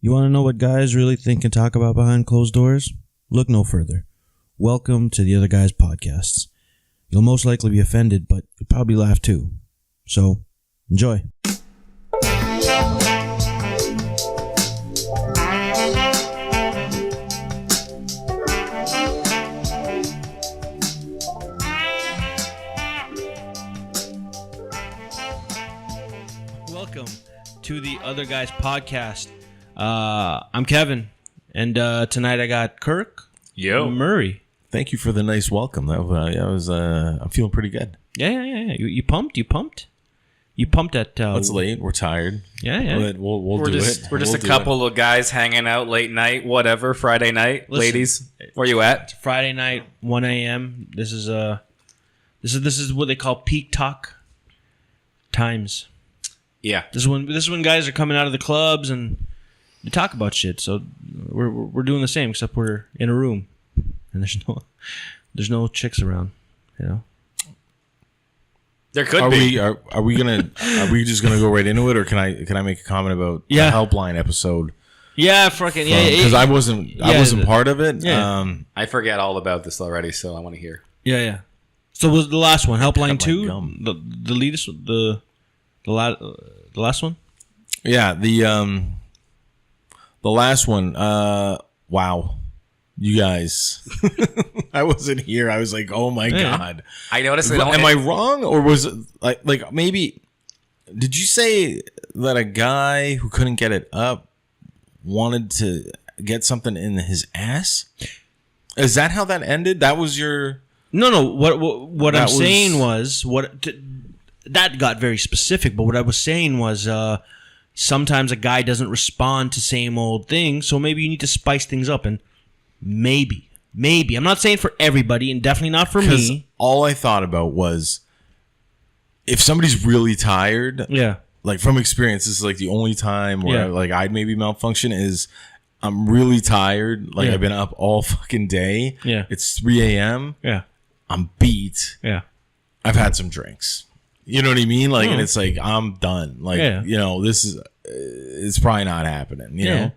You want to know what guys really think and talk about behind closed doors? Look no further. Welcome to the Other Guys Podcasts. You'll most likely be offended, but you'll probably laugh too. So, enjoy. Welcome to the Other Guys Podcast. I'm Kevin, and tonight I got Kirk and Murray. Thank you for the nice welcome. That was I'm feeling pretty good. Yeah. You pumped? You pumped at... It's late. We're tired. Yeah. We'll do it. We're just a couple of guys hanging out late night, whatever, Friday night. Listen, ladies, where you at? Friday night, 1 a.m. This is what they call peak talk times. Yeah. This is when guys are coming out of the clubs and they talk about shit. So we're doing the same, except we're in a room and there's no chicks around, you know. There could be. Are we just gonna go right into it, or can I make a comment about the Helpline episode? Yeah, fucking yeah. Because I wasn't part of it. Yeah. I forget all about this already, so I want to hear. Yeah. So was the last one Helpline 2? The last one? Yeah, the last one. Wow, you guys. I wasn't here. I was like, oh my god. I noticed. Am I wrong, or was it like maybe? Did you say that a guy who couldn't get it up wanted to get something in his ass? Is that how that ended? That was your... No. What I'm saying was that got very specific. But what I was saying was sometimes a guy doesn't respond to same old things, so maybe you need to spice things up. And maybe I'm not saying for everybody, and definitely not for me. All I thought about was if somebody's really tired. Yeah. Like from experience, this is like the only time where I'd maybe malfunction is I'm really tired. Like I've been up all fucking day. Yeah. It's 3 a.m. Yeah. I'm beat. Yeah. I've had some drinks. You know what I mean? Like, and it's like, I'm done. Like, you know, this is, it's probably not happening, you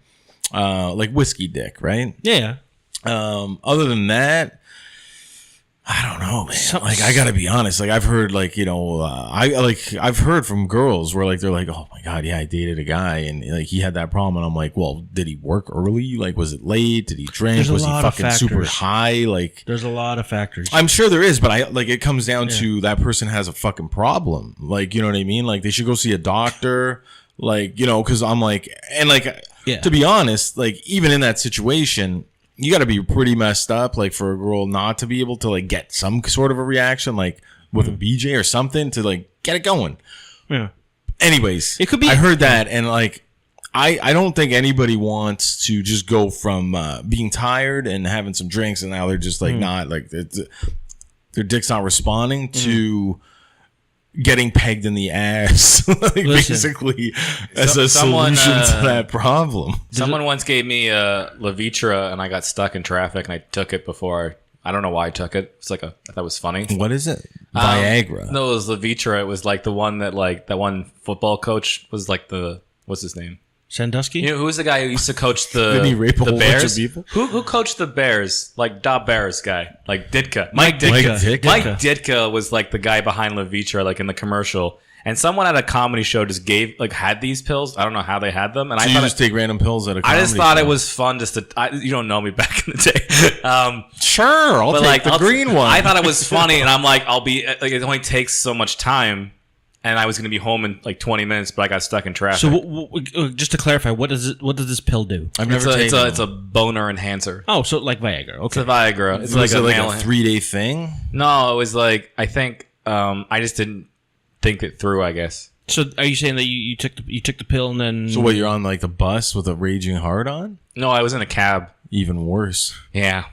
know? Like whiskey dick, right? Yeah. Other than that, I don't know, man. I gotta be honest. Like, I've heard, like, you know, I've heard from girls where, like, they're like, oh my god, yeah, I dated a guy and like he had that problem, and I'm like, well, did he work early? Like, was it late? Did he drink? Was he fucking super high? Like, there's a lot of factors. I'm sure there is, but it comes down to that person has a fucking problem. Like, you know what I mean? Like, they should go see a doctor. Like, you know, because I'm like, and like, to be honest, like, even in that situation, you got to be pretty messed up, like, for a girl not to be able to, like, get some sort of a reaction, like, with a BJ or something to, like, get it going. Yeah. Anyways, it could be. I heard that, and, like, I don't think anybody wants to just go from being tired and having some drinks, and now they're just, like, not, like, their dick's not responding to getting pegged in the ass, like, basically, as a solution to that problem. Someone once gave me a Levitra, and I got stuck in traffic, and I took it before. I don't know why I took it. It's like I thought it was funny. What is it? Viagra? No, it was Levitra. It was like the one that, like, that one football coach was like what's his name? Sandusky? You know, who was the guy who used to coach the Didn't he rape a whole Bears? bunch of people? Who coached the Bears? Like, Da Bears guy. Like, Ditka. Mike Ditka. Mike Ditka was, like, the guy behind Levitra, like, in the commercial. And someone at a comedy show just had these pills. I don't know how they had them. And so I you just take random pills at a comedy show? I just thought it was fun just to... you don't know me back in the day. Sure, I'll take the green one. I thought it was funny, and I'm like, it only takes so much time. And I was going to be home in like 20 minutes, but I got stuck in traffic. So, just to clarify, what does this pill do? I've never taken it. It's a boner enhancer. Oh, so like Viagra. Okay. It's a Viagra. It's like a 3-day thing? No, it was like, I think, I just didn't think it through, I guess. So, are you saying that you took the pill and then? So, what, you're on like the bus with a raging heart on? No, I was in a cab. Even worse. Yeah.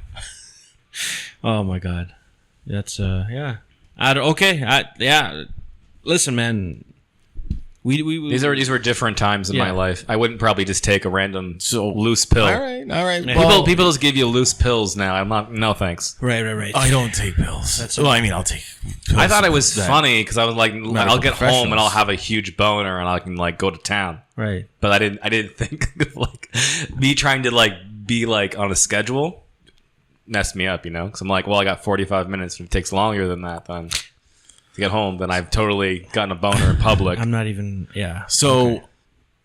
Oh my god, that's yeah. Listen, man. These were different times in my life. I wouldn't probably just take a random loose pill. All right. Well, people just give you loose pills now. I'm not. No thanks. Right. I don't take pills. I'll take pills. I thought it was funny because I was like, I'll get home and I'll have a huge boner and I can like go to town. Right. But I didn't think of like me trying to like be like on a schedule messed me up, because I'm like, well, I got 45 minutes. If it takes longer than that, then to get home, then I've totally gotten a boner in public. I'm not even. Yeah. So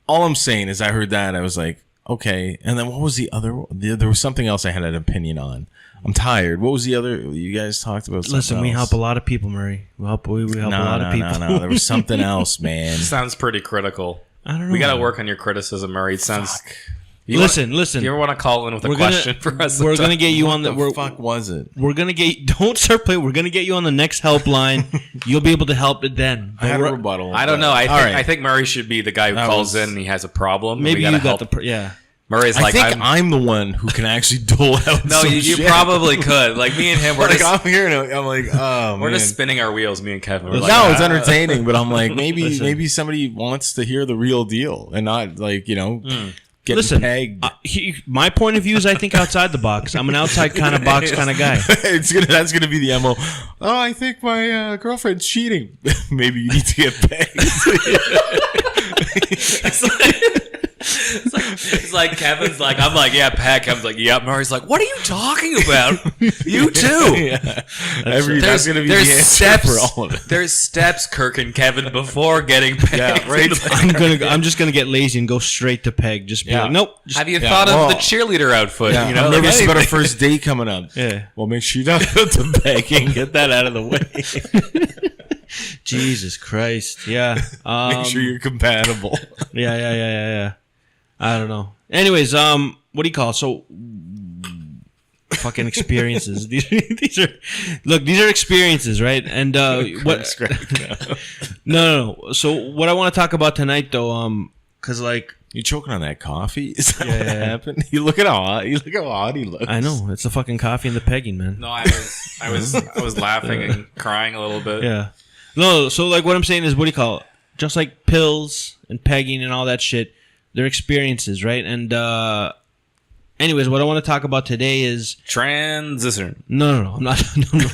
all I'm saying is I heard that I was like, okay. And then what was the other? There was something else I had an opinion on. I'm tired. What was the other? You guys talked about. Listen, we help a lot of people, Murray. We help a lot of people. No. There was something else, man. Sounds pretty critical. I don't know. We got to work on your criticism, Murray. It sounds. Listen. Do you ever want to call in with a question for us? We're gonna get you on the. What the fuck was it? We're gonna get. Don't start playing. We're gonna get you on the next helpline. You'll be able to help it then. I had a rebuttal. I don't know. I think Murray should be the guy who calls in and he has a problem. Maybe you got the. Murray's like, I think I'm the one who can actually dole out. No, you probably could. Like me and him, we're like I'm here and I'm like, oh, we're just spinning our wheels. Me and Kevin. We're like, it's entertaining, but I'm like, maybe somebody wants to hear the real deal and not like getting pegged. My point of view is I think outside the box. I'm an outside kind of box kind of guy. That's gonna be the MO. Oh, I think my girlfriend's cheating. Maybe you need to get pegged. It's like Kevin's like, I'm like, yeah, Pat. Kevin's like, yeah. Murray's like, what are you talking about? You too. That's gonna be the answer for all of it. There's steps, Kirk and Kevin, before getting pegged. Yeah, right. I'm just gonna get lazy and go straight to peg. Just be like, nope. Have you thought of the cheerleader outfit? Yeah, I'm nervous about our first date coming up. Yeah. Well, make sure you don't go to pegging. Get that out of the way. Jesus Christ. Yeah. Make sure you're compatible. Yeah. I don't know. Anyways, what do you call it? So fucking experiences. these are experiences, right? And what? No. So what I want to talk about tonight, though, because like you choking on that coffee? Is that what happened? You look at how hot he looks. I know it's the fucking coffee and the pegging, man. No, I was laughing and crying a little bit. Yeah. No. So like what I'm saying is, what do you call it? Just like pills and pegging and all that shit. They're experiences, right? And anyways, what I want to talk about today is transition. No, I'm not.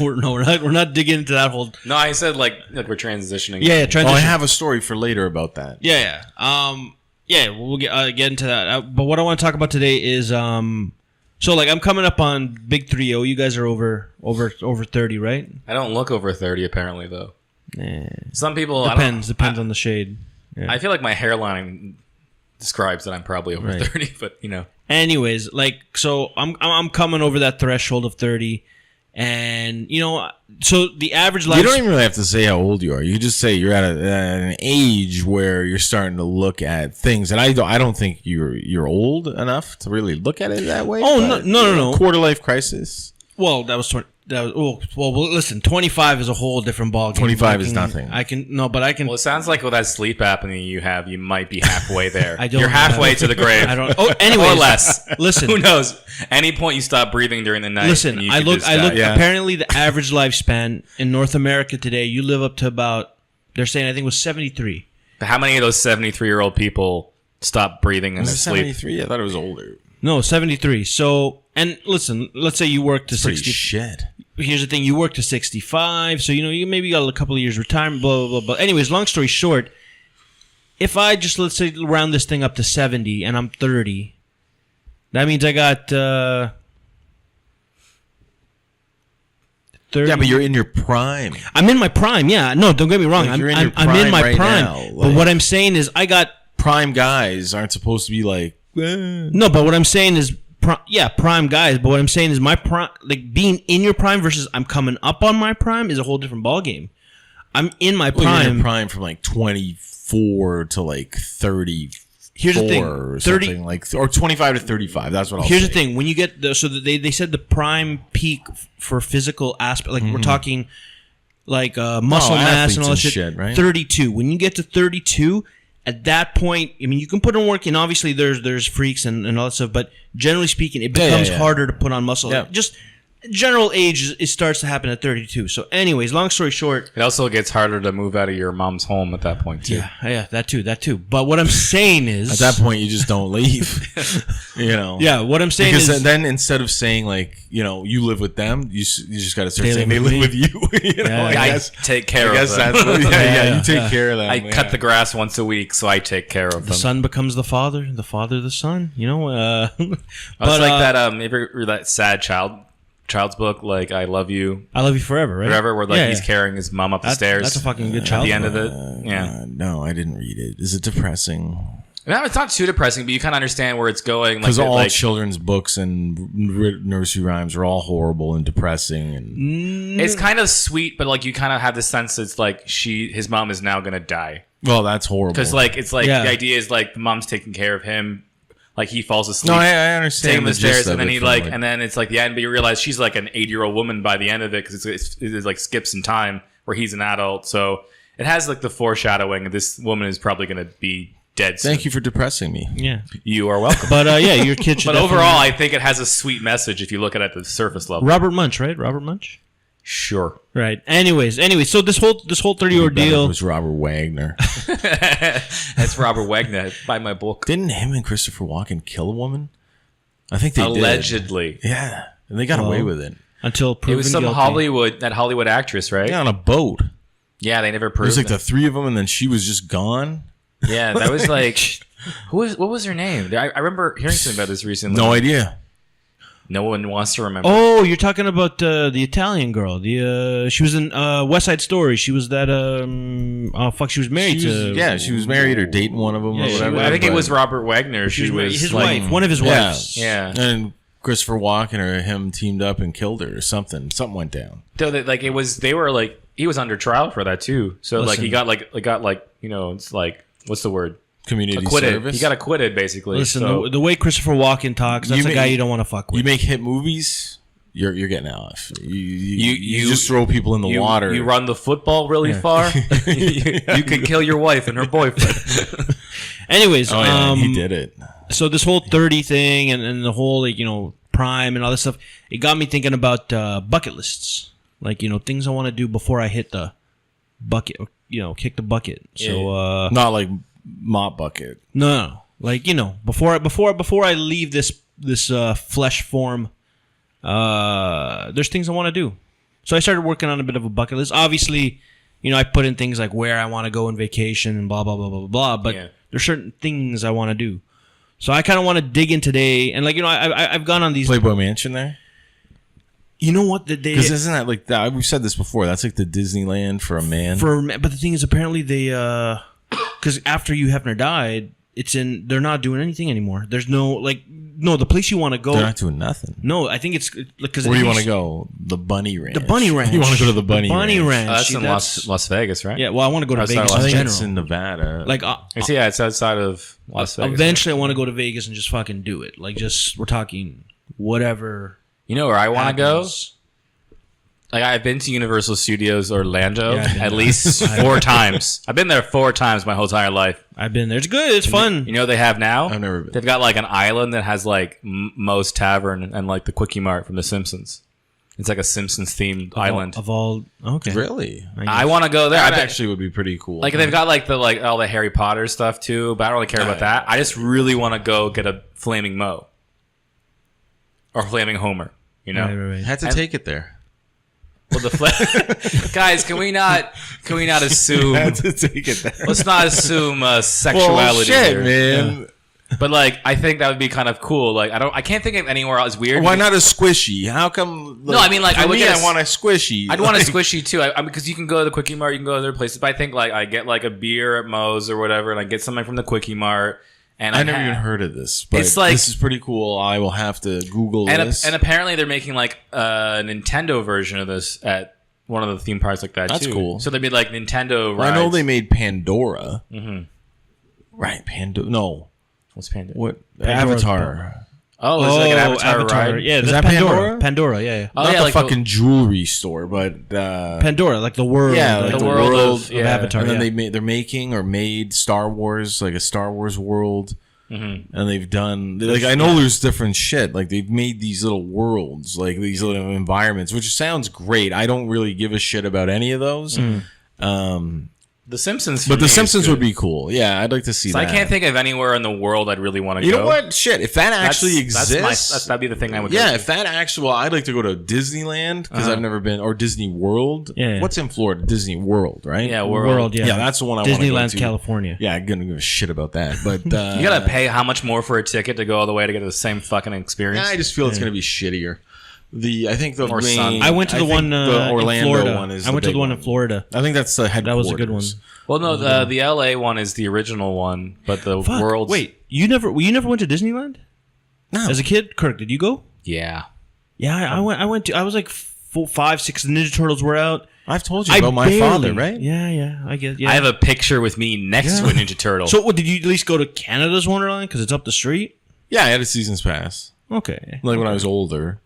We're not digging into that whole. No, I said like we're transitioning. Yeah, transition. Oh, I have a story for later about that. Yeah. We'll get into that. But what I want to talk about today is so like I'm coming up on Big 3-0. You guys are over 30, right? I don't look over 30 apparently though. Some people depends on the shade. Yeah. I feel like my hairline describes that I'm probably over 30, but Anyways, like so I'm coming over that threshold of 30, and so the average life. You don't even really have to say how old you are. You just say you're at an age where you're starting to look at things, and I don't think you're old enough to really look at it that way. Oh no. Quarter life crisis. Well, that was listen, 25 is a whole different ballgame. 25 is nothing. But I can. Well, it sounds like with that sleep apnea you have, you might be halfway there. You're halfway to the grave. I don't. Oh, anyway, or less. Listen, who knows? Any point you stop breathing during the night. Listen, I look. Yeah. Apparently, the average lifespan in North America today, you live up to about. They're saying I think it was 73. But how many of those 73-year-old people stop breathing in their sleep? 73. I thought it was older. No, 73. So, and listen, let's say you work to 60. Shit. Here's the thing: you work to 65, so you maybe got a couple of years retirement. Blah blah blah. Anyways, long story short, if I just let's say round this thing up to 70 and I'm 30, that means I got 30. Yeah, but you're in your prime. I'm in my prime. Yeah, no, don't get me wrong. Like I'm in my right prime. now. Like, but what I'm saying is, I got prime guys aren't supposed to be like. No, but what I'm saying is. Prime guys, but what I'm saying is my prime, like being in your prime versus I'm coming up on my prime is a whole different ballgame. I'm in my prime. You're in your prime from like 24 to like 30. Here's the thing: or 30, or 25 to 35. That's what I'll say. Here's the thing: when you get they said the prime peak for physical aspect, like we're talking like muscle mass and all that shit. Right? 32. When you get to 32. At that point, I mean, you can put in work, and obviously there's freaks and all that stuff, but generally speaking, it becomes harder to put on muscle. Yeah. Just general age, it starts to happen at 32. So anyways, long story short. It also gets harder to move out of your mom's home at that point, too. Yeah, that too. But what I'm saying is... At that point, you just don't leave. Yeah, what I'm saying because is... then instead of saying, like, you live with them, you just got to start saying they live with you. I take care of them. That's what, you take care of them. I cut the grass once a week, so I take care of them. The son becomes the father the son. But it's like that, ever read that sad child's book, like I love you forever, right? Forever, where he's carrying his mom up the stairs. That's a fucking good child. At the end of it, no, I didn't read it. Is it depressing? No, it's not too depressing, but you kind of understand where it's going. Because all children's books and nursery rhymes are all horrible and depressing, and it's kind of sweet, but like you kind of have the sense it's like his mom is now gonna die. Well, that's horrible. Because the idea is like the mom's taking care of him. Like he falls asleep. No, I understand. Taking the stairs, and then and then it's like the end. But you realize she's like an 80-year-old woman by the end of it because it's like skips in time where he's an adult. So it has like the foreshadowing of this woman is probably going to be dead soon. Thank you for depressing me. Yeah, you are welcome. But your kid should. But overall, I think it has a sweet message if you look at it at the surface level. Robert Munch, right? Robert Munch. Sure. Right. Anyways, so this whole 30 ordeal was Robert Wagner. That's Robert Wagner. Buy my book. Didn't him and Christopher Walken kill a woman? I think they allegedly. did. Yeah, and they got away with it until proven it was some guilty. Hollywood actress, right? Yeah, on a boat. Yeah, they never proved. It was like the three of them, and then she was just gone. Yeah, that was like what was her name? I remember hearing something about this recently. No idea. No one wants to remember. Oh, you're talking about the Italian girl. She was in West Side Story. She was that. She was married to. Yeah, she was married or dating one of them or whatever. I think it was Robert Wagner. She was his wife, one of his wives. Yeah, and Christopher Walken or him teamed up and killed her or something. Something went down. So like it was. They were like he was under trial for that too. So like he got it's like what's the word? Community acquitted. service. He got acquitted, basically. Listen, the way Christopher Walken talks, that's a guy you don't want to fuck with. You make hit movies, you're getting off. You just throw people in the water. You run the football really far. You can kill your wife and her boyfriend. Anyways, he did it. So this whole 30 thing and the whole prime and all this stuff, it got me thinking about bucket lists, things I want to do before I hit the bucket, kick the bucket. So not like mop bucket. No, before I leave this flesh form, there's things I want to do. So I started working on a bit of a bucket list. Obviously, I put in things like where I want to go on vacation and blah blah blah blah blah. But there's certain things I want to do. So I kind of want to dig in today, and I've gone on these Playboy Mansion there. You know what? Because isn't that like that? We've said this before. That's like the Disneyland for a man. But the thing is, apparently they because after Hugh Hefner died, they're not doing anything anymore. There's the place you want to go. They're not doing nothing. No, I think it's because where do you want to go? The Bunny Ranch. The Bunny Ranch. You want to go to the Bunny Ranch? That's in Las Vegas, right? Yeah. Well, I want to go to Vegas. I think in it's in Nevada. It's outside of Las Vegas. Eventually, I want to go to Vegas and just fucking do it. We're talking whatever. You know where I want to go? I've been to Universal Studios Orlando at least 4 times. I've been there 4 times my whole entire life. I've been there. It's good. It's fun. You know what they have now? I've never been. They've got an island that has Moe's Tavern and the Quickie Mart from The Simpsons. It's like a Simpsons themed island. Okay. Really? I want to go there. That actually would be pretty cool. They've got all the Harry Potter stuff too, but I don't really care about that. I just really want to go get a Flaming Moe or Flaming Homer. Right. Had to take it there. Well, guys, can we not assume? To take it there. Let's not assume sexuality. Well, man. Yeah. But I think that would be kind of cool. I can't think of anywhere else. Weird. Why not a squishy? How come? No, I mean I want a squishy. I'd want a squishy too. Because you can go to the Quickie Mart, you can go to other places. But I think I get a beer at Moe's or whatever, and I get something from the Quickie Mart. And I never even heard of this. But this is pretty cool. I will have to Google this. And apparently they're making a Nintendo version of this at one of the theme parks like that. That's too. cool. So they'd be Nintendo rides. I know they made Pandora. Mm-hmm. Right, Pandora. No. What's Pandora? What? Avatar. Oh, it's an Avatar ride? Yeah, is that Pandora? Pandora, yeah. Oh, Not the fucking jewelry store, but Pandora, the world. Yeah, the world of Avatar. And then they're making or made Star Wars, a Star Wars world. and they've done like I know there's different shit. Like they've made these little worlds, like these little environments, which sounds great. I don't really give a shit about any of those. The Simpsons, but The Simpsons would be cool. Yeah, I'd like to see that. I can't think of anywhere in the world I'd really want to go. You know what? Shit, if that actually exists, that'd be the thing I would. Yeah, go if that actually, I'd like to go to Disneyland because I've never been, or Disney World. Yeah. What's in Florida? Disney World, right? Yeah, World. Yeah, that's the one I want to go to. Disneyland's California. Yeah, I'm gonna give a shit about that. But you gotta pay how much more for a ticket to go all the way to get the same fucking experience? I just feel it's gonna be shittier. I think the main, I went to the one the Orlando in Florida. one is. I went to the one one in Florida. I think that's the headquarters. That was a good one. Well, no, the LA one is the original one, but the world. Wait, you never went to Disneyland? No. As a kid, Kirk, did you go? Yeah. Yeah, I went. I was like 5, 6. The Ninja Turtles were out. I've told you about my father, right? Yeah, I guess. Yeah. I have a picture with me next to a Ninja Turtle. So, what, did you at least go to Canada's Wonderland because it's up the street? Yeah, I had a season's pass. Okay. Like when I was older.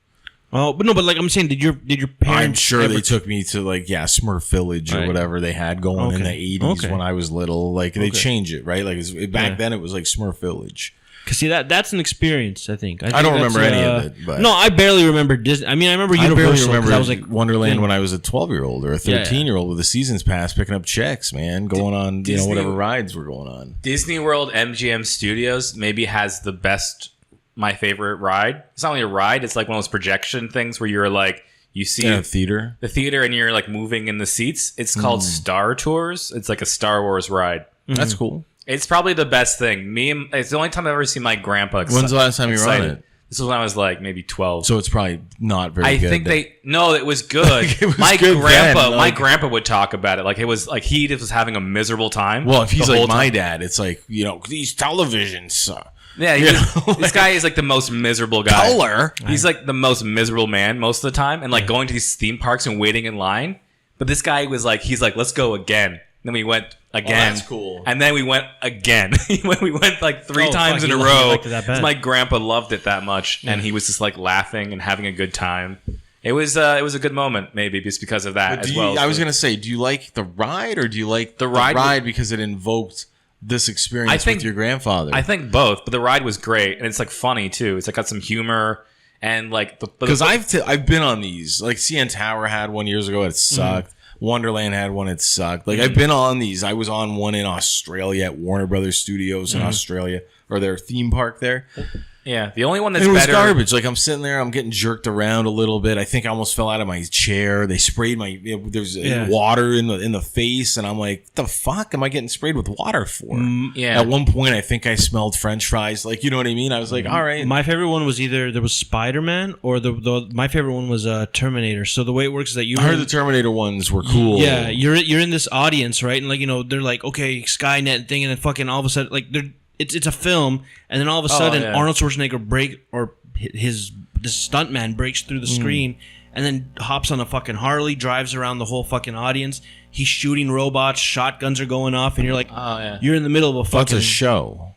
Oh, but like I'm saying, did your parents? I'm sure they took me to Smurf Village or whatever they had going in the 80s when I was little. Like they change it, right? Like back then it was like Smurf Village. Cause see that's an experience. I think I don't remember any of it. But no, I barely remember Disney. I mean, I remember Universal. I was like Wonderland when I was a 12-year-old or a 13-year-old with a season's pass, picking up checks, man, going on whatever rides were going on. Disney World MGM Studios maybe has the best. My favorite ride. It's not only a ride, it's like one of those projection things where you're like, you see the theater and you're like moving in the seats. It's called Star Tours. It's like a Star Wars ride. That's cool. It's probably the best thing. It's the only time I've ever seen my grandpa excited. When's the last time you were on it? This was when I was like maybe 12. So it's probably not very good. I think it was good. My grandpa would talk about it. Like it was like he was having a miserable time. Well, if he's like my dad, it's like, these televisions suck. Yeah, this guy is like the most miserable guy. He's like the most miserable man most of the time, and like going to these theme parks and waiting in line. But this guy was like, he's like, let's go again. And then we went again. That's cool. And then we went again. we went like 3 times in a row. My grandpa loved it that much, and he was just like laughing and having a good time. It was a good moment, maybe just because of that as well. I was gonna say, do you like the ride or do you like the ride because it invoked this experience with your grandfather? I think both, but the ride was great, and it's like funny too. It's like got some humor and like because I've been on these. Like CN Tower had one years ago, it sucked. Wonderland had one, it sucked. Like I've been on these. I was on one in Australia at Warner Brothers Studios in Australia, or their theme park there. Yeah, the only one that's it was better. Garbage. Like I'm sitting there, I'm getting jerked around a little bit. I think I almost fell out of my chair. They sprayed there's water in the face, and I'm like, the fuck am I getting sprayed with water for? Yeah. At one point, I think I smelled French fries. Like, you know what I mean? I was like, all right. My favorite one was either there was Spider-Man or my favorite one was Terminator. So the way it works is that I heard the Terminator ones were cool. Yeah, you're in this audience, right? And like they're like, okay, Skynet thing, and then fucking all of a sudden like it's a film, and then all of a sudden Arnold Schwarzenegger his stuntman breaks through the screen and then hops on a fucking Harley, drives around the whole fucking audience. He's shooting robots, shotguns are going off, and you're like, you're in the middle of a fucking. That's a show.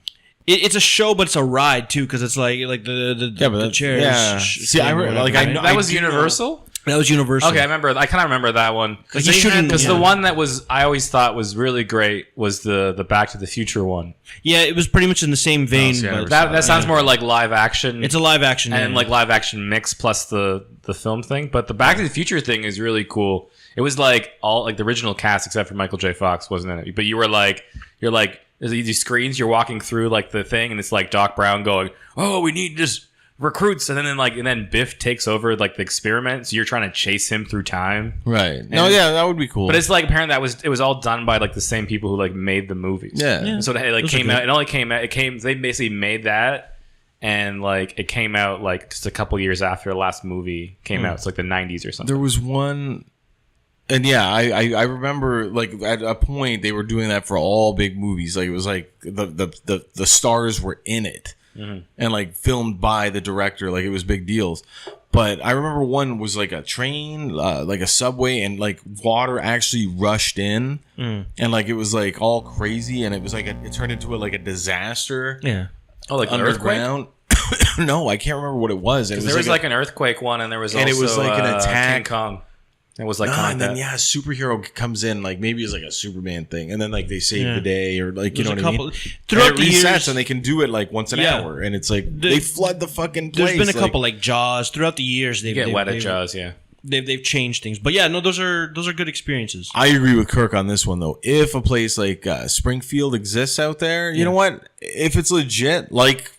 It's a show, but it's a ride too, because it's like the chairs. Yeah. See, that was Universal. That was Universal. Okay, I kind of remember that one because the one that was I always thought was really great was the Back to the Future one. Yeah, it was pretty much in the same vein. But that sounds more like live action. It's a live action and like live action mix plus the film thing. But the Back to the Future thing is really cool. It was like all like the original cast except for Michael J. Fox wasn't in it. But you're like there's these screens you're walking through like the thing, and it's like Doc Brown going, "Oh, we need just recruits," and then Biff takes over like the experiment, so you're trying to chase him through time. Right. That would be cool. But it's like apparently it was all done by like the same people who like made the movies. Yeah. And so it came out. It only came out. They basically made that, and like it came out like just a couple years after the last movie came out. It's like the 90s or something. There was one. And I remember like at a point they were doing that for all big movies. Like it was like the stars were in it and like filmed by the director. Like it was big deals. But I remember one was like a train, like a subway, and like water actually rushed in, and like it was like all crazy, and it was like it turned into a disaster. Yeah. Oh, like underground. No, I can't remember what it was. There was like an earthquake one, and there was also it was like an attack. King Kong. It was like, and then a superhero comes in, like maybe it's like a Superman thing, and then like they save the day, or like There's you know what I mean. Throughout and the resets, years, and they can do it like once an hour, and it's like they flood the fucking place. There's been a couple like Jaws throughout the years. They get wet at Jaws, yeah. They've changed things, but yeah, no, those are good experiences. I agree with Kirk on this one though. If a place like Springfield exists out there, you know what? If it's legit, like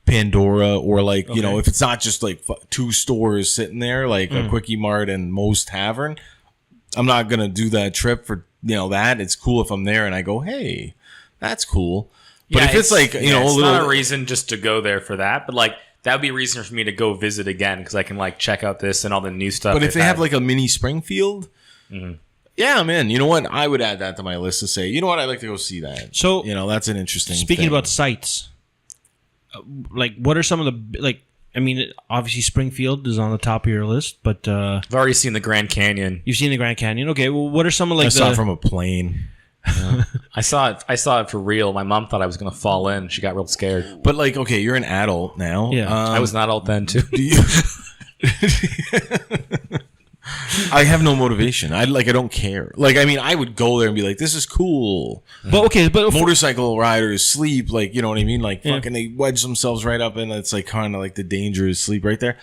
Pandora, or like you know, if it's not just like two stores sitting there, like a Quickie Mart and Moe's Tavern, I'm not gonna do that trip for that. It's cool if I'm there and I go, hey, that's cool. But if it's like it's not a reason just to go there for that, but like that would be a reason for me to go visit again because I can like check out this and all the new stuff. But if they have like a mini Springfield, yeah, I'm in. You know what? I would add that to my list to say, you know what? I'd like to go see that. So that's an interesting. Speaking about sites, like what are some of the like? I mean, obviously Springfield is on the top of your list, but I've already seen the Grand Canyon. You've seen the Grand Canyon, okay? Well, what are some of like? I saw it from a plane. I saw it for real. My mom thought I was going to fall in. She got real scared. But like, okay, you're an adult now. Yeah, I was an adult then too. Do you? I have no motivation. I don't care. Like, I mean, I would go there and be like, "This is cool." But motorcycle riders sleep like, you know what I mean? Like, fucking, they wedge themselves right up, and it's like kind of like the dangerous sleep right there.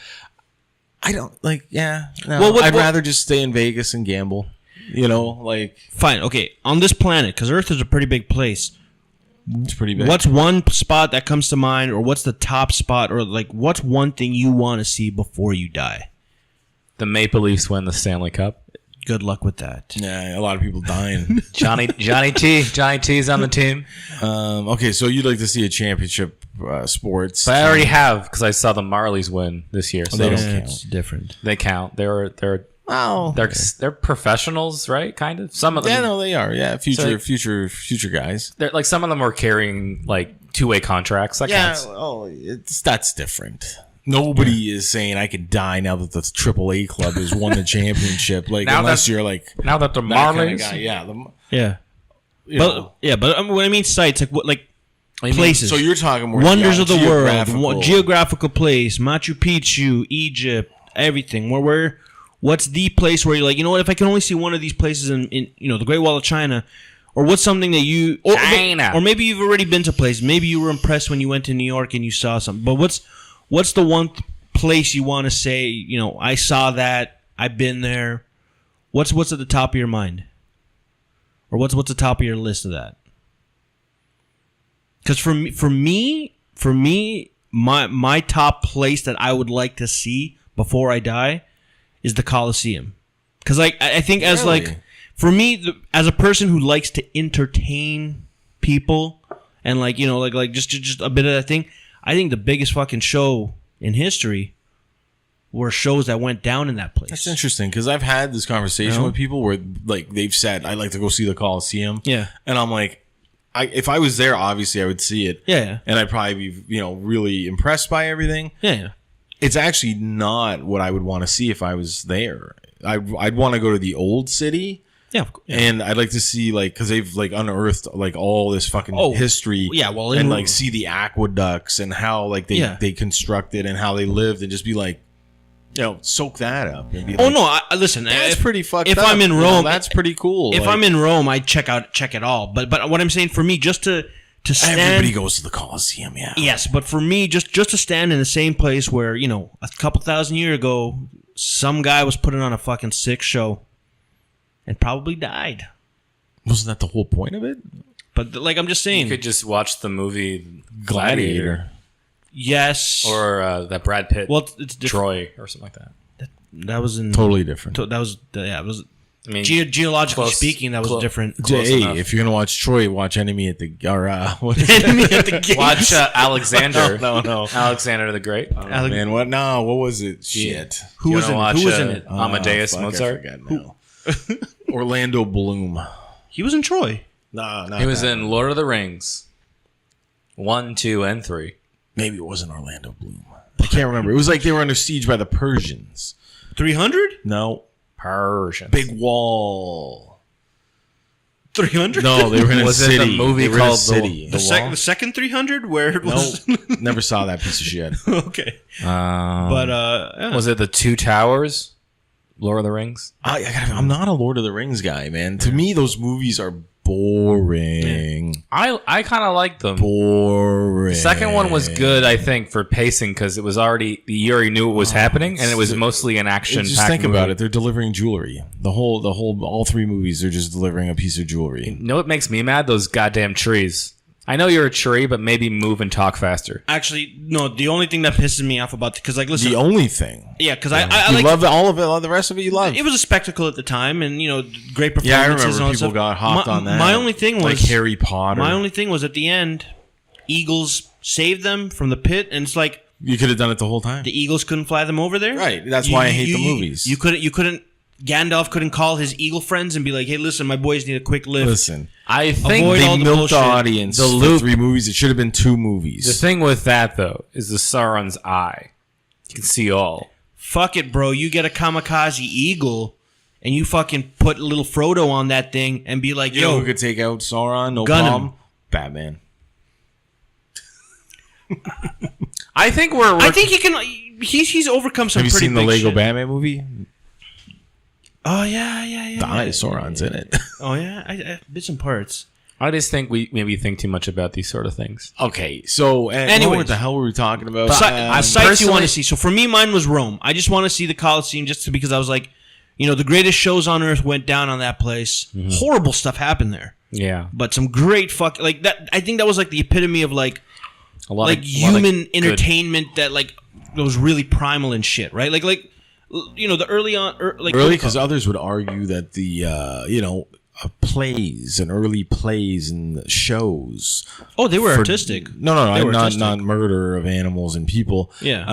I don't like. Yeah. No, well, I'd rather just stay in Vegas and gamble. Like fine. Okay, on this planet, because Earth is a pretty big place. It's pretty big. What's one spot that comes to mind, or what's the top spot, or like what's one thing you want to see before you die? The Maple Leafs win the Stanley Cup. Good luck with that. Yeah, a lot of people dying. Johnny T's on the team. Okay, so you'd like to see a championship sports? But I already have because I saw the Marlies win this year. So they don't count. It's different. They count. They're professionals, right? Kind of. Some of them. Yeah, no, they are. Yeah, future guys. They're like some of them are carrying like two-way contracts. That counts. That's different. Nobody is saying I could die now that the AAA club has won the championship. Like now unless you're like now that the Marlies, But when I mean sites, like what, like places. So you're talking more wonders of the world, geographical place, Machu Picchu, Egypt, everything. What's the place where you're like, you know what? If I can only see one of these places in the Great Wall of China, or what's something that you China, or maybe you've already been to places. Maybe you were impressed when you went to New York and you saw something. But what's the one place you want to say, I saw that, I've been there? What's at the top of your mind? Or what's the top of your list of that? Because for me, my top place that I would like to see before I die is the Colosseum. Because I think as for me, as a person who likes to entertain people and just a bit of that thing, I think the biggest fucking show in history were shows that went down in that place. That's interesting because I've had this conversation with people where like they've said I'd like to go see the Colosseum. Yeah, and I'm like, if I was there, obviously I would see it. Yeah, and I'd probably be really impressed by everything. Yeah, it's actually not what I would want to see if I was there. I'd want to go to the old city. Yeah, and I'd like to see because they've unearthed all this fucking history. Yeah, well, and see the aqueducts and how they constructed and how they lived and just be soak that up. And be listen, that's pretty fucked up. If I'm in Rome, that's pretty cool. If I'm in Rome, I check it all. But what I'm saying for me, just to stand, everybody goes to the Colosseum. Yeah. Yes, but for me, just to stand in the same place where a couple thousand years ago, some guy was putting on a fucking sick show. And probably died. Wasn't that the whole point of it? But I'm just saying, you could just watch the movie Gladiator. Yes, or that Brad Pitt. Well, it's Troy or something like that. That was totally different. That was It was. I mean, geologically speaking, that was different. Hey, if you're gonna watch Troy, watch Enemy at the Enemy at the Gates. Watch Alexander. No, Alexander the Great. Man, what? No, what was it? Shit. Who was in it? Amadeus Mozart. Orlando Bloom. He was in Troy. No, he was in Lord of the Rings 1, 2, and 3. Maybe it wasn't Orlando Bloom. I can't remember. It was like they were under siege by the Persians. 300? No. Persians. Big Wall. 300? No, they were in a city. Was it the movie called The second 300? Where it was? No, never saw that piece of shit. Okay. Was it the Two Towers? Lord of the Rings? I'm not a Lord of the Rings guy, man. To me, those movies are boring. I kind of like them. Boring. The second one was good, I think, for pacing because it was you already knew it was happening, and it was mostly an action. Just think about it. They're delivering jewelry. All three movies, they're just delivering a piece of jewelry. You know what makes me mad? Those goddamn trees. I know you're a tree, but maybe move and talk faster. Actually, no. The only thing that pisses me off about because, like, listen, the only thing, yeah, because I like love all of it. All the rest of it, you love. It was a spectacle at the time, and great performances. Yeah, I remember and all people got hopped on that. My only thing was like Harry Potter. My only thing was at the end, Eagles saved them from the pit, and it's like you could have done it the whole time. The Eagles couldn't fly them over there, right? That's why I hate the movies. You couldn't. Gandalf couldn't call his eagle friends and be like, "Hey, listen, my boys need a quick lift." Listen, I think they milked the audience. The 3 movies. It should have been 2 movies. The thing with that though is the Sauron's eye. You can see all. Fuck it, bro. You get a kamikaze eagle, and you fucking put little Frodo on that thing and be like, "Yo, know who could take out Sauron? No gun problem." Him. Batman. I think he can. He's overcome some. Have you pretty seen the big Lego shit. Batman movie? Oh yeah. The eye of Sauron's in it. Oh yeah, I bits and parts. I just think we maybe think too much about these sort of things. Okay, so anyway, what the hell were we talking about? Sites you want to see. So for me, mine was Rome. I just want to see the Colosseum because I was like, the greatest shows on earth went down on that place. Mm-hmm. Horrible stuff happened there. Yeah, but some great like that. I think that was like the epitome of like a lot of human entertainment that like was really primal and shit, right? Like the early because others would argue that the plays and early plays and shows. Oh, they were artistic. No, not murder of animals and people. Yeah,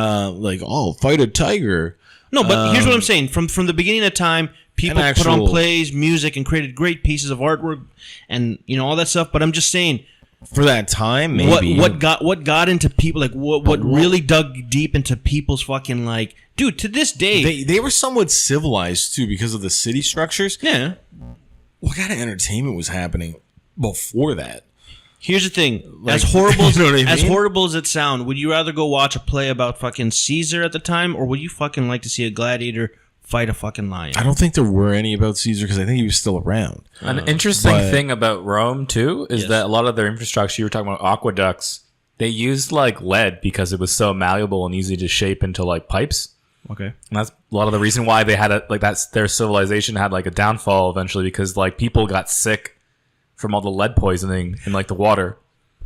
fight a tiger. No, but here's what I'm saying: from the beginning of time, people put on plays, music, and created great pieces of artwork, and all that stuff. But I'm just saying. For that time, maybe what got into people like what really dug deep into people's fucking like, dude. To this day, they were somewhat civilized too because of the city structures. Yeah, what kind of entertainment was happening before that? Here's the thing: as horrible as horrible as it sounds, would you rather go watch a play about fucking Caesar at the time, or would you fucking like to see a gladiator fight a fucking lion? I don't think there were any about Caesar because I think he was still around. An interesting thing about Rome too is that a lot of their infrastructure, you were talking about aqueducts, they used like lead because it was so malleable and easy to shape into like pipes. Okay, and that's a lot of the reason why they had their civilization had like a downfall eventually because like people got sick from all the lead poisoning in like the water.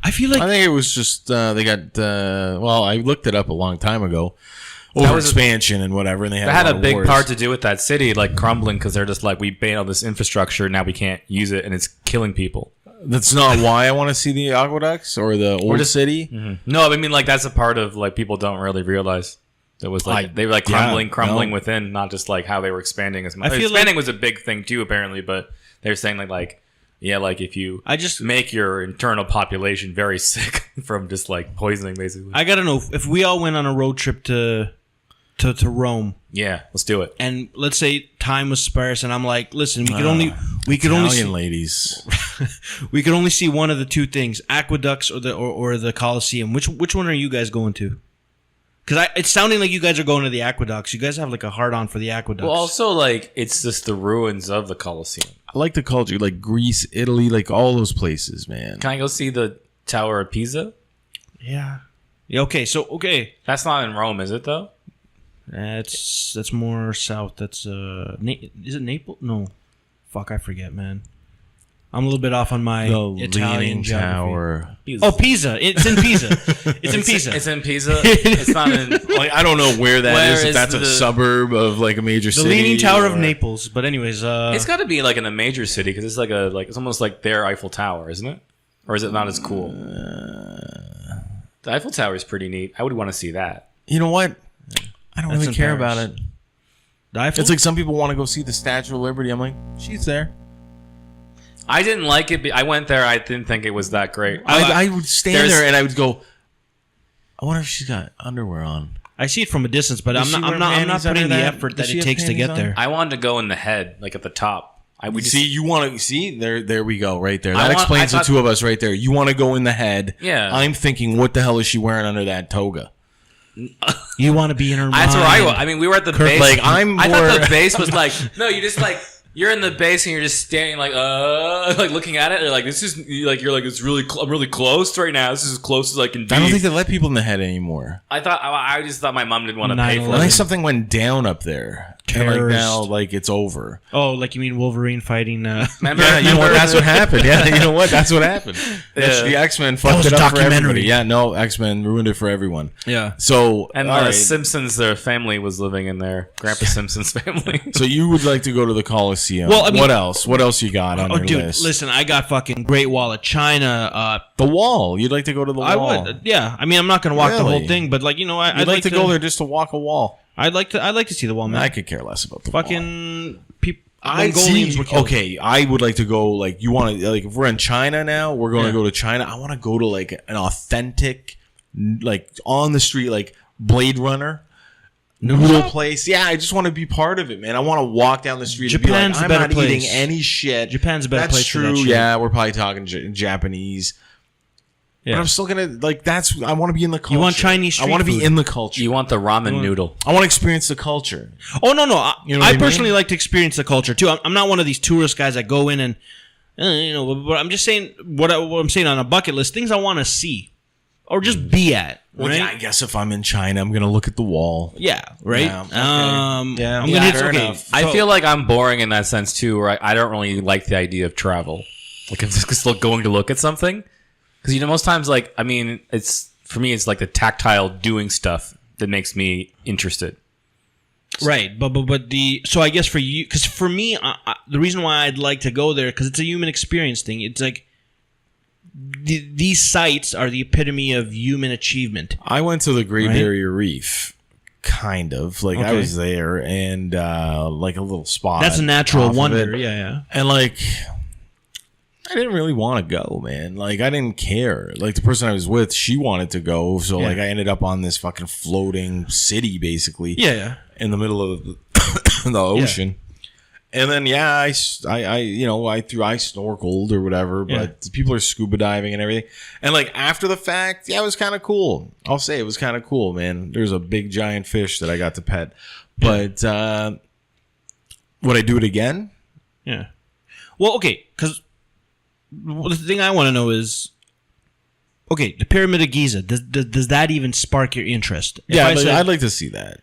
I think it was just they got. I looked it up a long time ago. Over expansion and whatever, and they had a big part to do with that city, like crumbling, because they're just like, we banned all this infrastructure, now we can't use it, and it's killing people. That's not why I want to see the aqueducts or the old city. Mm-hmm. No, I mean like that's a part of like people don't really realize. It was like they were like crumbling within, not just like how they were expanding as much. Expanding was a big thing too, apparently, but they're saying like if you make your internal population very sick from just like poisoning, basically. I gotta know if we all went on a road trip to Rome. Yeah, let's do it. And let's say time was sparse, and I'm like, listen, we could only see ladies. We could only see one of the two things: aqueducts or the Colosseum. Which one are you guys going to? Because it's sounding like you guys are going to the aqueducts. You guys have like a hard on for the aqueducts. Well, also like it's just the ruins of the Colosseum. I like the culture, like Greece, Italy, like all those places, man. Can I go see the Tower of Pisa? Yeah. Okay. That's not in Rome, is it though? That's more south. That's is it Naples? No, fuck, I forget, man. I'm a little bit off on my Italian tower. Pisa. Oh, Pisa! It's in Pisa. It's in Pisa. It's in Pisa. It's not in. Like, I don't know where that is. If that's a suburb of like a major city. The Leaning Tower of Naples. But anyways, it's got to be like in a major city because it's like it's almost like their Eiffel Tower, isn't it? Or is it not as cool? The Eiffel Tower is pretty neat. I would want to see that. You know what? I don't really care about it. It's like some people want to go see the Statue of Liberty. I'm like, she's there. I didn't like it. I went there. I didn't think it was that great. I would stand there and I would go, I wonder if she's got underwear on. I see it from a distance, but I'm not putting the effort that it takes to get there. I wanted to go in the head, like at the top. You want to see there we go right there. That explains the two of us right there. You want to go in the head. Yeah. I'm thinking, what the hell is she wearing under that toga? You want to be in her mind. That's where I mean, we were at the base. Like, I thought the base was like, no, you just like, you're in the base and you're just standing like looking at it. You're like, this is like, you're like, it's really, I'm really close right now. This is as close as I can be. I don't think they let people in the head anymore. I just thought my mom didn't want to pay for it. I think something went down up there. And like now, like it's over. Oh, like you mean Wolverine fighting? Remember, yeah, you know what? That's what happened. Yeah, you know what? That's what happened. The X-Men fucked it up for everybody. Yeah, no, X-Men ruined it for everyone. Yeah. So and the Simpsons, their family was living in there. Grandpa Simpson's family. So you would like to go to the Colosseum? Well, I mean, what else? What else you got on your list? Listen, I got fucking Great Wall of China. The Wall. You'd like to go to the Wall? I would. Yeah. I mean, I'm not going to walk the whole thing, but like I'd like to go there just to walk a wall. I'd like to see the wall, man. I could care less about the fucking wall. people. Okay, I would like to go. Like, you want to, like, if we're in China now, we're going to go to China. I want to go to like an authentic, like on the street, like Blade Runner noodle place. Yeah, I just want to be part of it, man. I want to walk down the street. Japan's and be like, I'm not eating any shit. Japan's a better place. That's true. For that shit. Yeah, we're probably talking Japanese. Yeah. But I'm still gonna like. I want to be in the culture. You want Chinese street I want to be food. in the culture. You want the ramen noodle. I want to experience the culture. Oh no! I personally mean? like to experience the culture too. I'm not one of these tourist guys that go in and but I'm just saying what I'm saying on a bucket list, things I want to see or just be at. Well, right? yeah, I guess if I'm in China, I'm gonna look at the wall. Yeah, right. Yeah, okay. I'm Yeah, gonna fair okay. enough. I feel like I'm boring in that sense too, where I don't really like the idea of travel. Like, I'm just going to look at something. Because, most times, like, I mean, for me, it's like the tactile doing stuff that makes me interested. Right. But so I guess for you, because for me, the reason why I'd like to go there, because it's a human experience thing. It's like these sites are the epitome of human achievement. I went to the Great Barrier Reef. Kind of. Like, I was there and, like, a little spot. That's a natural wonder. Yeah. And, like, I didn't really want to go, man. Like, I didn't care. Like, the person I was with, she wanted to go. So, like, I ended up on this fucking floating city, basically. Yeah. In the middle of the ocean. And then, I snorkeled or whatever. But people are scuba diving and everything. And, like, after the fact, it was kind of cool. I'll say it was kind of cool, man. There's a big giant fish that I got to pet. But would I do it again? Yeah. Well, okay, because the thing I want to know is, okay, the Pyramid of Giza, does that even spark your interest? I'd like to see that.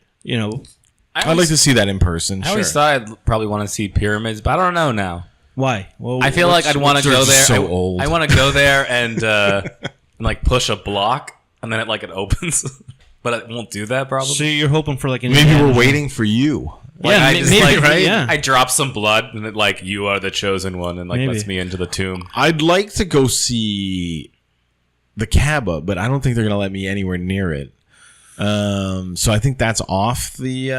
I'd like to see that in person. I always thought I'd probably want to see pyramids, but I don't know now. Why? Well, I feel like I'd want to go there. So old. I want to go there and like push a block, and then it opens. But I won't do that probably. So you're hoping for like an maybe we're waiting for you. Like, maybe, right? Yeah. I drop some blood, and it you are the chosen one, and lets me into the tomb. I'd like to go see the Kaaba, but I don't think they're gonna let me anywhere near it. So I think that's off the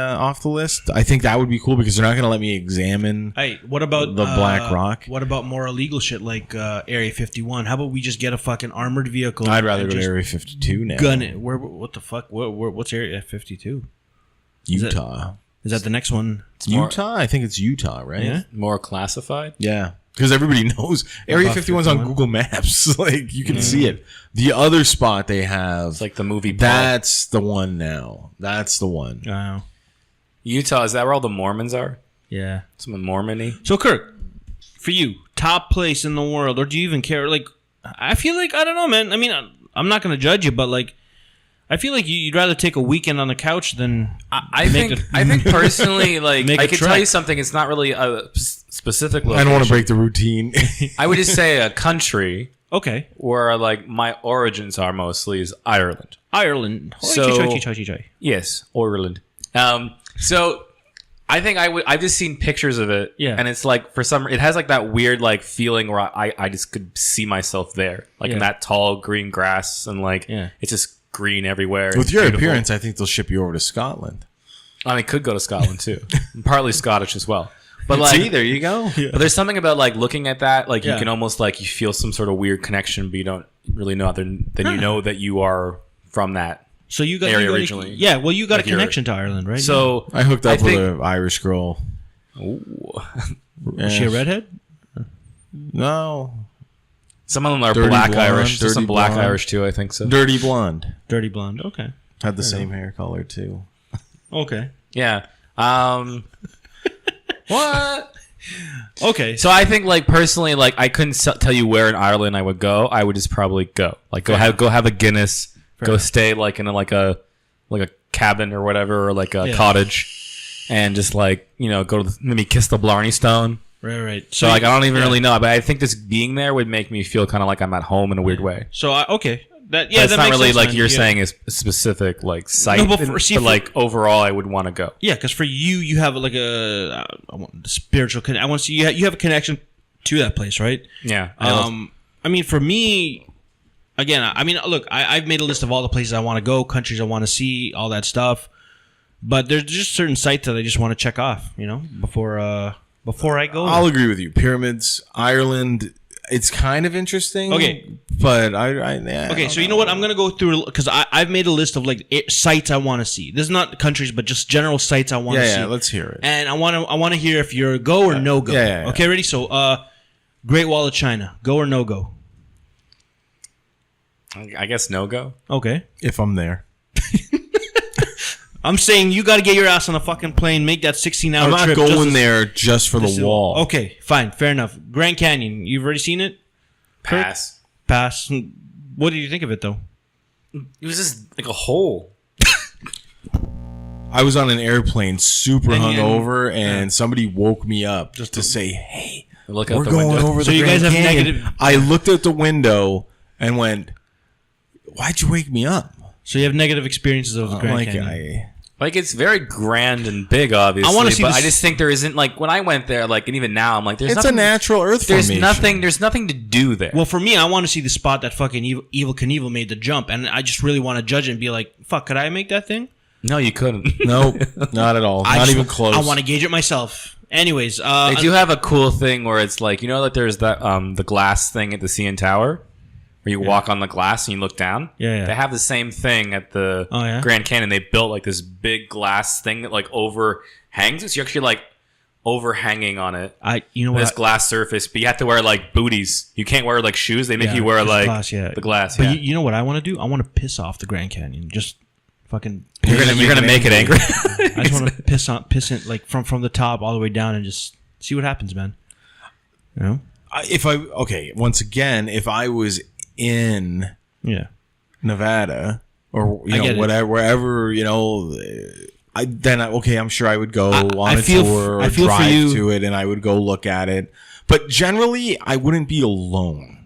list. I think that would be cool because they're not gonna let me examine. Hey, what about the Black Rock? What about more illegal shit like Area 51? How about we just get a fucking armored vehicle? I'd rather go to Area 52 now. Gun it. What the fuck? What's Area 52? Utah. Is that the next one? It's Utah? I think it's Utah, right? Yeah. More classified? Yeah. Because everybody knows Area 51's on Google Maps. Like, you can see it. The other spot they have... It's like the movie... That's the one now. That's the one. Wow. Utah, is that where all the Mormons are? Yeah. Some Mormon-y? So, Kirk, for you, top place in the world, or do you even care? Like, I feel like, I don't know, man. I mean, I'm not going to judge you, but, like, I feel like you'd rather take a weekend on the couch than I think personally, like, I could tell you something. It's not really a specific location. I don't want to break the routine. I would just say a country. Okay. Where like my origins are mostly is Ireland. Ireland. So yes, Ireland. So I think I've just seen pictures of it. Yeah. And it's like it has like that weird like feeling where I just could see myself there, like in that tall green grass and like it's just green everywhere. With your appearance, I think they'll ship you over to Scotland. I mean, could go to Scotland too. I'm partly Scottish as well. But like, there you go. But there's something about like looking at that, like you can almost like you feel some sort of weird connection, but you don't really know other than you know that you are from that. So you got area originally. Yeah, well, you got a connection to Ireland, right? So I hooked up with an Irish girl. Is she a redhead? No. Some of them are black Irish. There's some black Irish too, I think so. Dirty blonde. Dirty blonde. Okay. Had the same hair color too. Okay. Yeah. What? Okay. So I think, like, personally, like, I couldn't tell you where in Ireland I would go. I would just probably go. Like, go have a Guinness. Go stay, like, in a cabin or whatever, or like a cottage, and just, like, you know, go to maybe kiss the Blarney Stone. Right. So, like, I don't even really know, but I think just being there would make me feel kind of like I'm at home in a weird way. So, okay. That's not makes really sense, like man. you're saying is a specific, like, site, No, but like, overall, I would want to go. Yeah, because for you have like a spiritual I want to see you have a connection to that place, right? Yeah. I mean, for me, again, I mean, look, I've made a list of all the places I want to go, countries I want to see, all that stuff. But there's just certain sites that I just want to check off, you know, before I go. I'll agree with you. Pyramids, Ireland. It's kind of interesting. Okay. But okay, so you know what? I'm going to go through, because I've made a list of, like, sites I want to see. This is not countries, but just general sites I want to see. Yeah, let's hear it. And I want to hear if you're a go or no go. Yeah. Okay, ready? So, Great Wall of China, go or no go? I guess no go. Okay. If I'm there. I'm saying you got to get your ass on a fucking plane, make that 16-hour I'm not trip. going there just for the wall. Okay, fine, fair enough. Grand Canyon, you've already seen it? Pass. Pass. What did you think of it, though? It was just like a hole. I was on an airplane, super hungover, and somebody woke me up just to say, "Hey, Look we're out the going window." over So the you Grand guys have Canyon." negative- I looked out the window and went, "Why'd you wake me up?" So you have negative experiences of the Grand Canyon. Like, it's very grand and big, obviously. I wanna see but this- I just think there isn't, like, when I went there, like, and even now, I'm like, there's It's nothing, a natural Earth formation. There's nothing to do there. Well, for me, I want to see the spot that fucking Evil Knievel made the jump, and I just really want to judge it and be like, fuck, could I make that thing? No, you couldn't. Nope, not at all. Not even close. I want to gauge it myself. Anyways, They do have a cool thing where it's like, you know, that there's that the glass thing at the CN Tower, where you walk on the glass and you look down. Yeah. They have the same thing at the Grand Canyon. They built like this big glass thing that like overhangs it. So you're actually like overhanging on it. You know what? This glass surface, but you have to wear like booties. You can't wear like shoes. They make you wear like the glass. But you know what I want to do? I want to piss off the Grand Canyon. Just fucking. You're gonna make it angry. I just want to piss it like from the top all the way down and just see what happens, man. You know? Once again, if I was in Nevada or wherever, you know, I'm sure I would go on a tour or drive to it, and I would go look at it. But generally, I wouldn't be alone.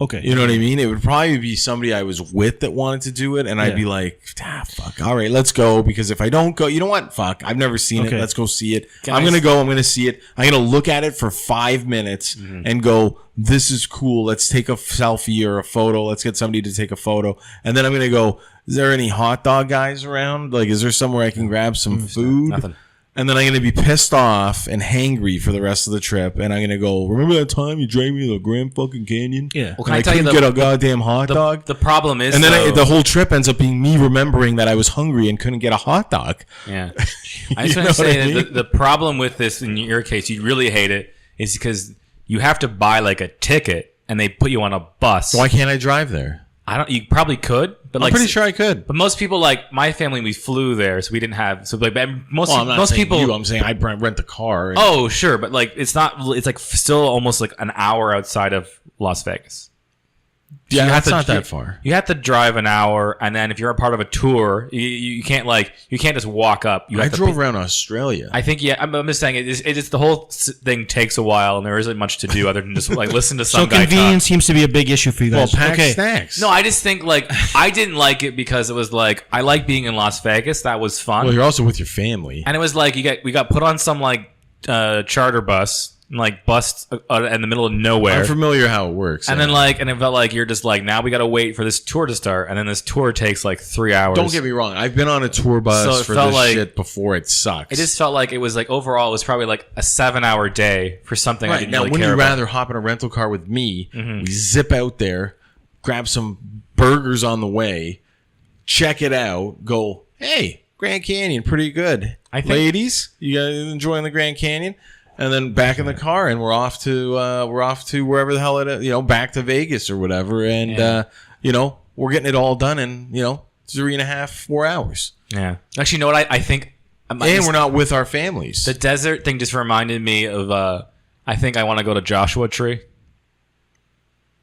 Okay. You know what I mean? It would probably be somebody I was with that wanted to do it, and I'd be like, fuck, all right, let's go. Because if I don't go, you know what? Fuck, I've never seen it. Let's go see it. I'm going to go. I'm going to see it. I'm going to look at it for 5 minutes and go, this is cool. Let's take a selfie or a photo. Let's get somebody to take a photo. And then I'm going to go, is there any hot dog guys around? Like, is there somewhere I can grab some food? Nothing. And then I'm going to be pissed off and hangry for the rest of the trip. And I'm going to go, remember that time you dragged me to the Grand fucking Canyon? Yeah. Well, and I couldn't get a goddamn hot dog? The problem is, and then the whole trip ends up being me remembering that I was hungry and couldn't get a hot dog. Yeah. I just want to say that the problem with this, in your case, you really hate it, is because you have to buy like a ticket and they put you on a bus. Why can't I drive there? You probably could, but I'm pretty sure I could. But most people, like my family, we flew there, so we didn't have. So like most people, I'm saying I'd rent the car. Oh, sure, but like it's not. It's like still almost like an hour outside of Las Vegas. So yeah, that's not that far. You have to drive an hour, and then if you're a part of a tour, you can't just walk up. I drove around Australia. I think I'm just saying it's the whole thing takes a while, and there isn't much to do other than just like listen to some guy talk. So convenience seems to be a big issue for you guys. Well, pack snacks. No, I just think like I didn't like it because it was like I like being in Las Vegas. That was fun. Well, you're also with your family, and it was like we got put on some like charter bus. Like bust in the middle of nowhere. I'm familiar how it works. And then and it felt like you're just like, now we got to wait for this tour to start. And then this tour takes like 3 hours. Don't get me wrong. I've been on a tour bus for this shit before. It sucks. It just felt like it was like overall, it was probably like a 7-hour day for something I didn't now, really wouldn't care you about. rather hop in a rental car with me? We zip out there, grab some burgers on the way, check it out, go, hey, Grand Canyon, pretty good. Ladies, you guys enjoying the Grand Canyon? And then back in the car, and we're off to wherever the hell it is, back to Vegas or whatever, and you know, we're getting it all done in 3.5, 4 hours. Yeah. Actually, you know what? I think... And we're not with our families. The desert thing just reminded me of... I think I want to go to Joshua Tree.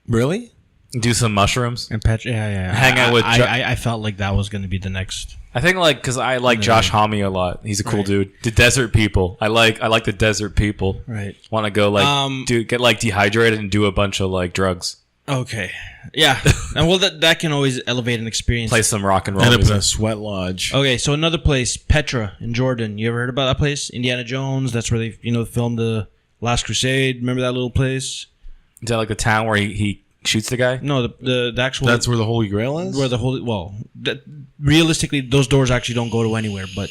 Really? Do some mushrooms. And yeah. Hang out with... I felt like that was going to be the next... I think because I like Josh Homme a lot. He's a cool dude. The desert people. I like the desert people. Right. Want to go get dehydrated and do a bunch of drugs. Okay. Yeah. And well, that can always elevate an experience. Play some rock and roll. End up in a sweat lodge. Okay, so another place, Petra in Jordan. You ever heard about that place? Indiana Jones. That's where they filmed the Last Crusade. Remember that little place? Is that like the town where he shoots the guy? No, the actual... That's where the Holy Grail is? Where the Holy... Well, realistically, those doors actually don't go to anywhere, but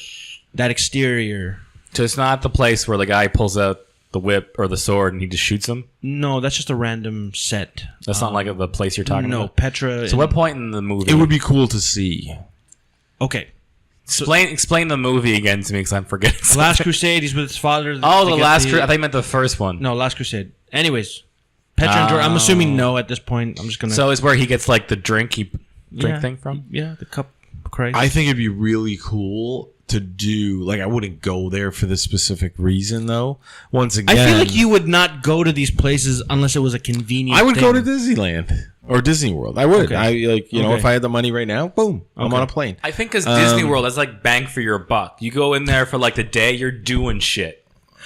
that exterior... So it's not the place where the guy pulls out the whip or the sword and he just shoots him? No, that's just a random set. That's not like the place you're talking about? No, Petra... So what point in the movie... It would be cool to see. Okay. Explain the movie again to me because I'm forgetting. Last Crusade, he's with his father. Oh, the Last Crusade. I thought you meant the first one. No, Last Crusade. Anyways... Petra and Jordan. I'm assuming no at this point. I'm just gonna. So it's where he gets the drink thing from. Yeah, the cup of Christ. I think it'd be really cool to do. I wouldn't go there for this specific reason, though. Once again, I feel like you would not go to these places unless it was a convenient. I would thing. go to Disneyland or Disney World. I would. Okay. If I had the money right now, boom, I'm on a plane. I think because Disney World, that's like bang for your buck. You go in there for the day, you're doing shit.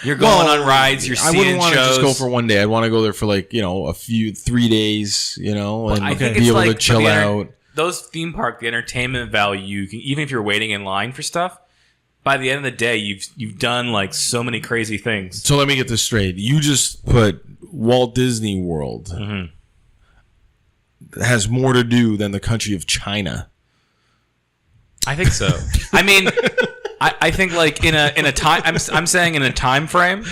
You're going on rides. You're seeing shows. I wouldn't want to just go for one day. I'd want to go there for a few 3 days. And I think be able to chill out. Those theme park, the entertainment value. Even if you're waiting in line for stuff, by the end of the day, you've done so many crazy things. So let me get this straight. You just put Walt Disney World has more to do than the country of China. I think so. I mean. I think in a time I'm saying in a time frame,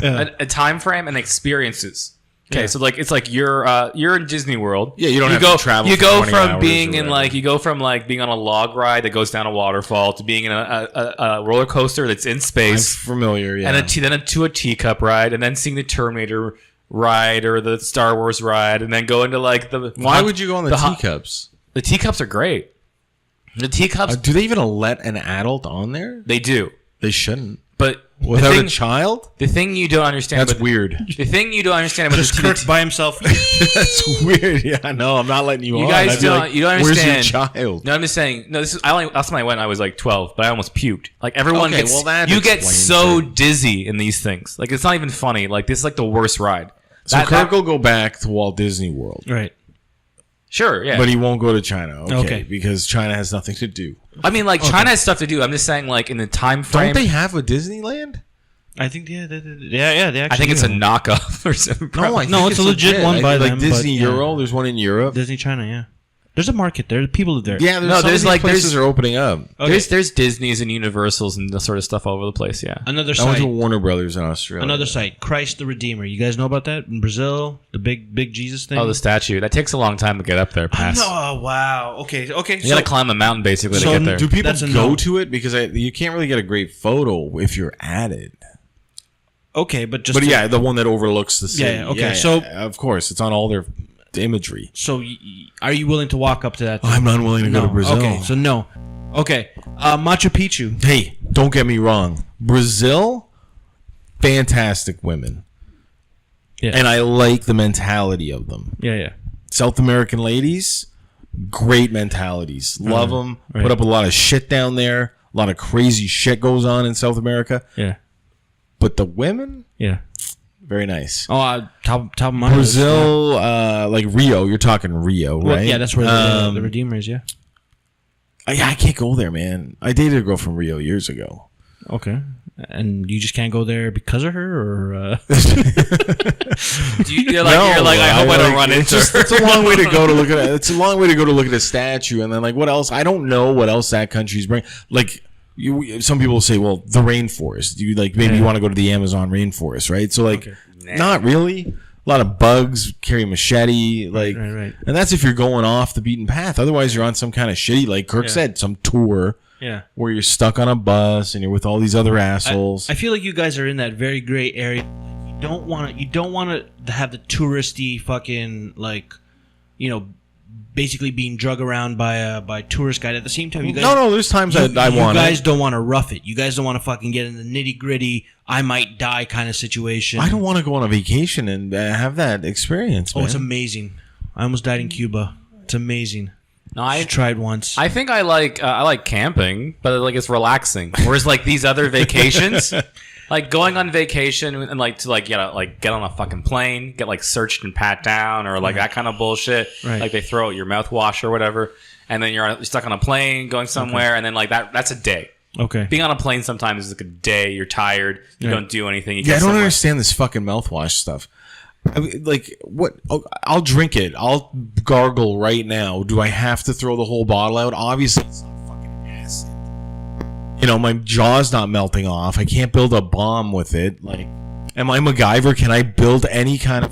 a time frame and experiences. Okay, yeah. So it's you're in Disney World. Yeah, you don't have to travel. You go from being in being on a log ride that goes down a waterfall to being in a roller coaster that's in space. I'm familiar, yeah. And then to a teacup ride, and then seeing the Terminator ride or the Star Wars ride, and then go into the. Why would you go on the teacups? The teacups are great. The teacups. Do they even let an adult on there? They do. They shouldn't. But without a child? The thing you don't understand. That's weird. The thing you don't understand about just Kirk by himself. That's weird. Yeah, no, I'm not letting you on. You guys don't. You don't understand. Where's your child? No, I'm just saying. No, this is. Last time I went, I was 12, but I almost puked. Everyone okay, gets. Well, that you get so dizzy in these things. It's not even funny. This is the worst ride. So Kirk will go back to Walt Disney World, right? Sure, yeah. But he won't go to China, okay? Because China has nothing to do. I mean, China has stuff to do. I'm just saying, in the time frame. Don't they have a Disneyland? I think, yeah. They actually I think it's a knockoff or something. No, it's a legit one by them. Disney Euro, there's one in Europe. Disney China, yeah. There's a market there. People live there. Yeah, there's places are opening up. Okay. There's Disney's and Universals and the sort of stuff all over the place. Yeah. Another I site. went to Warner Brothers in Australia. Another site, Christ the Redeemer. You guys know about that in Brazil? The big Jesus thing. Oh, the statue. That takes a long time to get up there. Past. Oh wow. Okay. You gotta climb a mountain basically to get there. Do people go to it because you can't really get a great photo if you're at it? Okay, but yeah, the one that overlooks the city. Yeah. Okay. Yeah, so of course, it's on all their imagery. So are you willing to walk up to that thing? I'm not willing to go to Brazil. Okay, so no. Okay, Machu Picchu. Hey, don't get me wrong. Brazil, fantastic women. Yeah. And I like the mentality of them. Yeah. South American ladies, great mentalities. Love them. Right. Put up a lot of shit down there. A lot of crazy shit goes on in South America. Yeah. But the women? Yeah. Very nice. Oh, top of my Brazil, list, yeah. Like Rio. You're talking Rio, right? Yeah, that's where the Redeemer is, yeah. I can't go there, man. I dated a girl from Rio years ago. Okay. And you just can't go there because of her, or I hope I don't run into her. It's a long way to go to look at it. It's a long way to go to look at a statue, and then what else? I don't know what else that country's bringing. Some people say, well, the rainforest. You maybe you want to go to the Amazon rainforest, right? So not really. A lot of bugs, carry a machete, right. And that's if you're going off the beaten path. Otherwise, you're on some kind of shitty, like Kirk said, some tour. Yeah. Where you're stuck on a bus and you're with all these other assholes. I feel like you guys are in that very gray area. You don't want to have the touristy fucking basically being drug around by a tourist guide. At the same time, you guys... No, there's times I want You guys don't want to rough it. You guys don't want to fucking get in the nitty-gritty, I might die kind of situation. I don't want to go on a vacation and have that experience, man. Oh, it's amazing. I almost died in Cuba. It's amazing. No, I tried once. I think I like camping, but like it's relaxing. Whereas like these other vacations, like going on vacation and like to like get on a fucking plane, get like searched and pat down, or like that kind of bullshit. Right. Like they throw out your mouthwash or whatever, and then you're stuck on a plane going somewhere, and then like that's a day. Okay. Being on a plane sometimes is like a day. You're tired. You don't do anything. I don't understand this fucking mouthwash stuff. I mean, like, what? Oh, I'll drink it. I'll gargle right now. Do I have to throw the whole bottle out? Obviously, it's not fucking acid. You know, my jaw's not melting off. I can't build a bomb with it. Like, am I MacGyver? Can I build any kind of...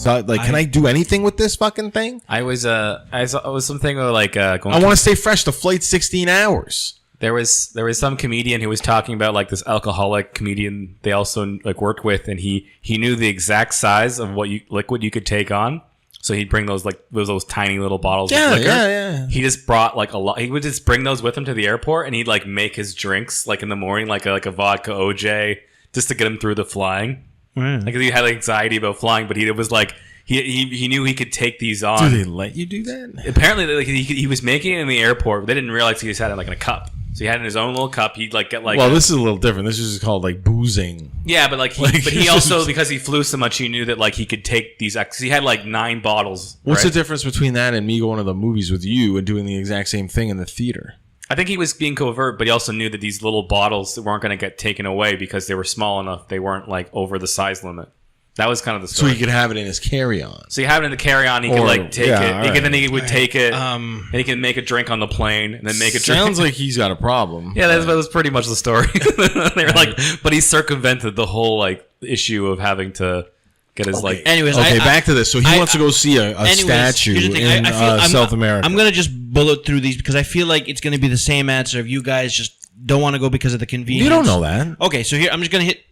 can I do anything with this fucking thing? I was something like going I want to stay fresh. The flight's 16 hours. There was some comedian who was talking about like this alcoholic comedian they also like worked with, and he knew the exact size of what liquid you could take on. So he'd bring those like those tiny little bottles of liquor. Yeah. He just brought like a lot. He would just bring those with him to the airport, and he'd like make his drinks like in the morning, like a vodka OJ, just to get him through the flying. Wow. Like he had anxiety about flying, but it was like he knew he could take these on. Do they let you do that? Apparently, like, he was making it in the airport, but they didn't realize he just had it like in a cup. So he had it in his own little cup. He'd like get like. Well, this is a little different. This is just called like boozing. Yeah, but he also, because he flew so much, he knew that like he could take these. Because he had like 9 bottles. What's the difference between that and me going to the movies with you and doing the exact same thing in the theater? I think he was being covert, but he also knew that these little bottles weren't going to get taken away because they were small enough. They weren't like over the size limit. That was kind of the story. So he could have it in his carry-on. So you have it in the carry-on. He could like take it. Right. Then he would take it, and he can make a drink on the plane, and then make a drink. Sounds like he's got a problem. Yeah, that was pretty much the story. They were like, but he circumvented the whole like issue of having to get his like. Anyways, back to this. So he wants to go see a statue in South America. I'm gonna just bullet through these because I feel like it's gonna be the same answer if you guys just don't want to go because of the convenience. You don't know that. Okay, so here I'm just gonna hit.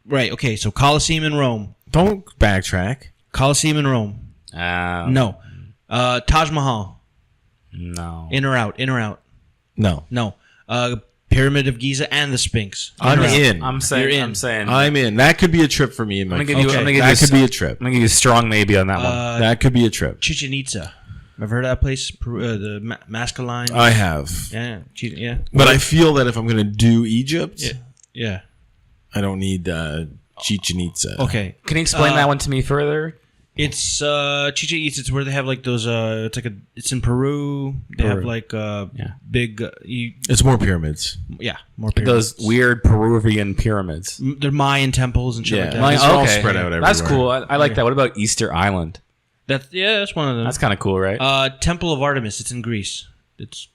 Right. Okay. So Colosseum in Rome. Don't backtrack. Colosseum in Rome. No. Taj Mahal. No. In or out? In or out? No. No. Pyramid of Giza and the Sphinx. I'm in. I'm saying. I'm in. That could be a trip for me. That could be a trip. I'm gonna give you a strong maybe on that one. That could be a trip. Chichen Itza. Ever heard of that place? The Mascaline. I have. Yeah. Yeah. But I feel that if I'm gonna do Egypt, yeah. I don't need Chichen Itza. Okay. Can you explain that one to me further? It's Chichen Itza. It's where they have like those. It's in Peru. They have like big. It's more pyramids. Yeah, more pyramids. Those weird Peruvian pyramids. They're Mayan temples and shit like that. It's all spread out everywhere. That's cool. I like that. What about Easter Island? That's one of them. That's kind of cool, right? Temple of Artemis. It's in Greece. It's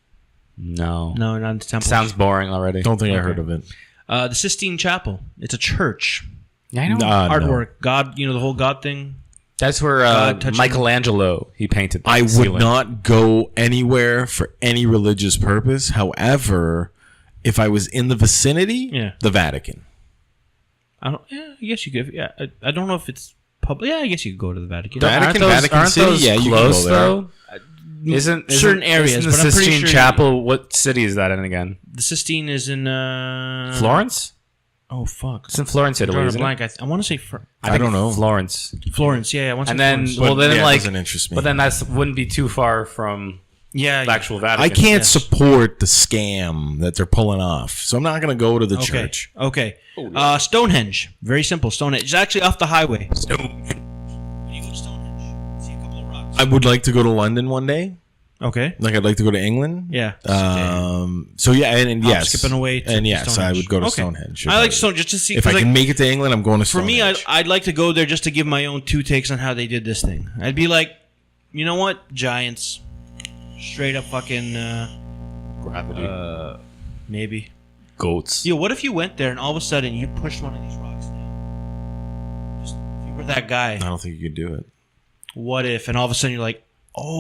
no, not the temple. Sounds boring already. Don't think I heard of it. The Sistine Chapel. It's a church. Yeah, I know. Artwork. No. God, the whole God thing. That's where Michelangelo, he painted that I ceiling. would not go anywhere for any religious purpose. However, if I was in the vicinity, the Vatican. I guess you could. Yeah, I don't know if it's public. Yeah, I guess you could go to the Vatican. Vatican City? Yeah, you close, can go there. Though? Isn't certain areas, isn't the but I'm pretty Sistine sure Chapel, what city is that in again? The Sistine is in Florence? Oh fuck! It's in Florence, Italy. Isn't blank. it? I want to say. I don't know. Florence. Florence, yeah. I want to say Florence. It doesn't interest me. But then that wouldn't be too far from the actual Vatican. I can't support the scam that they're pulling off, so I'm not going to go to the church. Okay. Stonehenge. Very simple. Stonehenge. It's actually off the highway. Stonehenge. You go to Stonehenge. See a couple of rocks. I would like to go to London one day. Okay. Like I'd like to go to England. Yeah. So yeah, and yes, skipping away. And yes, Stonehenge. I would go to Stonehenge. I like Stonehenge just to see if I can make it to England. I'm going to Stonehenge. For me, I'd like to go there just to give my own 2 takes on how they did this thing. I'd be like, you know what, giants, straight up fucking gravity, maybe goats. Yo, what if you went there and all of a sudden you pushed one of these rocks down? Just if you were that guy. I don't think you could do it. What if, and all of a sudden you're like,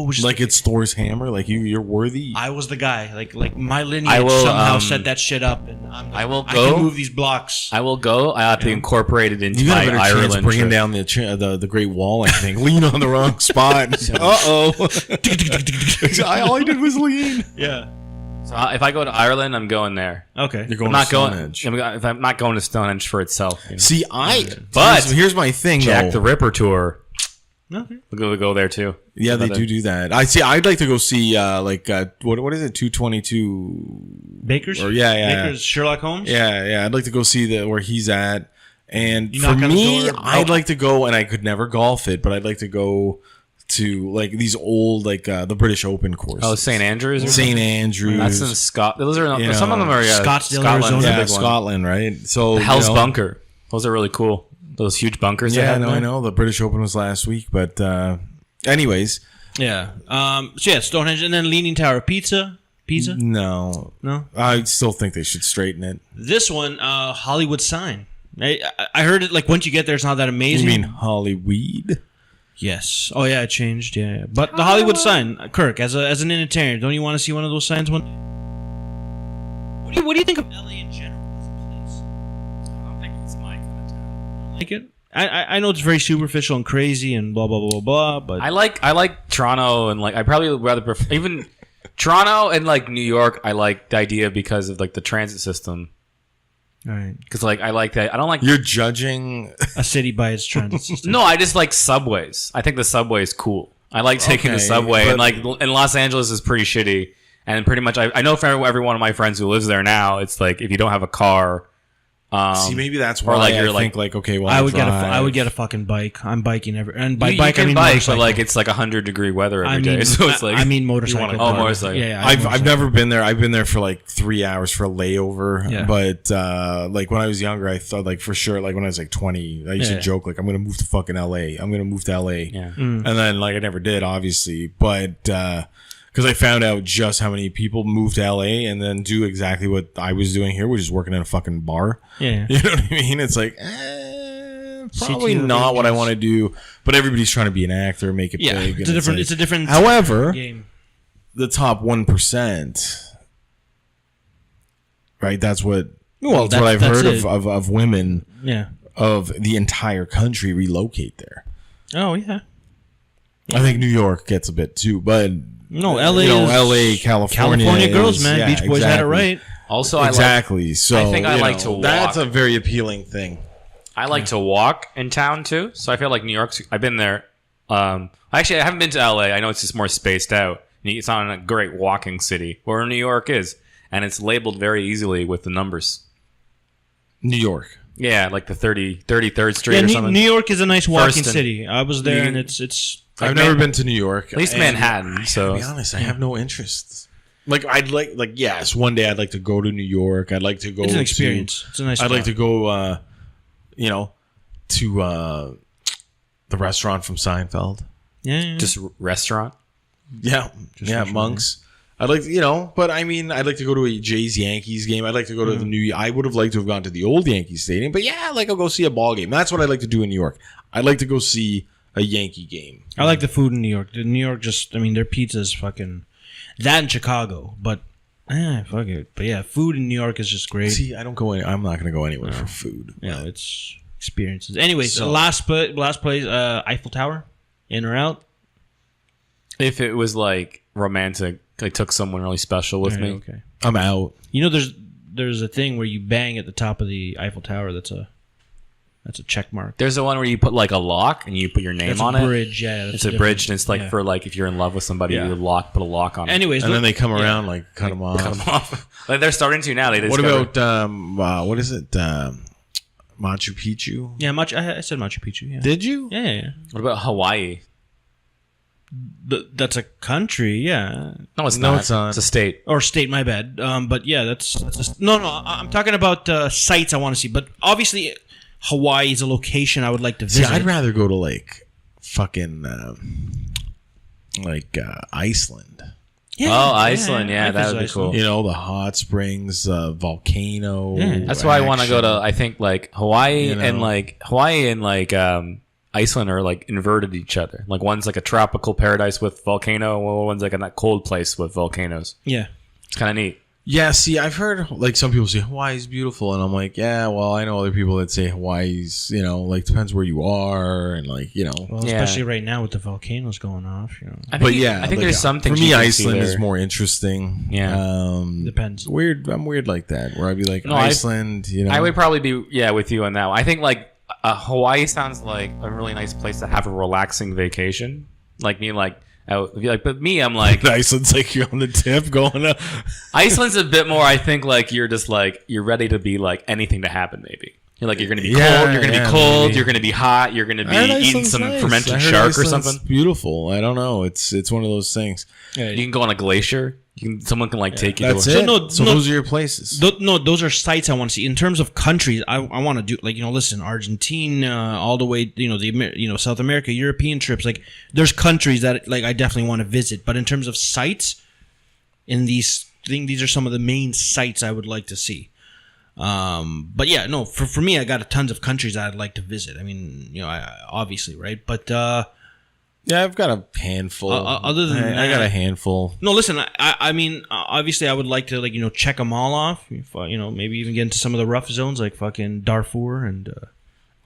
which like it's Thor's hammer. Like you're worthy. I was the guy. Like my lineage somehow set that shit up, and I can move these blocks. I will go. I have to incorporate it into you my Ireland bringing trip. down the Great Wall. I think lean on the wrong spot. All I did was lean. Yeah. So if I go to Ireland, I'm going there. Okay. You're going to Stonehenge. If I'm not going to Stonehenge for itself. You know? See, but here's my thing. Jack the Ripper tour. Okay. We'll go there too. Yeah, they do that. I'd like to go see what is it? 222 Baker's. Or Baker's Sherlock Holmes. Yeah. I'd like to go see where he's at. And for me, I'd like to go, and I could never golf it, but I'd like to go to like these old the British Open courses. Oh, St. Andrews. St. Andrews. That's in Scotland. Those are some of them are Scottsdale, Scotland. Arizona. Yeah, Scotland, right? So the Hell's Bunker. Those are really cool. Those huge bunkers. Yeah, I know. The British Open was last week, but anyways. Yeah. So Stonehenge, and then Leaning Tower of Pisa. No. I still think they should straighten it. This one, Hollywood Sign. I heard it like once you get there, it's not that amazing. You mean Hollyweed? Yes. Oh yeah, it changed. Yeah. But the Hollywood sign, Kirk, as an Unitarian, don't you want to see one of those signs one? What do you think of LA in general as a place? I don't think it's my kind of town. Like it? I know it's very superficial and crazy and blah blah blah blah. But I like Toronto, and like I probably would rather prefer even Toronto and like New York. I like the idea because of like the transit system. Right. Because like I like that. I don't like You're judging a city by its transit system. No, I just like subways. I think the subway is cool. I like taking the subway, and like in Los Angeles is pretty shitty. And pretty much, I know for every one of my friends who lives there now, it's like if you don't have a car. See, maybe that's why I think like okay, well, I would get a fucking bike. I'm biking and by you bike I mean bike, motorcycle. but like it's like 100-degree weather every day. So it's like I mean motorcycle. Motorcycle. Yeah, I've never been there. I've been there for like 3 hours for a layover. Yeah. But like when I was younger, I thought like for sure, like when I was like 20, I used to joke like I'm gonna move to fucking LA. I'm gonna move to LA. Yeah. And then like I never did, obviously, but. Because I found out just how many people move to LA and then do exactly what I was doing here, which is working in a fucking bar. Yeah. You know what I mean? It's like, probably not what I want to do. But everybody's trying to be an actor, make it big. It's a different However, game. The top 1%, right? That's what I've heard of women of the entire country relocate there. Oh, yeah. I think New York gets a bit too, but... No, LA LA, California girls, man. Beach Boys had it right. Also, I think I like to walk. That's a very appealing thing. I like to walk in town too, so I feel like New York's. I've been there. Actually, I haven't been to LA. I know it's just more spaced out. It's not a great walking city, where New York is, and it's labeled very easily with the numbers. New York. Yeah, like the 33rd Street or something. New York is a nice walking city. I was there, and it's. I've never been to New York. At least Manhattan. So to be honest, I have no interest. Like yes, one day I'd like to go to New York. I'd like to go. It's an experience. It's a nice. I'd like to go. To the restaurant from Seinfeld. Yeah. Just restaurant. Yeah. Monks. I'd like to, but I mean, I'd like to go to a Jays Yankees game. I'd like to go to the new. I would have liked to have gone to the old Yankees Stadium, but yeah, I'll go see a ball game. That's what I'd like to do in New York. I'd like to go see a Yankee game. I like the food in New York. New York their pizza is fucking that in Chicago, but fuck it. But yeah, food in New York is just great. See, I'm not going to go anywhere for food. Yeah, it's experiences. Anyways, so, last place, Eiffel Tower, in or out? If it was like romantic, I took someone really special with me. Okay, I'm out. You know, there's a thing where you bang at the top of the Eiffel Tower. That's a check mark. There's the one where you put like a lock and you put your name on it. Bridge, yeah. It's a bridge, and it's like for like if you're in love with somebody, you put a lock on it. Anyways, and then they come around like cut them off. Like they're starting to now. What about what is it? Machu Picchu. Yeah, I said Machu Picchu. Yeah. Did you? Yeah. What about Hawaii? That's a country, yeah. No, it's not. It's a state. Or state, my bad. But yeah, that's no. I'm talking about sites I want to see. But obviously, Hawaii is a location I would like to visit. See, I'd rather go to like fucking Iceland. Yeah, Iceland. Yeah, that would be cool. You know, the hot springs, volcano. Yeah. That's why I want to go to. I think like Hawaii and Iceland are like inverted each other. Like one's like a tropical paradise with volcano, while one's like a that cold place with volcanoes. Yeah, it's kind of neat. Yeah, see, I've heard like some people say Hawaii's beautiful, and I'm like, yeah, well, I know other people that say Hawaii's, like depends where you are, and like, well, especially right now with the volcanoes going off, I think there's something for me. Iceland is more interesting. Yeah, depends. I'm weird like that, where I'd be like Iceland. I would probably be with you on that one. I think like Hawaii sounds like a really nice place to have a relaxing vacation. Like me, but me, I'm like Iceland's like you're on the tip going up. Iceland's a bit more. I think like you're just like you're ready to be like anything to happen. Maybe you're like you're going to be cold. You're going to be cold. Maybe. You're going to be hot. You're going to be eating some fermented shark or something. Beautiful. I don't know. It's one of those things. Yeah, you can go on a glacier. Someone can take you. That's to it. So those are your places. Those are sites I want to see. In terms of countries, I want to do listen, Argentina, all the way, the South America, European trips. Like, there's countries that like I definitely want to visit. But in terms of sites, these are some of the main sites I would like to see. But yeah, no, for me, I got tons of countries I'd like to visit. I mean, obviously, right? But yeah, I've got a handful. Other than that, I got a handful. No, listen. I mean, obviously, I would like to check them all off. Maybe even get into some of the rough zones like fucking Darfur and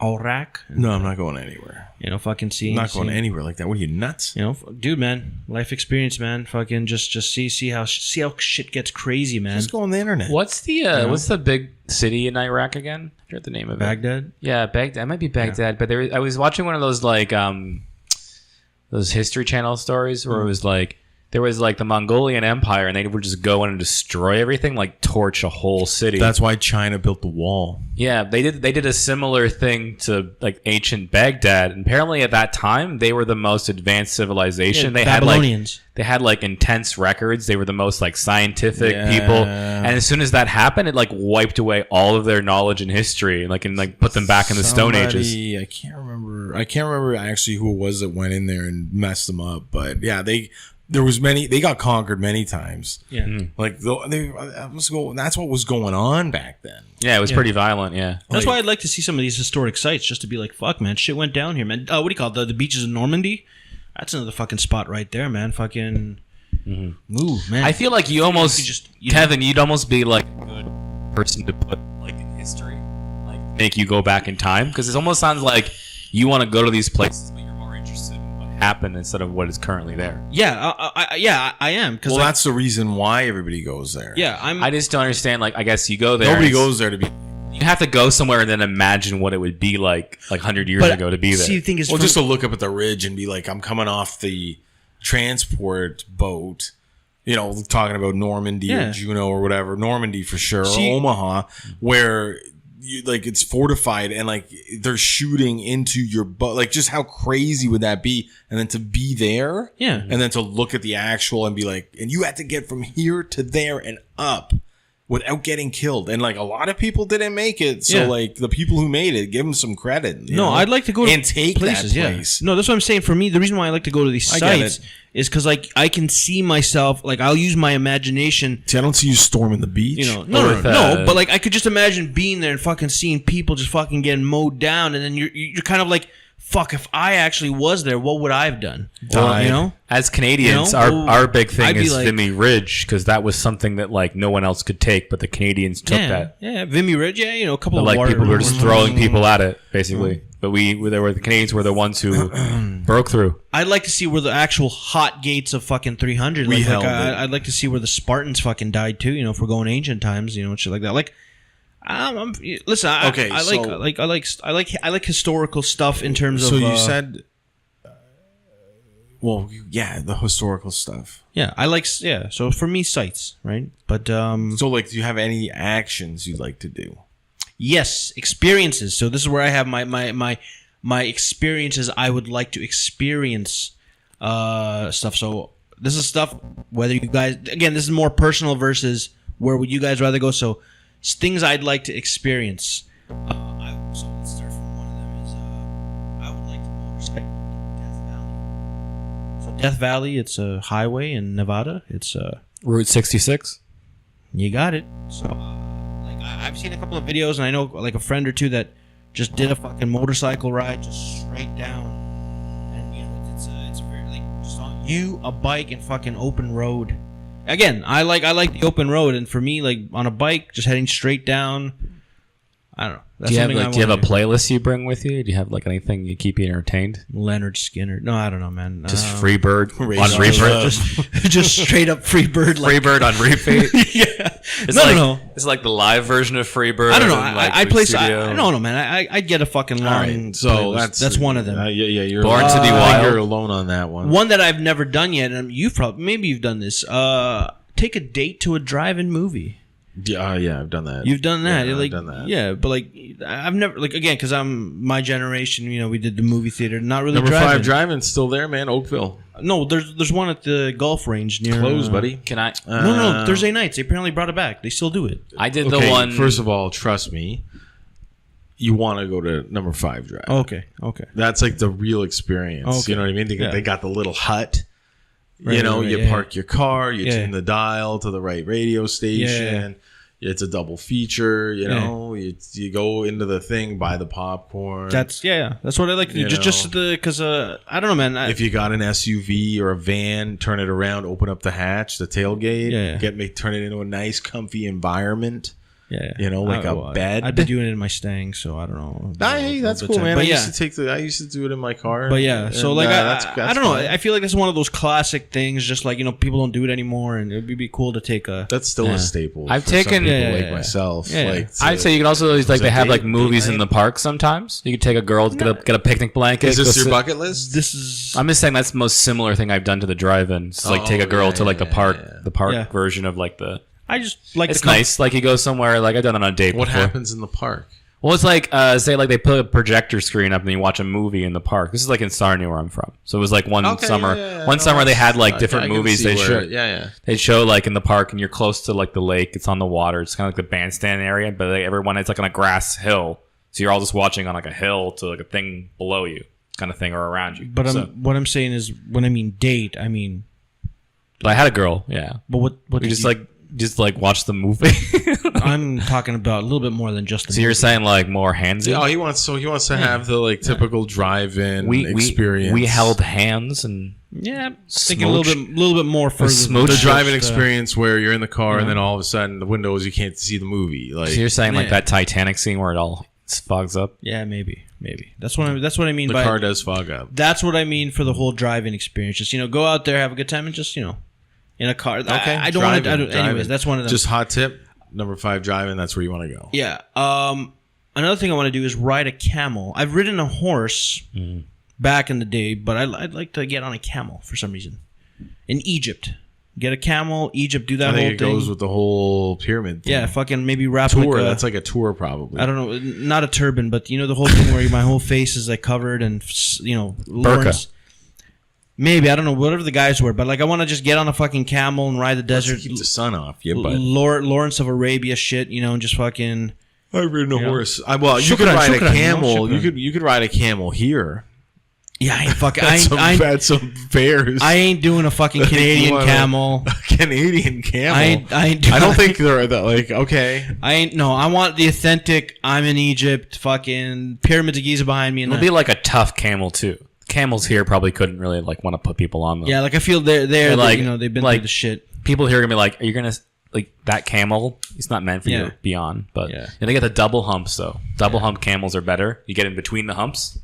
Iraq. No, I'm not going anywhere. Fucking seeing. I'm not going anywhere like that. What are you, nuts? Dude, man, life experience, man. Fucking just see how shit gets crazy, man. Just go on the internet. What's the big city in Iraq again? I forget the name of Baghdad? It. Yeah, Baghdad. It might be Baghdad, but I was watching one of those like those History Channel stories where it was like there was like the Mongolian Empire and they would just go in and destroy everything, like torch a whole city. That's why China built the wall. Yeah, they did a similar thing to like ancient Baghdad. And apparently at that time they were the most advanced civilization. They Babylonians. had like intense records. They were the most like scientific people. And as soon as that happened, it like wiped away all of their knowledge and history and put them back in the Stone Ages. I can't remember actually who it was that went in there and messed them up, but yeah, they got conquered many times. Yeah. Like that's what was going on back then. Yeah, it was pretty violent, yeah. That's why I'd like to see some of these historic sites just to be like, fuck, man, shit went down here, man. What do you call it? The beaches of Normandy? That's another fucking spot right there, man. Fucking move, man. I feel like Kevin, you'd almost be like a good person to put like in history, like make you go back in time, because it almost sounds like you want to go to these places, but you're more interested in what happened instead of what is currently there. Yeah, I am. Well, that's the reason why everybody goes there. Yeah, I just don't understand. Like, I guess you go there. Nobody goes there to be. You have to go somewhere and then imagine what it would be like 100 years ago to be there. See, the thing is, just to look up at the ridge and be like, I'm coming off the transport boat, talking about Normandy or Juneau or whatever, Normandy for sure, or Omaha, where it's fortified and like they're shooting into your boat. Like, just how crazy would that be? And then to be there, and then to look at the actual and be like, and you had to get from here to there and up without getting killed, and like a lot of people didn't make it. So like the people who made it, give them some credit. No, I'd like to go and take places, that place. No, that's what I'm saying. For me, the reason why I like to go to these sites is because like I can see myself. Like, I'll use my imagination. See, I don't see you storming the beach. No. But like I could just imagine being there and fucking seeing people just fucking getting mowed down, and then you're kind of like, fuck, if I actually was there, what would I have done? As Canadians, our big thing is Vimy Ridge, because that was something that like no one else could take, but the Canadians took that. Yeah, Vimy Ridge, a couple of like people were just throwing people at it, basically. But the Canadians were the ones who broke through. I'd like to see where the actual hot gates of fucking 300. I'd like to see where the Spartans fucking died too. If we're going ancient times, shit like that. Like, listen. I like historical stuff in terms of. So you said, the historical stuff. Yeah, I like. Yeah, so for me, sites, right? But so like, do you have any actions you'd like to do? Yes, experiences. So this is where I have my experiences. I would like to experience stuff. So this is stuff. Whether you guys, again, this is more personal versus where would you guys rather go? So. Things I'd like to experience. So let's start from one of them is I would like to motorcycle Death Valley. So Death Valley, it's a highway in Nevada. It's Route 66. You got it. So I've seen a couple of videos, and I know like a friend or two that just did a fucking motorcycle ride just straight down, and it's a very just on you a bike and fucking open road. Again, I like the open road, and for me, on a bike, just heading straight down. I don't know. That's do you have a playlist you bring with you? Do you have anything you keep you entertained? Leonard Skinner. No, I don't know, man. Just Freebird on repeat. just straight up Freebird. Freebird on repeat. Yeah. It's no. It's like the live version of Freebird. I don't know. I play. I don't know, man. I get a fucking long. Right, so that's one of them. Yeah, you're Born to be Wild. You're alone on that one. One that I've never done yet, and maybe you've done this. Take a date to a drive-in movie. Yeah, I've done that. You've done that. Yeah, I've done that. Yeah, but I've never again because I'm my generation. We did the movie theater. Not really. Number driving. 5 driving's still there, man. Oakville. No, there's one at the golf range near. Closed, buddy. Can I? No. Thursday nights. They apparently brought it back. They still do it. I did the one. First of all, trust me. You want to go to number 5 drive. Okay. That's the real experience. Okay. You know what I mean? They got the little hut. Right, you park your car, you tune the dial to the right radio station. Yeah. It's a double feature, you go into the thing, buy the popcorn. That's what I like to do. Just because I don't know, man. If you got an SUV or a van, turn it around, open up the hatch, the tailgate, turn it into a nice, comfy environment. Yeah, a bed. I've been doing it in my Stang, so I don't know. Hey, that's cool, man. But I used to do it in my car. But yeah, so that's I don't know. I feel like that's one of those classic things. Just people don't do it anymore, and it'd be cool to take a. That's still a staple. I've taken myself. Yeah. I'd say you can also they have movies in the park sometimes. You could take a girl, get a picnic blanket. Is this your bucket list? I'm just saying that's the most similar thing I've done to the drive-in. It's take a girl to the park version of the. I just like it's nice. You go somewhere. I've done it on a date. What before. happens in the park? Well, it's say they put a projector screen up and you watch a movie in the park. This is in Sarnia where I'm from. So it was one summer. One summer they had different movies. They show. They show in the park and you're close to the lake. It's on the water. It's kind of the bandstand area, but everyone it's on a grass hill. So you're all just watching on a hill to a thing below you, kind of thing, or around you. But what I'm saying is when I mean date, I mean. But I had a girl. Yeah. But what? You just watch the movie. I'm talking about a little bit more than just the movie. You're saying more handsy? Oh, he wants to have the typical drive-in experience. We held hands and thinking a little bit more further. The drive-in experience where you're in the car and then all of a sudden the windows you can't see the movie. So you're saying that Titanic scene where it all fogs up? Yeah, maybe. That's what I mean. The car does fog up. That's what I mean for the whole drive-in experience. Just go out there, have a good time, and just in a car. Okay. I don't want to. Anyways, that's one of them. Just hot tip. Number 5 driving. That's where you want to go. Yeah. Another thing I want to do is ride a camel. I've ridden a horse back in the day, but I'd like to get on a camel for some reason. In Egypt, get a camel. Egypt, do that whole thing. It goes with the whole pyramid thing. Yeah, fucking maybe wrap tour. That's like a tour, probably. I don't know, not a turban, but the whole thing where my whole face is covered and Lawrence. Maybe, I don't know, whatever the guys were, but I want to just get on a fucking camel and ride the desert. Keep the sun off you, but Lawrence of Arabia shit, and just fucking. I've ridden a horse. You could ride a camel. You could ride a camel here. Yeah, I ain't fucking. Had some bears. I ain't doing a fucking Canadian camel. A Canadian camel. I ain't. I don't think they're that okay. I ain't. No, I want the authentic. I'm in Egypt. Fucking pyramids of Giza behind me. It'll be a tough camel too. Camels here probably couldn't really want to put people on them. Yeah, I feel they're they've been through the shit. People here are gonna be are you gonna that camel? It's not meant for you to be on. But they get the double humps though. Double hump camels are better. You get in between the humps.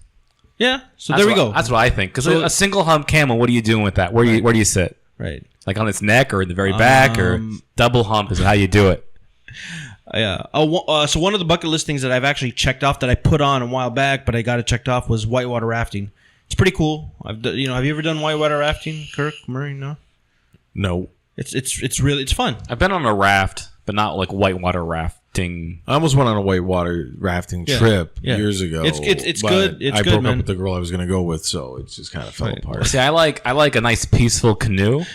Yeah, so there we go. That's what I think. Because a single hump camel, what are you doing with that? Where do you sit? Right, on its neck or in the very back or double hump is how you do it. Yeah. So one of the bucket list things that I've actually checked off that I put on a while back, but I got it checked off was whitewater rafting. It's pretty cool. Have you ever done whitewater rafting, Kirk, Murray? No. It's fun. I've been on a raft, but not whitewater rafting. I almost went on a whitewater rafting trip years ago. It's good. I broke up with the girl I was going to go with, so it just kind of fell apart. See, I like a nice peaceful canoe. I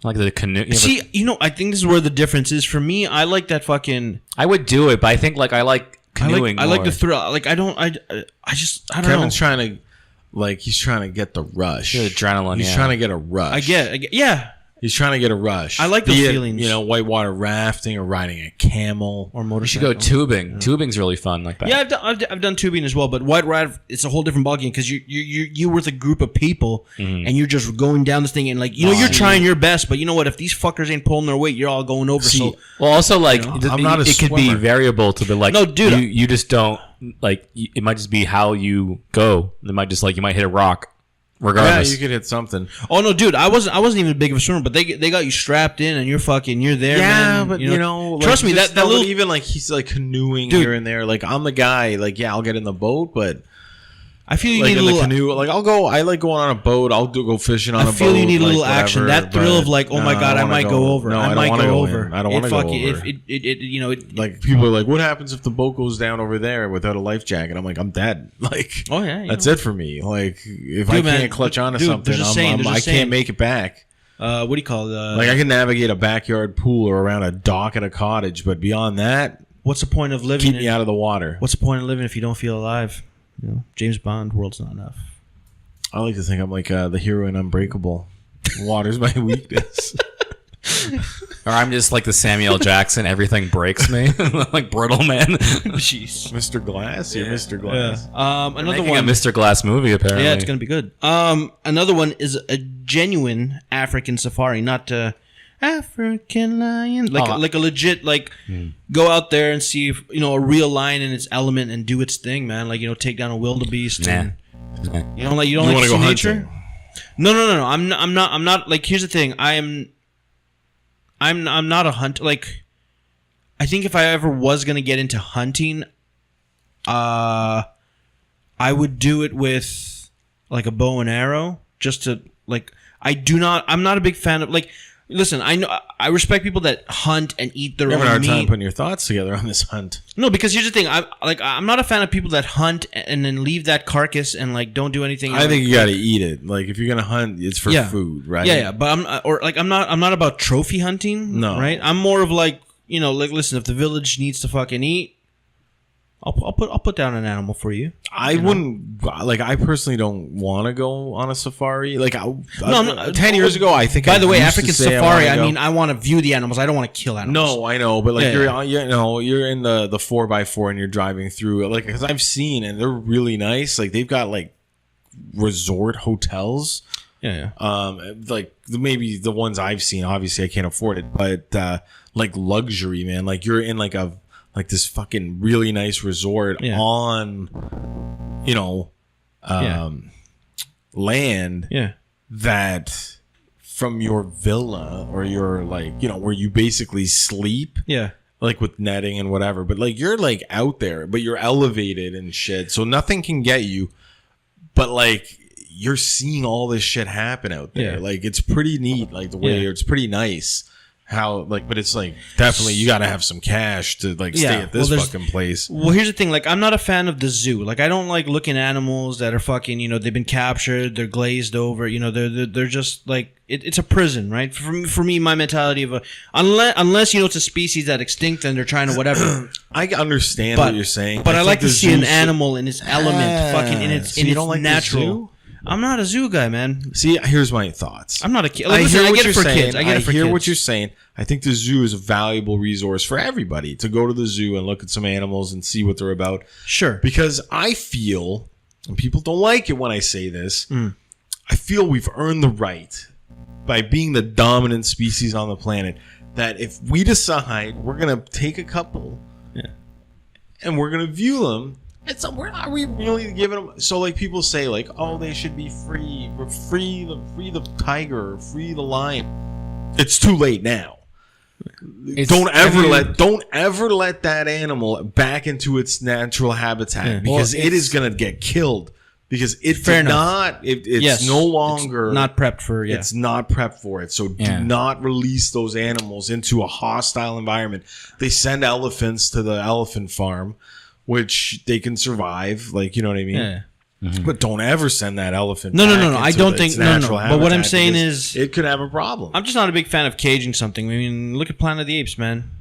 like the canoe. I think this is where the difference is. For me, I like that fucking. I would do it, but I think I like. Canoeing I like the thrill. I don't know. Kevin's trying to, he's trying to get the rush. The adrenaline. He's trying to get a rush. I get. Yeah. He's trying to get a rush. I like those feelings. You know, whitewater rafting or riding a camel or motorcycle. You should go tubing. Yeah. Tubing's really fun like that. Yeah, I've done tubing as well, but white raft, it's a whole different ballgame because you're with a group of people and you're just going down this thing and like you're trying your best, but you know what? If these fuckers ain't pulling their weight, you're all going over. So well, also like I'm not a it could be variable to the like. No, dude, you just don't like. It might just be how you go. It might just like you might hit a rock. Regardless. Yeah, you could hit something. Oh no, dude! I wasn't even big of a swimmer, but they got you strapped in and you're there. Yeah, man, but you know, like, trust me, that little even like he's like canoeing here and there. Like I'm the guy. Like I'll get in the boat, but I feel you like need in a little the canoe. Like I'll go. I like going on a boat. I'll go fishing on a boat. I feel you need a little like, action. whatever, That thrill of like, oh my god, I might go over. No, I might go over. I don't want to go over. Like people are like, what happens if the boat goes down over there without a life jacket? I'm like, I'm dead. Like, oh yeah, that's it for me. Like, if I can't clutch onto something, I can't make it back. What do you call it? Like I can navigate a backyard pool or around a dock at a cottage, but beyond that, what's the point of living? Keep me out of the water. What's the point of living if you don't feel alive? You know, James Bond, world's not enough. I like to think I'm like the hero in Unbreakable. Water's my weakness. Or I'm just like the Samuel Jackson. Everything breaks me, like brittle man. Jeez, Mr. Glass, you're Mr. Glass. Yeah. Another one, a Mr. Glass movie apparently. Yeah, it's gonna be good. Another one is a genuine African safari, not African lion, like a legit go out there and see if, a real lion in its element and do its thing, man. Like take down a wildebeest. And, you don't like to see nature. No. I'm not. Like, here's the thing. I'm not a hunter. Like, I think if I ever was gonna get into hunting, I would do it with like a bow and arrow, just to like. I'm not a big fan of like. Listen, I respect people that hunt and eat their own meat. You're having a hard time putting your thoughts together on this hunt. No, because here's the thing. I'm not a fan of people that hunt and then leave that carcass and like don't do anything. I think you got to eat it. Like if you're gonna hunt, it's for food, right? Yeah. But I'm not about trophy hunting. No, right? I'm more of like listen, if the village needs to fucking eat, I'll put down an animal for you. I wouldn't like. I personally don't want to go on a safari. Like 10 years ago, I think. By the way, African safari. I want to view the animals. I don't want to kill animals. No, I know, but like you're in the 4x4 and you're driving through. Like because I've seen and they're really nice. Like they've got like resort hotels. Yeah. Like maybe the ones I've seen. Obviously, I can't afford it, but like luxury, man. Like you're in like this fucking really nice resort on, land that from your villa or your where you basically sleep. Yeah. Like with netting and whatever. But like you're like out there, but you're elevated and shit. So nothing can get you. But like you're seeing all this shit happen out there. Yeah. Like it's pretty neat. Like the way it's pretty nice. How but it's like definitely you got to have some cash to stay at this fucking place. Well, here's the thing. Like I'm not a fan of the zoo. Like I don't like looking at animals that are fucking. They've been captured. They're glazed over. They're just like it's a prison, right? For me, my mentality of unless it's a species that extinct and they're trying to whatever. I understand what you're saying, but I like to see an animal in its element, fucking in its natural. I'm not a zoo guy, man. See, here's my thoughts. I'm not a kid. I get it for kids. I hear what you're saying. I think the zoo is a valuable resource for everybody to go to the zoo and look at some animals and see what they're about. Sure. Because I feel, and people don't like it when I say this, I feel we've earned the right by being the dominant species on the planet that if we decide we're going to take a couple and we're going to view them, are we really giving them? So like people say like, oh, they should be free. We're free the tiger, free the lion. It's too late now. Don't ever let that animal back into its natural habitat because it is gonna get killed because it's no longer not prepped for. Yeah. It's not prepped for it. So do not release those animals into a hostile environment. They send elephants to the elephant farm, which they can survive, like, you know what I mean? Yeah. Mm-hmm. But don't ever send that elephant. No. I don't think. No. But what I'm saying is, it could have a problem. I'm just not a big fan of caging something. I mean, look at Planet of the Apes, man.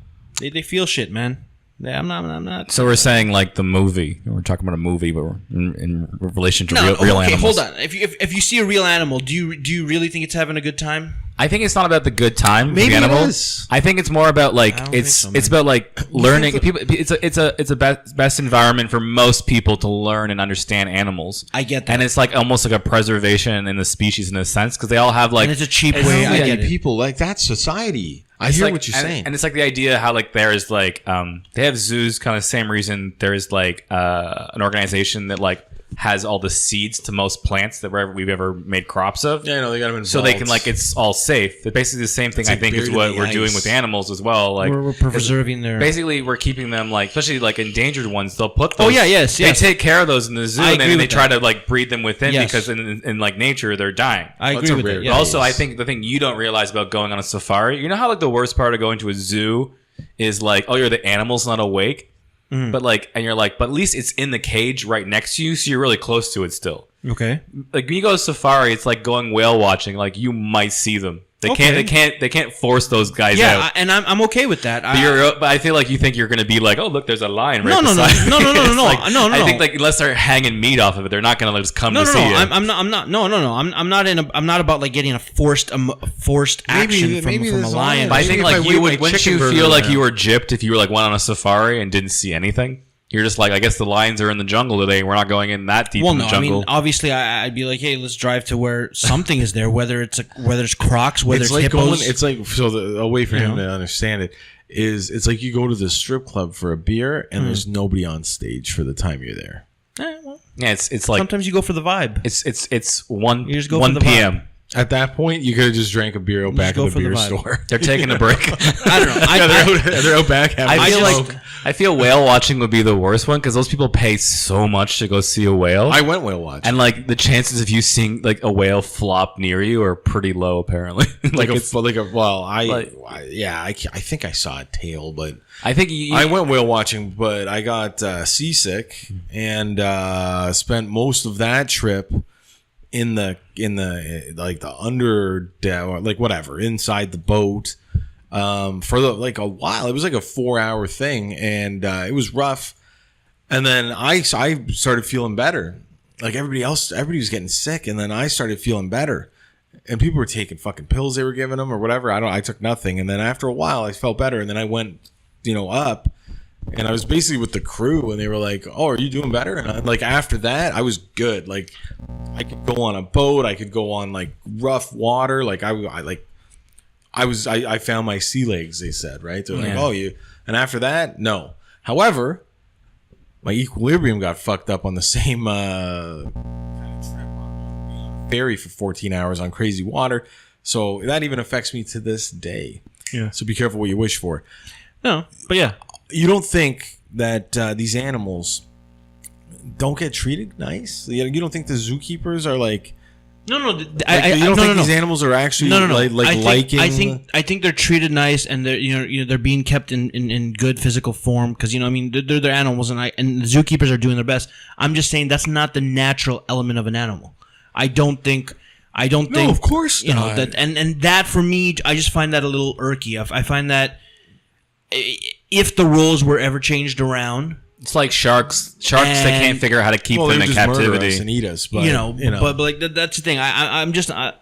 They feel shit, man. I'm not. So we're saying like the movie. We're talking about a movie, but we're in relation to real animals. Hold on. If you see a real animal, do you really think it's having a good time? I think it's not about the good time. Maybe for the animal. it is. I think it's more about like it's about like learning. People, it's a best environment for most people to learn and understand animals. I get that, and it's like almost like a preservation in the species in a sense because they all have like. And it's a cheap way. I get it. People like that's society. I hear what you're saying, and it's like the idea how like there's like they have zoos kind of same reason there's like an organization that like has all the seeds to most plants that we've ever made crops of. Yeah, no, they got them involved. So they can like it's all safe. It's basically the same thing I think is what we're doing with animals as well. Like we're preserving their. Basically, we're keeping them like, especially like endangered ones. They'll put those. Oh yeah, yes. They take care of those in the zoo, and then they try to like breed them within because in like nature they're dying. I agree with that. Yeah, also, I think the thing you don't realize about going on a safari, you know how like the worst part of going to a zoo is like, oh, you're the animal's not awake. Mm. But like, and you're like, but at least it's in the cage right next to you, so you're really close to it still. Okay. Like when you go to safari, it's like going whale watching. Like you might see them. They can't force those guys out. Yeah, and I'm okay with that. But I feel like you think you're gonna be like, oh look, there's a lion right No. No. I think like unless they're hanging meat off of it, they're not gonna just come to see you. I'm not about like getting a forced action from a lion. But I think like wouldn't you feel like you were gypped if you were like went on a safari and didn't see anything? You're just like, I guess the lions are in the jungle today. We're not going in that deep in the jungle. I mean, obviously, I'd be like, hey, let's drive to where something is there, whether it's crocs, whether it's like hippos. It's like, so a way for him to understand it is it's like you go to the strip club for a beer and there's nobody on stage for the time you're there. Yeah, it's like sometimes you go for the vibe. It's 1 the p.m. Vibe. At that point, you could have just drank a beer out back at the beer store. They're taking a break. I don't know. They're out back. I feel whale watching would be the worst one because those people pay so much to go see a whale. I went whale watching, and like the chances of you seeing like a whale flop near you are pretty low. Apparently, I think I saw a tail, but I think I went whale watching, but I got seasick and spent most of that trip in the like the under deck, like whatever, inside the boat for like a while. It was like a 4-hour thing, and it was rough. And then I started feeling better. Like everybody was getting sick, and then I started feeling better. And people were taking fucking pills they were giving them or whatever. I took nothing, and then after a while I felt better, and then I went up. And I was basically with the crew, and they were like, "Oh, are you doing better?" And like after that, I was good. Like I could go on a boat, I could go on like rough water. Like I found my sea legs. They said, right? They're like, "Oh, you." And after that, no. However, my equilibrium got fucked up on the same ferry for 14 hours on crazy water. So that even affects me to this day. Yeah. So be careful what you wish for. No, but yeah. You don't think that these animals don't get treated nice? You don't think the zookeepers are like... No. You don't think these animals are actually I think they're treated nice, and they're they're being kept in good physical form because they're animals, and the zookeepers are doing their best. I'm just saying that's not the natural element of an animal. I don't think. No, of course not. That and that for me, I just find that a little irky. I find that if the roles were ever changed around, it's like sharks. They can't figure out how to keep them in captivity and eat us. But, but like that's the thing. I'm just I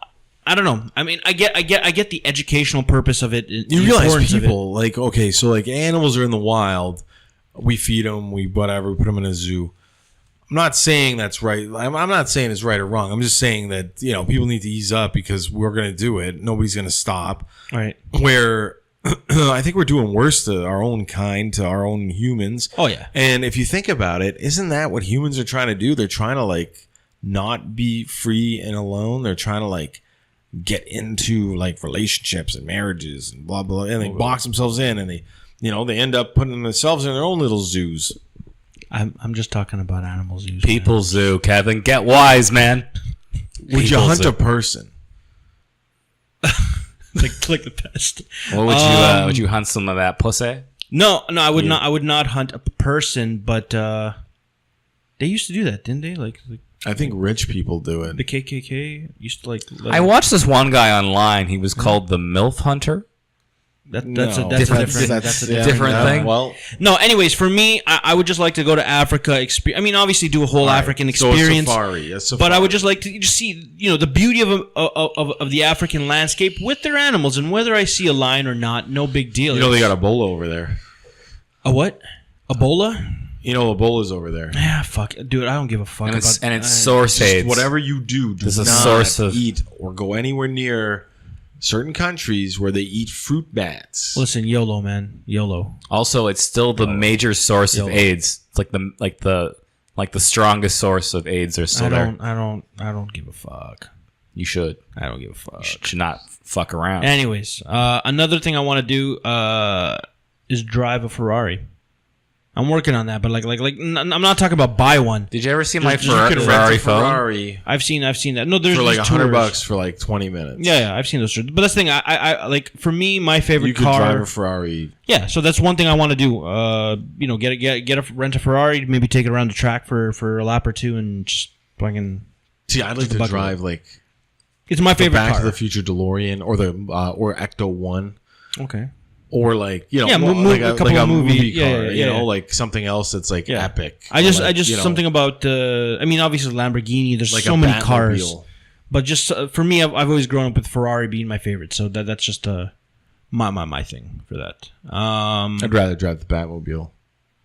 don't know. I mean, I get the educational purpose of it. You realize people like so like animals are in the wild. We feed them. We put them in a zoo. I'm not saying that's right. I'm not saying it's right or wrong. I'm just saying that people need to ease up because we're going to do it. Nobody's going to stop. Right. Where I think we're doing worse to our own kind, to our own humans. Oh yeah. And if you think about it, isn't that what humans are trying to do? They're trying to like not be free and alone. They're trying to like get into like relationships and marriages and blah blah, and they box themselves in, and they they end up putting themselves in their own little zoos. I'm just talking about animal zoos. People zoo, Kevin. Get wise, man. Would you hunt a person? like the pest. What would you hunt some of that pussy? No, I would not. I would not hunt a person, but they used to do that, didn't they? Like I think rich people do it. The KKK used to like I watched this one guy online. He was called the MILF Hunter. That's a different thing. Well, no. Anyways, for me, I would just like to go to Africa. I mean, obviously, do a whole African experience. So a safari. But I would just like to just see, the beauty of the African landscape with their animals, and whether I see a lion or not, no big deal. They got Ebola over there. A what? Ebola? Ebola's over there. Yeah, fuck, dude. I don't give a fuck about. And it's source AIDS. Whatever you do not eat or go anywhere near certain countries where they eat fruit bats. Listen, YOLO, man, YOLO. Also, it's still the major source of AIDS. It's like the strongest source of AIDS. Are still there. I don't give a fuck. You should. I don't give a fuck. You should not fuck around. Anyways, another thing I want to do is drive a Ferrari. I'm working on that, but I'm not talking about buy one. Did you ever see my Ferrari phone? Ferrari. I've seen that. No, there's for like $100 for like 20 minutes. Yeah, I've seen those. But that's the thing. I like, for me, my favorite you could car. drive a Ferrari. Yeah, so that's one thing I want to do. Rent a Ferrari, maybe take it around the track for a lap or two, and just fucking. See, I'd like to drive it's my favorite Back car. to the Future DeLorean or the or Ecto 1. Okay. Or a movie car, like something else that's epic. I just something about. I mean, obviously Lamborghini. There's so many cars, but just for me, I've always grown up with Ferrari being my favorite. So that's just my thing for that. I'd rather drive the Batmobile.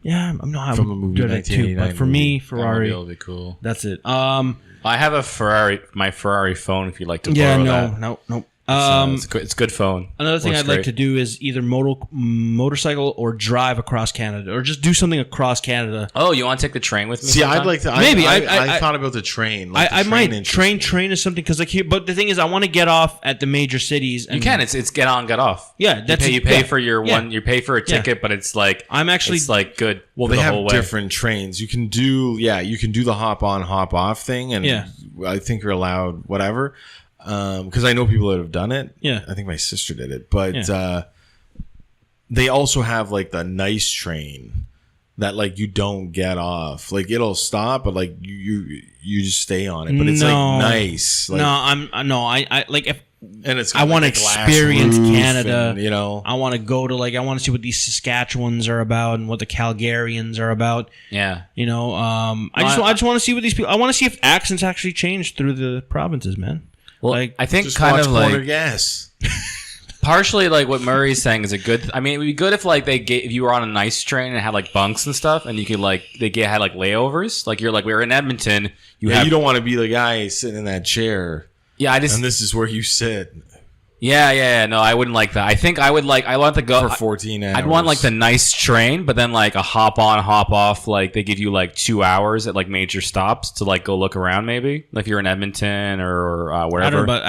Yeah, I'm not from a movie 1989. But for me, Ferrari Batmobile would be cool. That's it. I have a Ferrari, my Ferrari phone. If you'd like to borrow that. No. It's a good phone. Another thing I'd like to do is either motorcycle or drive across Canada, or just do something across Canada. Oh, you want to take the train with me? See, sometime? I'd like to. Maybe I thought about the train. I might train is something because but the thing is, I want to get off at the major cities. And you can. It's get on, get off. Yeah, you pay for your one. You pay for a ticket, but it's like it's like good. Well, they have different trains. You can do the hop on, hop off thing, and I think you're allowed whatever. Because I know people that have done it. Yeah, I think my sister did it, but they also have the nice train that you don't get off. It'll stop, but you just stay on it. But it's nice. I want to experience Canada. And, I want to go to I want to see what these Saskatchewans are about and what the Calgarians are about. Yeah, I just want to see what these people. I want to see if accents actually change through the provinces, man. Well, I think just kind of gas. Partially, what Murray's saying is a good. I mean, it would be good if if you were on a nice train and had bunks and stuff, and you could had layovers. We were in Edmonton. You don't want to be the guy sitting in that chair. Yeah, and this is where you sit. Yeah. No, I wouldn't like that. I think I want to go for 14 hours. I'd want the nice train, but then a hop on, hop off. They give you 2 hours at major stops to go look around. Maybe if you're in Edmonton or wherever. I don't know, but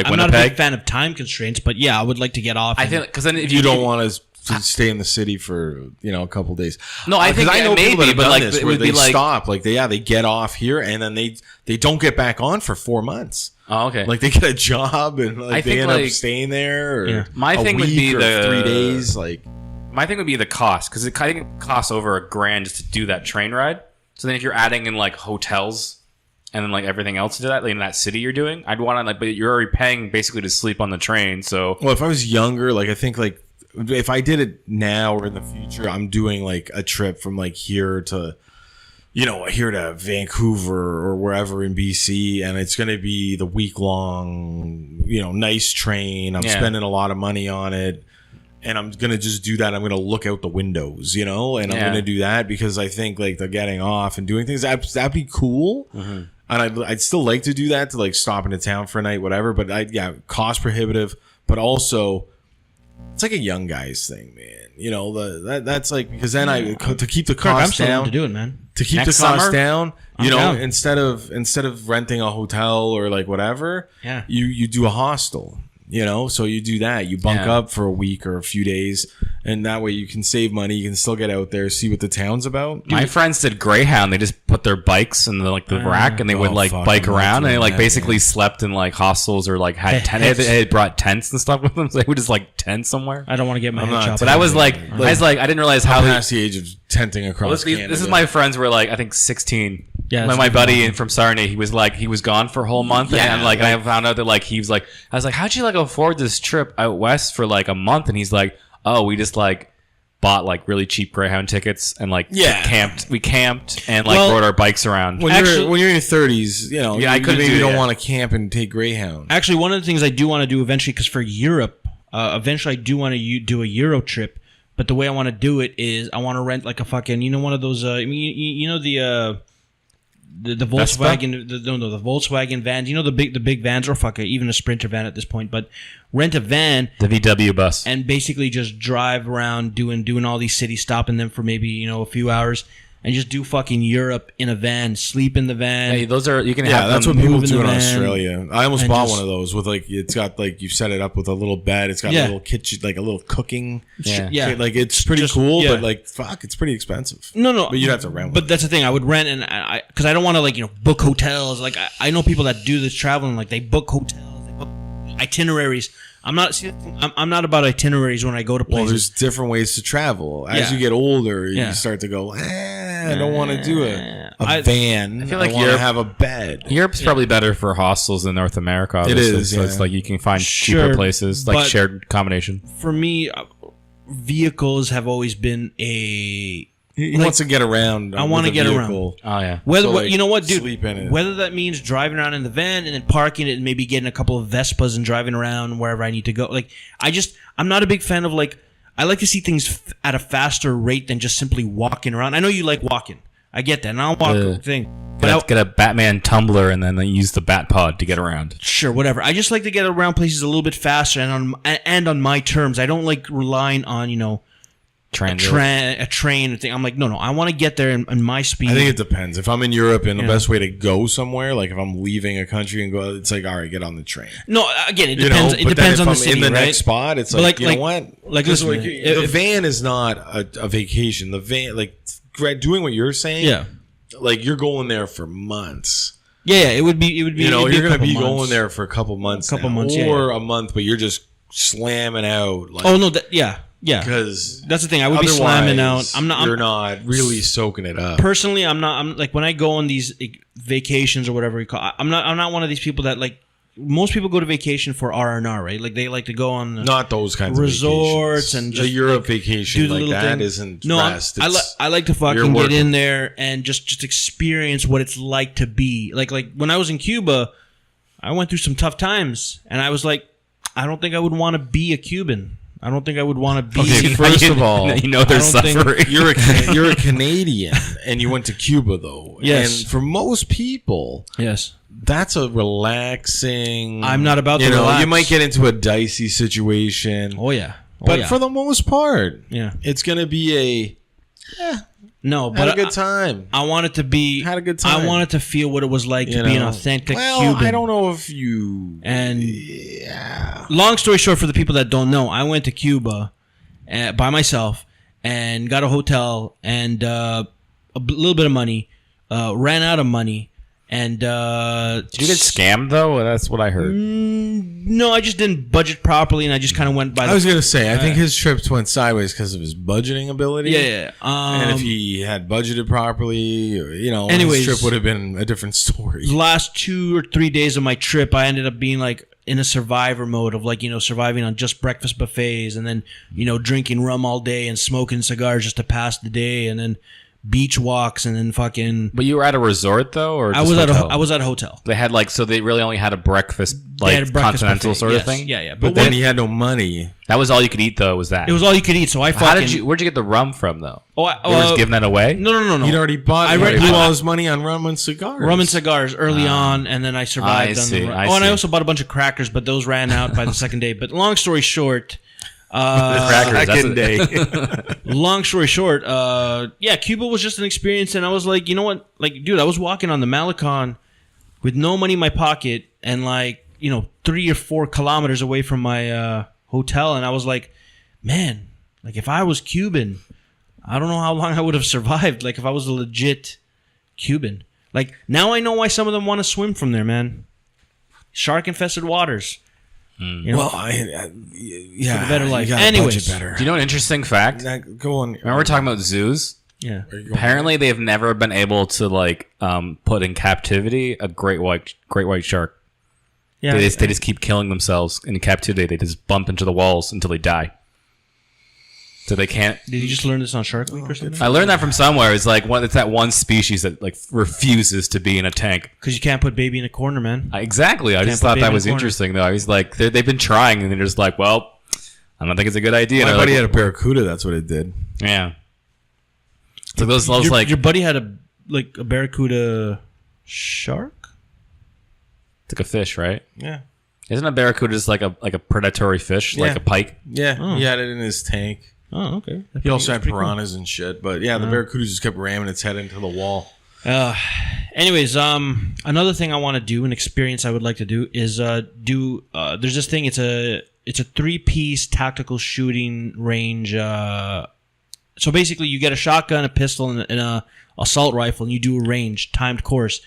I'm not a big fan of time constraints. But yeah, I would like to get off. I think because then if you don't want to stay in the city for a couple of days. No, I think I know maybe, people that have but done this it where would they be stop. They get off here and then they don't get back on for 4 months. Oh, okay. They get a job and they end up staying there. Or my thing would be 3 days. My thing would be the cost because it kind of costs over $1,000 just to do that train ride. So then if you're adding in hotels and then everything else to that in that city you're doing, I'd want to but you're already paying basically to sleep on the train. So if I was younger, I think if I did it now or in the future, I'm doing a trip from here to. Here to Vancouver or wherever in BC, and it's going to be the week-long, nice train. I'm spending a lot of money on it, and I'm going to just do that. I'm going to look out the windows, and I'm going to do that because I think the getting off and doing things, that'd be cool. Mm-hmm. And I'd still like to do that to stop into town for a night, whatever. But cost prohibitive, but also it's a young guys thing, man. That's because then to keep the cost down to do it, man. To keep the cost down, instead of renting a hotel or whatever, you do a hostel. So you do that. You bunk up for a week or a few days, and that way you can save money. You can still get out there, see what the town's about. My friends did Greyhound. They just put their bikes in the rack, and they would bike around, and they basically slept in hostels or had tent. They had brought tents and stuff with them, so they would just tent somewhere. I don't want to get my head chopped. But I was I didn't realize how past the age of tenting across Canada. This is my friends were I think 16. Yeah, my buddy from Sarnia, he was gone for a whole month, and I found out that he was I was like, how'd you afford this trip out west for a month? And he's like, oh, we just bought really cheap Greyhound tickets and we camped and rode our bikes around. When you're in your 30s, you don't want to camp and take Greyhound. Actually, one of the things I do want to do eventually, because for Europe, eventually I do want to do a Euro trip. But the way I want to do it is I want to rent a fucking one of those the Volkswagen, the Volkswagen vans. The big vans, or even a Sprinter van at this point. But rent a van, the VW bus, and basically just drive around doing all these cities, stopping them for maybe a few hours, and just do fucking Europe in a van, sleep in the van. Hey, those are you can have. That's what people do in Australia. I almost bought one of those with it's got you set it up with a little bed. It's got a little kitchen, a little cooking. Yeah. It's pretty cool, but fuck, it's pretty expensive. No. But you'd have to rent one. But that's the thing. I would rent, and because I don't want to book hotels. I know people that do this traveling. They book hotels, they book itineraries. I'm not about itineraries when I go to places. Well, there's different ways to travel. As you get older, you start to go, I don't want to do a van. I feel like I want to have a bed. Europe's probably better for hostels than North America. Obviously. It is. So it's you can find cheaper places, shared accommodation. For me, vehicles have always been a... He wants to get around. I want to get around. Oh, yeah. You know what, dude? Sleep in it. Whether that means driving around in the van and then parking it and maybe getting a couple of Vespas and driving around wherever I need to go. I'm not a big fan of I like to see things at a faster rate than just simply walking around. I know you like walking. I get that. And I'll walk the thing. But get a Batman tumbler and then use the Bat Pod to get around. Sure, whatever. I just like to get around places a little bit faster and on my terms. I don't like relying on, a train thing. I'm no, I want to get there in my speed. I think it depends. If I'm in Europe and the best way to go somewhere, if I'm leaving a country and go, it's all right, get on the train. No, again, it depends. It depends on the city, in the right? next spot, it's you know what? Listen, the van is not a vacation. The van, doing what you're saying. Yeah, you're going there for months. Yeah, it would be. You're going to be going there for a couple months, a month, but you're just slamming out. Yeah, because that's the thing. I would be slamming out. You're not really soaking it up. Personally, I'm not. I'm when I go on these vacations or whatever you call it, I'm not one of these people that most people go to vacation for R&R, right? They like to go on not those kinds resorts of and just a Europe vacation that isn't. No, rest. I like to fucking get in there and just experience what it's like to be like when I was in Cuba. I went through some tough times, and I was I don't think I would want to be a Cuban. I don't think I would want to be. Okay, first of all, they're suffering. You're a Canadian, and you went to Cuba, though. Yes. And for most people, yes, that's a relaxing. I'm not about to relax. You might get into a dicey situation. Oh yeah, but for the most part, it's gonna be no, but had a good time. I want it to be. Had a good time. I wanted to feel what it was like to be an authentic Cuban. I don't know if you. And long story short, for the people that don't know, I went to Cuba by myself and got a hotel and a little bit of money. Ran out of money. And did you get scammed though? That's what I heard. No, I just didn't budget properly, and I just kind of went by. I was gonna say, I think his trips went sideways because of his budgeting ability. Yeah. And if he had budgeted properly, anyways, his trip would have been a different story. The last 2 or 3 days of my trip, I ended up being in a survivor mode of surviving on just breakfast buffets, and then drinking rum all day and smoking cigars just to pass the day, and then beach walks, and then fucking. But you were at a resort though, or I was at a hotel. They had so they really only had a breakfast continental buffet, sort of thing. Yeah. But then he had no money. That was all you could eat though. Was that? It was all you could eat. So I fucking. Where'd you get the rum from though? You were just giving that away? No. He'd already bought. He blew all his money on rum and cigars. Rum and cigars early on, and then I survived. And I also bought a bunch of crackers, but those ran out by the second day. But long story short. Second day. Long story short, Cuba was just an experience, and I was like, you know what, dude, I was walking on the Malecon with no money in my pocket, and 3 or 4 kilometers away from my hotel, and I was like, man, Like, if I was Cuban, I don't know how long I would have survived. Like, if I was a legit Cuban. Like, now I know why some of them want to swim from there, man. Shark-infested waters. You know, well, yeah, for the better life. You Anyways, better. Do you know an interesting fact? Go on. Remember we're talking about zoos? Yeah. Apparently, they've never been able to like put in captivity a great white shark. Yeah. They just keep killing themselves in captivity. They just bump into the walls until they die. So they can't. Did you just learn this on Shark Week or something? I learned that from somewhere. It's like it's that one species that like refuses to be in a tank. Because you can't put baby in a corner, man. Exactly. I just thought that was interesting, though. I was like, they've been trying, and they're just like, well, I don't think it's a good idea. My buddy like, had a barracuda. That's what it did. Yeah. So those your buddy had a barracuda shark. It's like a fish, right? Yeah. Isn't a barracuda just like a predatory fish, like a pike? Yeah. He had it in his tank. Oh, okay. He also had piranhas and shit, but yeah, the barracuda just kept ramming its head into the wall. Anyways, another thing I want to do, an experience I would like to do is there's this thing. It's a 3-piece tactical shooting range. So basically, you get a shotgun, a pistol, and a assault rifle, and you do a range timed course.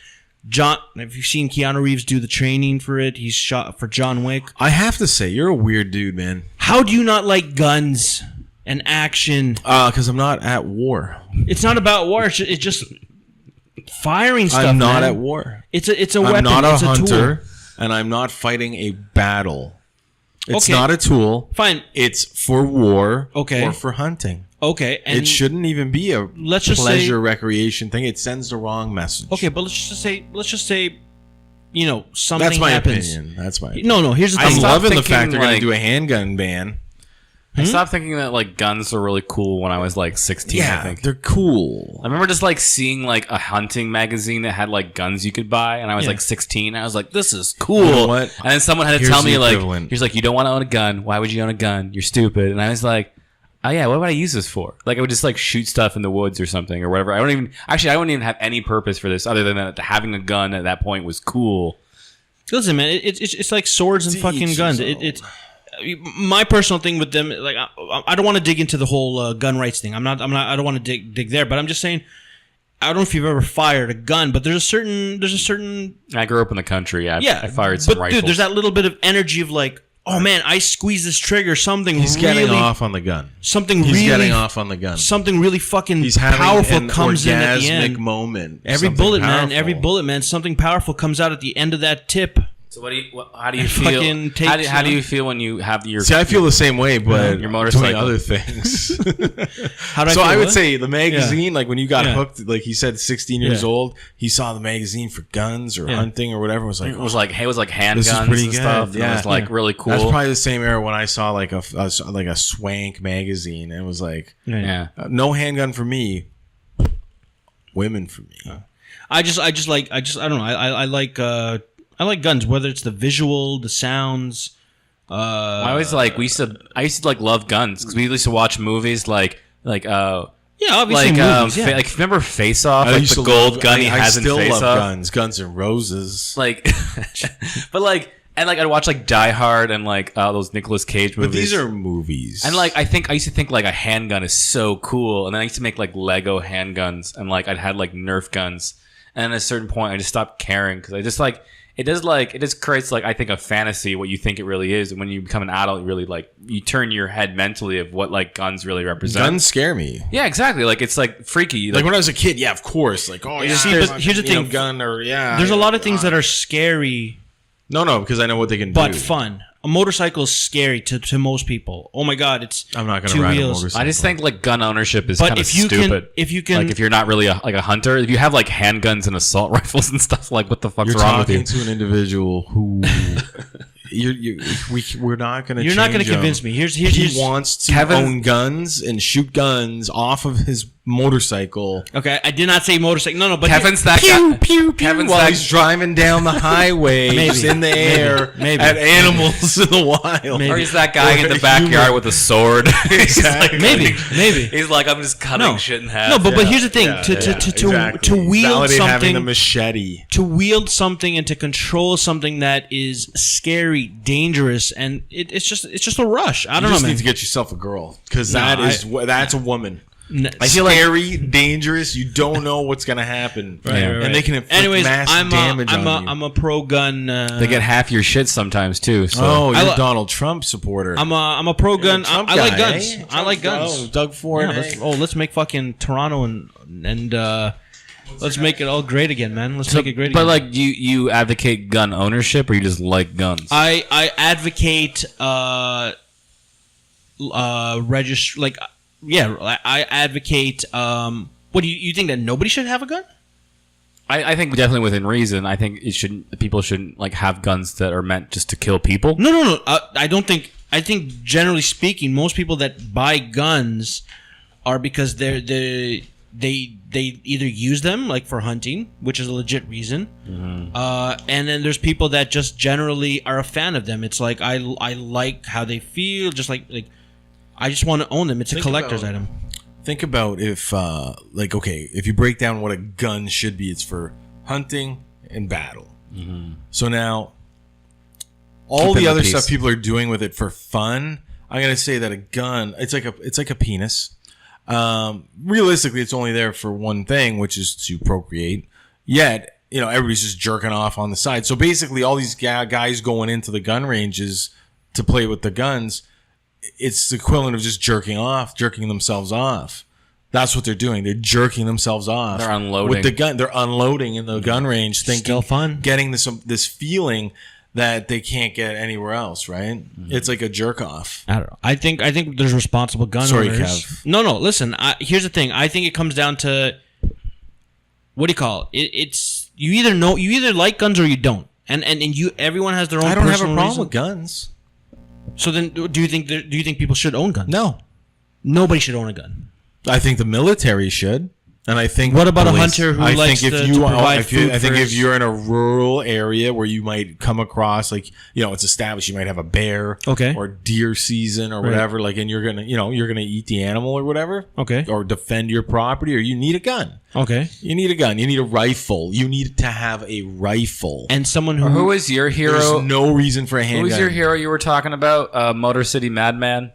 Have you seen Keanu Reeves do the training for it? He's shot for John Wick. I have to say, you're a weird dude, man. How do you not like guns and action? Because I'm not at war. It's not about war. It's just firing stuff. I'm not man. at war. It's a weapon. I'm not a it's hunter, tool. and I'm not fighting a battle. It's Okay. not a tool. Fine. It's for war Okay. or for hunting. Okay, and It shouldn't even be a let's just pleasure recreation thing. It sends the wrong message. Okay, but let's just say, you know, something That's my happens. opinion. That's my opinion. No. Here's the I'm thing. loving the thinking, fact they're going like- to do a handgun ban. I stopped thinking that like guns were really cool when I was like 16. I think they're cool. I remember just like seeing like a hunting magazine that had like guns you could buy, and I was Yeah. like 16. I was like, "This is cool." You know what? And then someone had to Here's tell me the like, equivalent. "He's like, you don't want to own a gun. Why would you own a gun? You're stupid." And I was like, "Oh yeah, what would I use this for?" Like I would just like shoot stuff in the woods or something or whatever. I wouldn't even have any purpose for this other than that having a gun at that point was cool. Listen, man, it's like swords and fucking guns. It's my personal thing with them. Like I don't want to dig into the whole gun rights thing. I don't want to dig there. But I'm just saying, I don't know if you've ever fired a gun, but there's a certain. I grew up in the country. I fired some but rifles. dude, there's that little bit of energy of like, oh man, I squeeze this trigger. He's getting off on the gun. He's getting off on the gun. Something really fucking He's having powerful an comes in at the orgasmic end. moment. Every bullet, man, something powerful comes out at the end of that tip. So how do you feel? Fucking takes, How do you feel when you have your? See, I feel the same way, but your motorcycle. doing other things. How do I So feel, I would what? say the magazine, like when you got Yeah. hooked, like he said, 16 years Yeah. old, he saw the magazine for guns or Yeah. hunting or whatever. Was like, It was like handguns This is pretty and good, stuff. And yeah. it was like really cool. That's probably the same era when I saw like a swank magazine, and it was like, yeah. no handgun for me, women for me. I don't know. I like guns, whether it's the visual, the sounds. I always like I used to like love guns because we used to watch movies like Yeah, obviously movies, yeah. like remember Face Off, I like used the to gold love- gun he I has in still Face love Off. Guns N' Roses. Like, but like, and like I'd watch like Die Hard and like those Nicolas Cage movies. But these are movies. And like I used to think like a handgun is so cool, and then I used to make like Lego handguns, and like I'd had like Nerf guns, and at a certain point I just stopped caring because I just like it just creates like I think a fantasy what you think it really is, and when you become an adult, you really like you turn your head mentally of what like guns really represent. Guns scare me. Yeah, exactly. Like it's like freaky. Like when I was a kid, yeah, of course. Like, oh, yeah, See, but here's the thing. gun or yeah. There's a lot of things that are scary No, because I know what they can but do. fun. A motorcycle is scary to most people. Oh my god, it's I'm not going two to ride wheels. a motorcycle. I just think like gun ownership is But kind of if you stupid. if you can, like if you're not really a hunter, if you have like handguns and assault rifles and stuff, like what the fuck's you're wrong with you? talking to an individual who we're not going to. You're not going to convince me. Here's He wants to Kevin- own guns and shoot guns off of his motorcycle. Okay, I did not say motorcycle. No, but Kevin's that Pew, guy. pew, pew, Kevin's while that- he's driving down the highway, Maybe. in the air, Maybe. at animals in the wild. Or he's that guy in the backyard with a sword. Exactly. maybe. He's like, I'm just cutting shit in half. No, but here's the thing: to wield Validate having the something, machete. to wield something, and to control something that is scary, dangerous, and it's just a rush. I don't You know, just man. need to get yourself a girl because No, that's a woman. I feel Scary, dangerous. You don't know what's gonna happen, and they can inflict Anyways, mass damage on you. I'm a pro gun. they get half your shit sometimes too. So. Oh, you're I a Donald Trump supporter. I'm a pro gun. Trump I like guy, guns. eh? I like guns. Doug Ford. Yeah, let's make fucking Toronto and let's make it all great again, man. Let's make it great But again. like, you advocate gun ownership, or you just like guns? I advocate register like I advocate what do you think that nobody should have a gun? I think definitely within reason. I think people shouldn't like have guns that are meant just to kill people. No. I don't think. I think generally speaking, most people that buy guns are because they either use them like for hunting, which is a legit reason, and then there's people that just generally are a fan of them. It's like I like how they feel, just like I just want to own them. It's a collector's item. Think about if if you break down what a gun should be, it's for hunting and battle. So now all the other stuff people are doing with it for fun, I'm gonna say that a gun, it's like a penis. Realistically, it's only there for one thing, which is to procreate. Yet, everybody's just jerking off on the side. So basically, all these guys going into the gun ranges to play with the guns, it's the equivalent of just jerking themselves off. That's what they're doing. They're jerking themselves off. They're unloading with the gun. They're unloading in the gun range, thinking, Still fun, getting this feeling that they can't get anywhere else. Right? It's like a jerk off. I don't know. I think there's responsible gun Sorry, owners. Kev. No. Listen, here's the thing. I think it comes down to what do you call it? It's you either like guns or you don't, and everyone has their own. I don't have a personal problem reason. with guns. So then, do you think people should own guns? No, Nobody should own a gun. I think the military should. And I think what about a hunter who likes to provide food? I think if you're in a rural area where you might come across it's established, you might have a bear, or deer season or whatever, and you're gonna eat the animal or whatever, or defend your property, or you need a gun. You need a gun. You need a rifle. You need to have a rifle. And someone who is your hero? There's no reason for a handgun. Who is your hero you were talking about? Motor City Madman.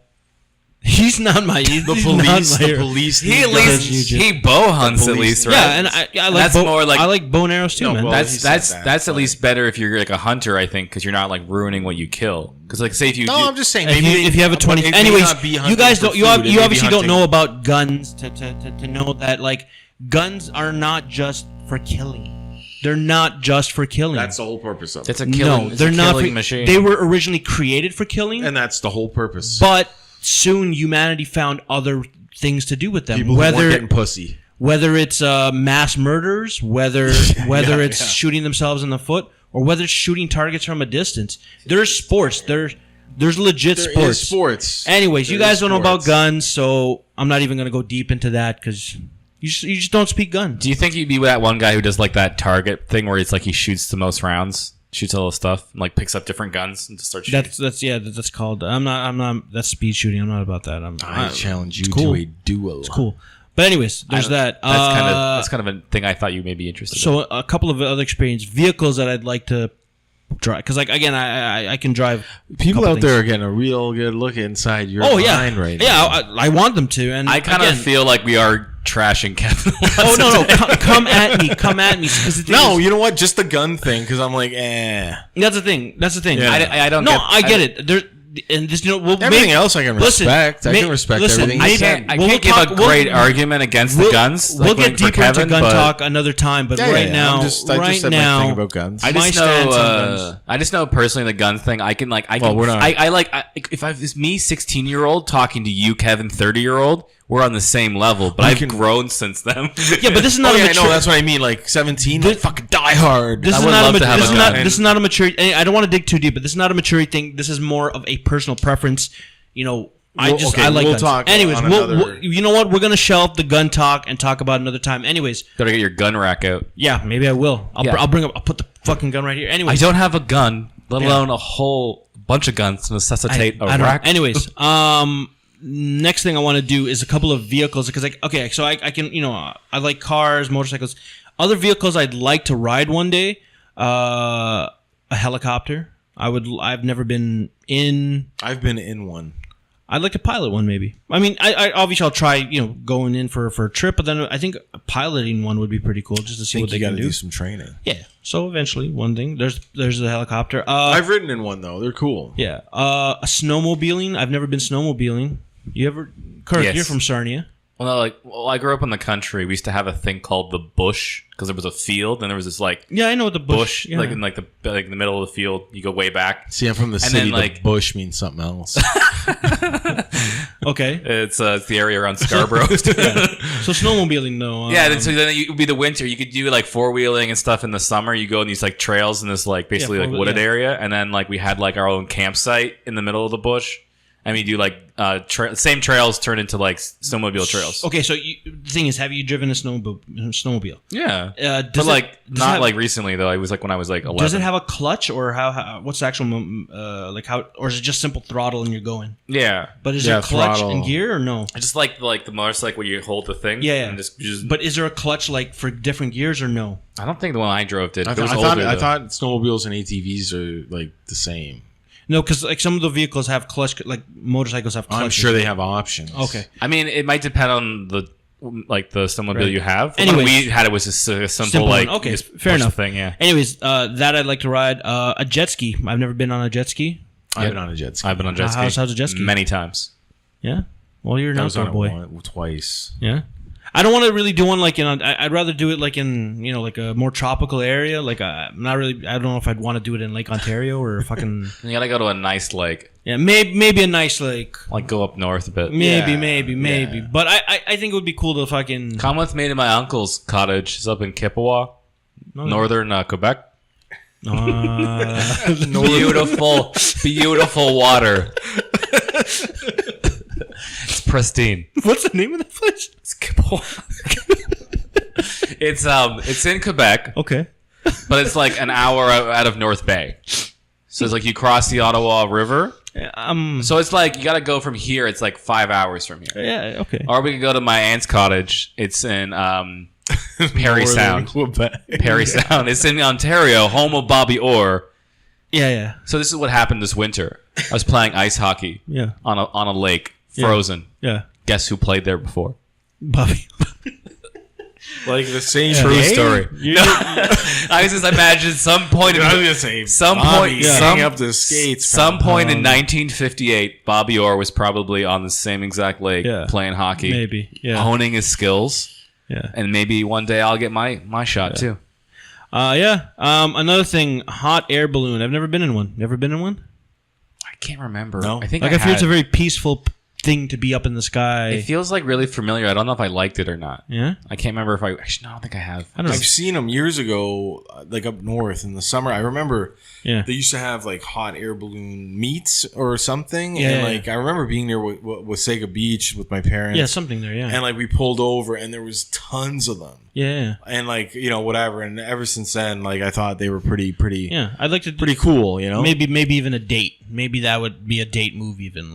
He's not my. The police. He at least he bow hunts at least, right? Yeah, and I like I like bow and arrows too, man. That's at least better if you're like a hunter, I think, because you're not like ruining what you kill. Because say if you. No, I'm just saying. If you have a 20. Anyways, you guys don't. You obviously don't know about guns to know that guns are not just for killing. They're not just for killing. That's the whole purpose of it. It's a killing. They're not killing machine. They were originally created for killing, and that's the whole purpose. But soon humanity found other things to do with them. People whether getting pussy, whether it's mass murders, whether it's shooting themselves in the foot, or whether it's shooting targets from a distance. There's sports. There's legit sports. Anyways, you guys don't know about guns, so I'm not even going to go deep into that because you just don't speak guns. Do you think you'd be that one guy who does that target thing where it's he shoots the most rounds? Shoots all the stuff and picks up different guns and just starts shooting. That's called. I'm not. That's speed shooting. I'm not about that. I challenge you to a duel. It's cool. But anyways, there's that. That's kind of a thing I thought you may be interested in. So a couple of other vehicles that I'd like to drive because again I can drive. People out there are getting a real good look inside your mind right now. Yeah, I want them to, and I kind of feel like we are trashing Kevin. No, come at me. No, you know what? Just the gun thing because I'm That's the thing. Yeah. I don't. No, I get it. There. And this, everything else I can respect. I can respect everything. I can't give a great argument against the guns. We'll get deeper into gun talk another time. But right now, I just said my thing about guns. I just know personally the gun thing. If it's me 16-year-old talking to you, Kevin 30-year-old, we're on the same level. But I've grown since then. Yeah, but this is not. I know that's what I mean. 17, fucking die hard. This is not a maturity. I don't want to dig too deep, but this is not a maturity thing. This is more of a personal preference. I like guns. Talk anyways, you know what? We're gonna shelve the gun talk and talk about another time. Anyways, gotta get your gun rack out. Yeah, maybe I will. I'll put the fucking gun right here. Anyways, I don't have a gun, let alone a whole bunch of guns to necessitate a rack. Anyways, next thing I want to do is a couple of vehicles because so I can I like cars, motorcycles, other vehicles I'd like to ride one day. A helicopter. I've never been in. I've been in one. I'd like to pilot one, maybe. I mean, I obviously I'll try, going in for a trip, but then I think piloting one would be pretty cool just to see what they can do. You got to do some training. Yeah. So eventually, one thing there's the helicopter. I've ridden in one though; they're cool. Yeah. A snowmobiling. I've never been snowmobiling. You ever, Kirk? Yes. You're from Sarnia. Well, no, I grew up in the country. We used to have a thing called the bush because there was a field and there was this I know what the bush in the middle of the field. You go way back. See, I'm from the city. Then, the bush means something else. Okay, it's the area around Scarborough. So snowmobiling though. Then it would be the winter. You could do like 4-wheeling and stuff in the summer. You go in these like trails in this basically wooded area, and then we had our own campsite in the middle of the bush. And we do same trails turn into snowmobile trails. Okay, so the thing is, have you driven a snowmobile? Yeah, but not recently though. It was when I was 11. Does it have a clutch or how what's the actual how, or is it just simple throttle and you're going? Yeah, but is there a clutch and gear or no? Just like the motorcycle where you hold the thing. Yeah. And just. But is there a clutch for different gears or no? I don't think the one I drove did. I thought snowmobiles and ATVs are the same. No, because some of the vehicles have clutch, motorcycles have clutch. I'm sure they have options. Okay. I mean, it might depend on the snowmobile you have. Anyways, when we had it was just a simple okay, fair enough thing. Yeah. Anyways, that I'd like to ride a jet ski. I've never been on a jet ski. I've been on a jet ski. I've been on a jet ski. How's a jet ski? Many times. Yeah. Well, you're an outdoor boy. Twice. Yeah. I don't want to really do one I'd rather do it in a more tropical area. I'm not really. I don't know if I'd want to do it in Lake Ontario or fucking. You gotta go to a nice lake. Yeah, maybe a nice lake. Go up north a bit. Maybe. Yeah. But I think it would be cool to fucking. Come with me to my uncle's cottage. It's up in Kippawa, northern Quebec. Beautiful water. It's pristine. What's the name of the place? It's Kippawa. It's in Quebec. Okay. But it's an hour out of North Bay. So it's you cross the Ottawa River. So it's you got to go from here. It's 5 hours from here. Yeah, okay. Or we could go to my aunt's cottage. It's in Parry Sound. Parry Sound. It's in Ontario, home of Bobby Orr. Yeah. So this is what happened this winter. I was playing ice hockey on a lake, frozen. Yeah. Guess who played there before? Bobby. The same true story. I just imagine some point in up the skates. Some point in 1958, Bobby Orr was probably on the same exact lake playing hockey, maybe honing his skills. Yeah, and maybe one day I'll get my shot too. Another thing, hot air balloon. I've never been in one. Never been in one? I can't remember. No. I think I feel it's a very peaceful thing to be up in the sky. It feels really familiar. I don't know if I liked it or not. Yeah? I can't remember if actually, no, I don't think I have. I've seen them years ago, up north in the summer. I remember they used to have hot air balloon meets or something. Yeah, and I remember being there with Wasaga Beach with my parents. Yeah, something there, yeah. And we pulled over and there was tons of them. Yeah. And whatever. And ever since then, I thought they were pretty. Yeah, I'd like to. Pretty cool, Maybe even a date. Maybe that would be a date move, even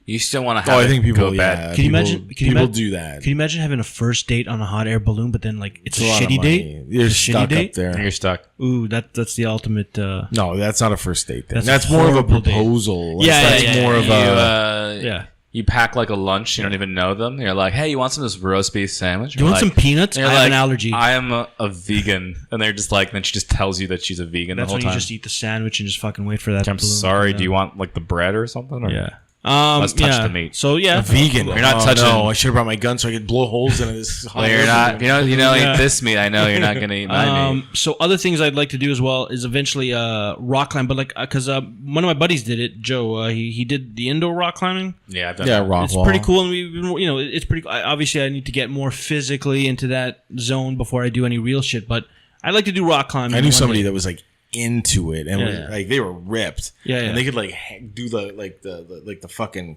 You still want to have I think people go bad. Can you imagine? People do that. Can you imagine having a first date on a hot air balloon, but then it's a shitty date? You're stuck up there. You're stuck. Ooh, that's the ultimate. No, that's not a first date. That's more of a proposal. More of a. You pack a lunch. You don't even know them. You're like, hey, you want some of this roast beef sandwich? Do you want some peanuts? I have an allergy. I am a vegan, and they're just then she just tells you that she's a vegan. That's the whole when time. you just eat the sandwich and just fucking wait for that. I'm sorry. Do you want the bread or something? Or? Yeah. Let's touch the meat. So a vegan. You're not touching. No, I should have brought my gun so I could blow holes into this. Well, you're not. Eat this meat. I know you're not gonna eat my meat. So other things I'd like to do as well is eventually rock climb, but because one of my buddies did it, Joe. He did the indoor rock climbing. Yeah, I've done that. rock It's wall. pretty cool, and it's pretty. Obviously, I need to get more physically into that zone before I do any real shit. But I like to do rock climbing. I knew somebody that was into it and Yeah. was, they were ripped. Yeah, and they could do the the fucking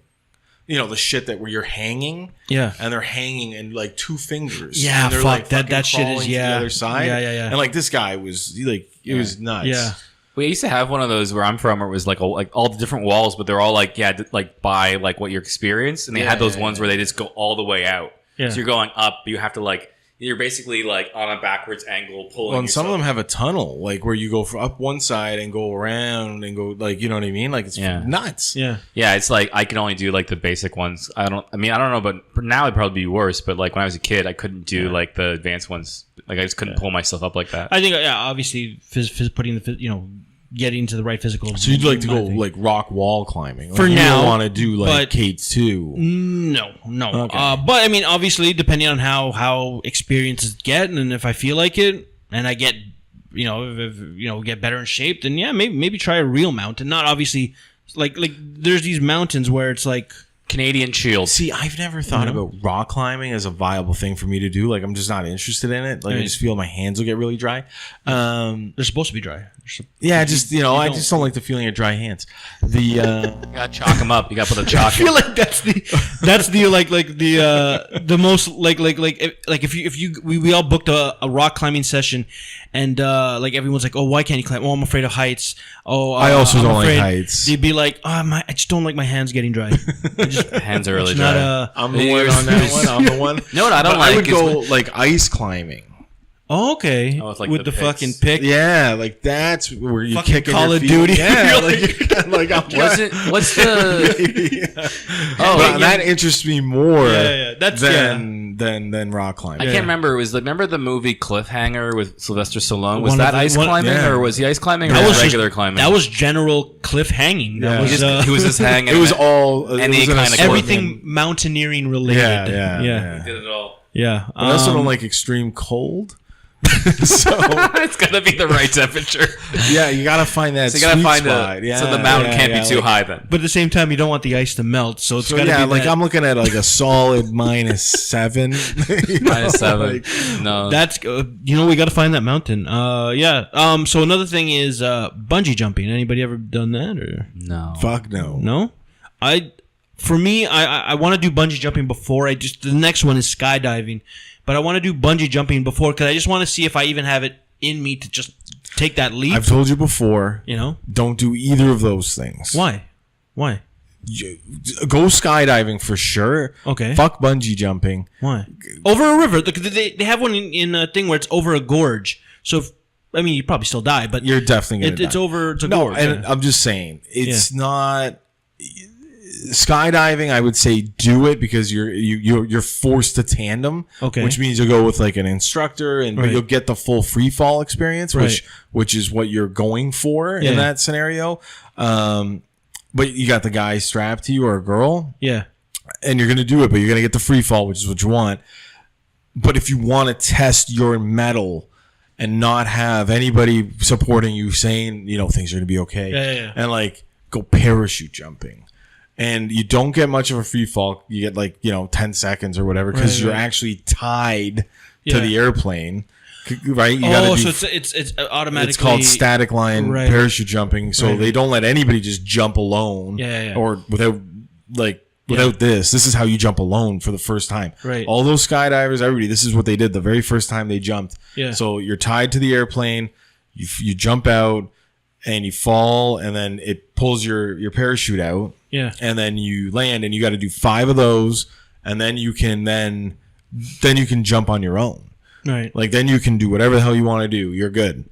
you know, the shit that where you're hanging. Yeah. And they're hanging in like 2 fingers. Yeah, and they're fuck. like That shit is, to the other side. Yeah. And like this guy was like, it was nuts. Yeah. We used to have one of those where I'm from, where it was like all the different walls, but they're all like like by like what you experienced, and they had those ones where they just go all the way out. Yeah. So you're going up, but you have to like you're basically like on a backwards angle pulling. Well, and some of them have a tunnel, like where you go up one side and go around and go like, you know what I mean? Like it's nuts. Yeah. Yeah, it's like I can only do like the basic ones. I don't know, but now it'd probably be worse. But like when I was a kid, I couldn't do like the advanced ones. Like I just couldn't pull myself up like that. I think obviously putting the getting to the right physical. So you'd like to go like rock wall climbing. Like, for you now, don't want to do like Kate's too. No. Okay. But I mean, obviously, depending on how experiences get, and if I feel like it, and I get, get better in shape, then maybe try a real mountain. Not obviously like there's these mountains where it's like Canadian Shield. See, I've never thought about rock climbing as a viable thing for me to do. Like, I'm just not interested in it. Like, I just feel my hands will get really dry. They're supposed to be dry. I just don't like the feeling of dry hands. You gotta chalk them up. You gotta put a chalk. I feel like that's the most if we all booked a rock climbing session, and like everyone's like, oh, why can't you climb? Oh, I'm afraid of heights. Oh, I also I'm don't afraid. like heights. They'd be like, I just don't like my hands getting dry. Hands are really dry. I'm the one on that one. I'm the one. No, I don't but I would go like ice climbing. Oh, okay. Oh, like with the picks. fucking pick. Yeah, like that's where you fucking kick Call your of feet. Duty. Yeah, like what's the? But that interests me more. That's than rock climbing. I can't remember. Remember the movie Cliffhanger with Sylvester Stallone? Was that ice climbing, or was he ice climbing, or was regular climbing? That was general cliff hanging. That was, he was just hanging. It was all any kind of everything mountaineering related. Yeah. He did it all. Yeah. I also don't like extreme cold. So it's gotta be the right temperature. Yeah, you gotta find that. So you gotta find spot. So the mountain can't be too high then. But at the same time, you don't want the ice to melt. So it's gotta be like I'm looking at like a solid -7. -7. No, that's we gotta find that mountain. So another thing is bungee jumping. Anybody ever done that or no? Fuck no. No, I want to do bungee jumping before the next one is skydiving. But I want to do bungee jumping before because I just want to see if I even have it in me to just take that leap. I've told you before. Don't do either of those things. Why? Go skydiving for sure. Okay. Fuck bungee jumping. Why? Over a river. They have one in a thing where it's over a gorge. So, you probably still die, but you're definitely going to die. It's over a gorge. No, and I'm just saying, it's not... Skydiving, I would say do it because you're forced to tandem, which means you'll go with like an instructor, but you'll get the full free fall experience, which is what you're going for in that scenario. But you got the guy strapped to you or a girl, and you're gonna do it, but you're gonna get the free fall, which is what you want. But if you want to test your mettle and not have anybody supporting you saying things are gonna be okay, and like go parachute jumping. And you don't get much of a free fall. You get like 10 seconds or whatever because you're actually tied to the airplane, right? So it's automatically. It's called static line parachute jumping. So they don't let anybody just jump alone, or without this. This is how you jump alone for the first time. Right. All those skydivers, everybody. This is what they did the very first time they jumped. Yeah. So you're tied to the airplane. You jump out and you fall, and then it pulls your parachute out. Yeah. And then you land, and you got to do 5 of those, and then you can jump on your own. Right. Like then you can do whatever the hell you want to do. You're good.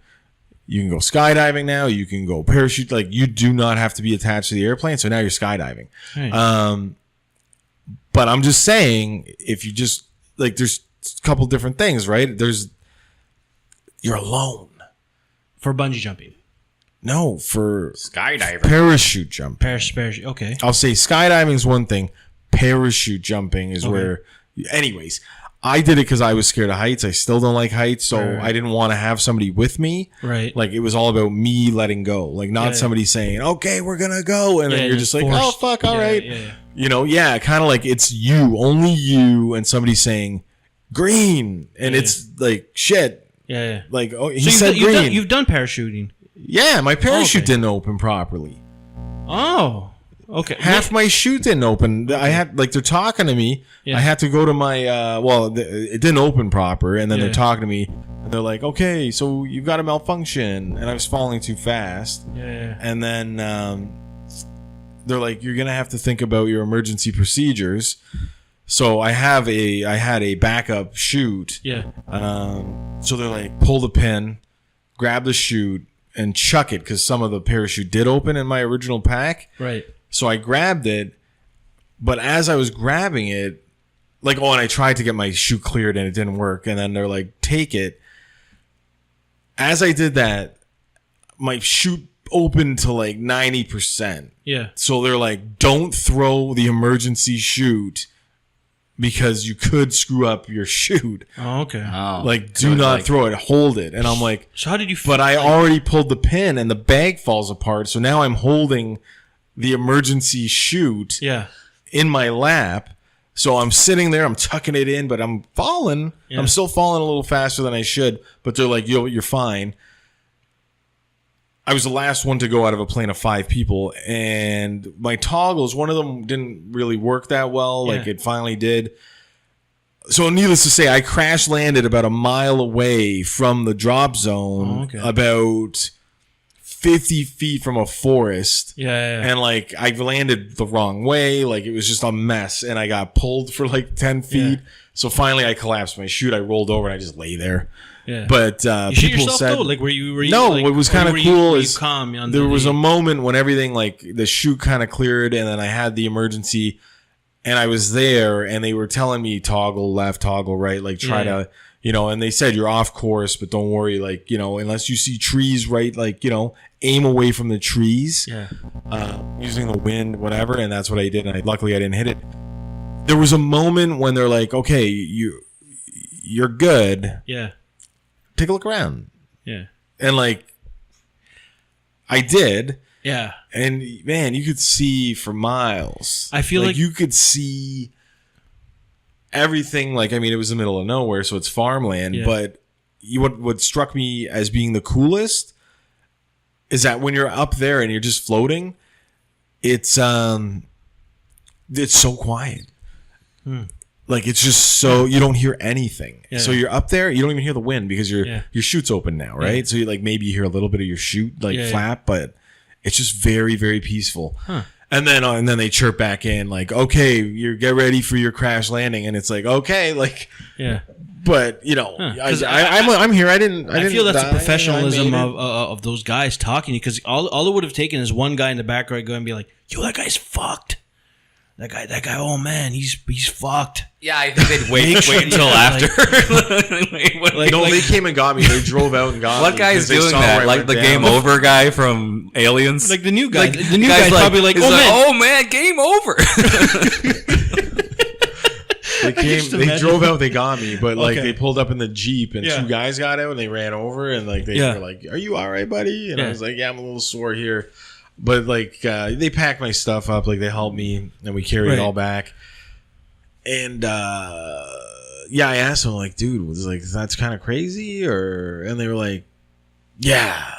You can go skydiving now. You can go parachute. Like you do not have to be attached to the airplane. So now you're skydiving. Right. But I'm just saying, if you just like, there's a couple different things, right? You're alone for bungee jumping. No, for skydiving. Parachute jumping. Parachute, okay. I'll say skydiving is one thing. Parachute jumping is where... Anyways, I did it because I was scared of heights. I still don't like heights, so I didn't want to have somebody with me. Right. Like, it was all about me letting go. Like, not somebody saying, okay, we're going to go. And then you're just like, oh, fuck, all right. Yeah. Kind of like it's you, only you, and somebody saying, green. And it's like, shit. Yeah. Like, oh, he said green. You've done parachuting. Yeah, my parachute didn't open properly. Oh, Okay. Half my chute didn't open. I had they're talking to me. Yeah. I had to go to my it didn't open proper, and then they're talking to me, and they're like, "Okay, so you've got a malfunction," and I was falling too fast. Yeah. And then they're like, "You're gonna have to think about your emergency procedures." So I had a backup chute. Yeah. So they're like, pull the pin, grab the chute, and chuck it, because some of the parachute did open in my original pack. Right. So I grabbed it, but as I was grabbing it, and I tried to get my chute cleared and it didn't work. And then they're like, take it. As I did that, my chute opened to 90%. Yeah. So they're like, don't throw the emergency chute, because you could screw up your chute. Oh, okay. Do not throw it. Hold it. And I'm like... So how did you... But I already pulled the pin, and the bag falls apart. So now I'm holding the emergency chute in my lap. So I'm sitting there. I'm tucking it in, but I'm falling. Yeah. I'm still falling a little faster than I should. But they're like, yo, you're fine. I was the last one to go out of a plane of 5 people, and my toggles, one of them didn't really work that well. Yeah. It finally did. So needless to say, I crash landed about a mile away from the drop zone, about 50 feet from a forest. Yeah. And I landed the wrong way. It was just a mess, and I got pulled for 10 feet. Yeah. So finally I collapsed my chute. I rolled over and I just lay there. Yeah. But people said, though? Were you no, it was kind of cool. Were you calm there was a moment when everything, the chute kind of cleared, and then I had the emergency, and I was there, and they were telling me toggle left, toggle right, try to, and they said you're off course, but don't worry, unless you see trees right, aim away from the trees, using the wind, whatever, and that's what I did, and luckily I didn't hit it. There was a moment when they're like, okay, you're good. Yeah. Take a look around. Yeah. And I did. Yeah. And man, you could see for miles. I feel like you could see everything. It was the middle of nowhere, so it's farmland. Yeah. But what struck me as being the coolest is that when you're up there and you're just floating, it's so quiet. It's just so you don't hear anything. Yeah. So you're up there, you don't even hear the wind because your chute's open now, right? Yeah. So you maybe you hear a little bit of your chute flap, but it's just very, very peaceful. Huh. And then they chirp back in okay, you get ready for your crash landing, and it's okay, yeah. But I'm here. I feel that's the professionalism of those guys talking, because all it would have taken is one guy in the back right going and be like, "Yo, that guy's fucked. That guy. Oh man, he's fucked." Yeah, I think they'd wait until after. They came and got me. They drove out and got me. What guy's doing that? The game over guy from Aliens? The new guy. The new guy's probably oh man, game over. They drove out. They got me, but they pulled up in the Jeep, and 2 guys got out and they ran over, and they were like, "Are you all right, buddy?" And I was like, "Yeah, I'm a little sore here." But they packed my stuff up, they helped me, and we carried it all back. And I asked them, dude, was that's kind of crazy, and they were like, yeah.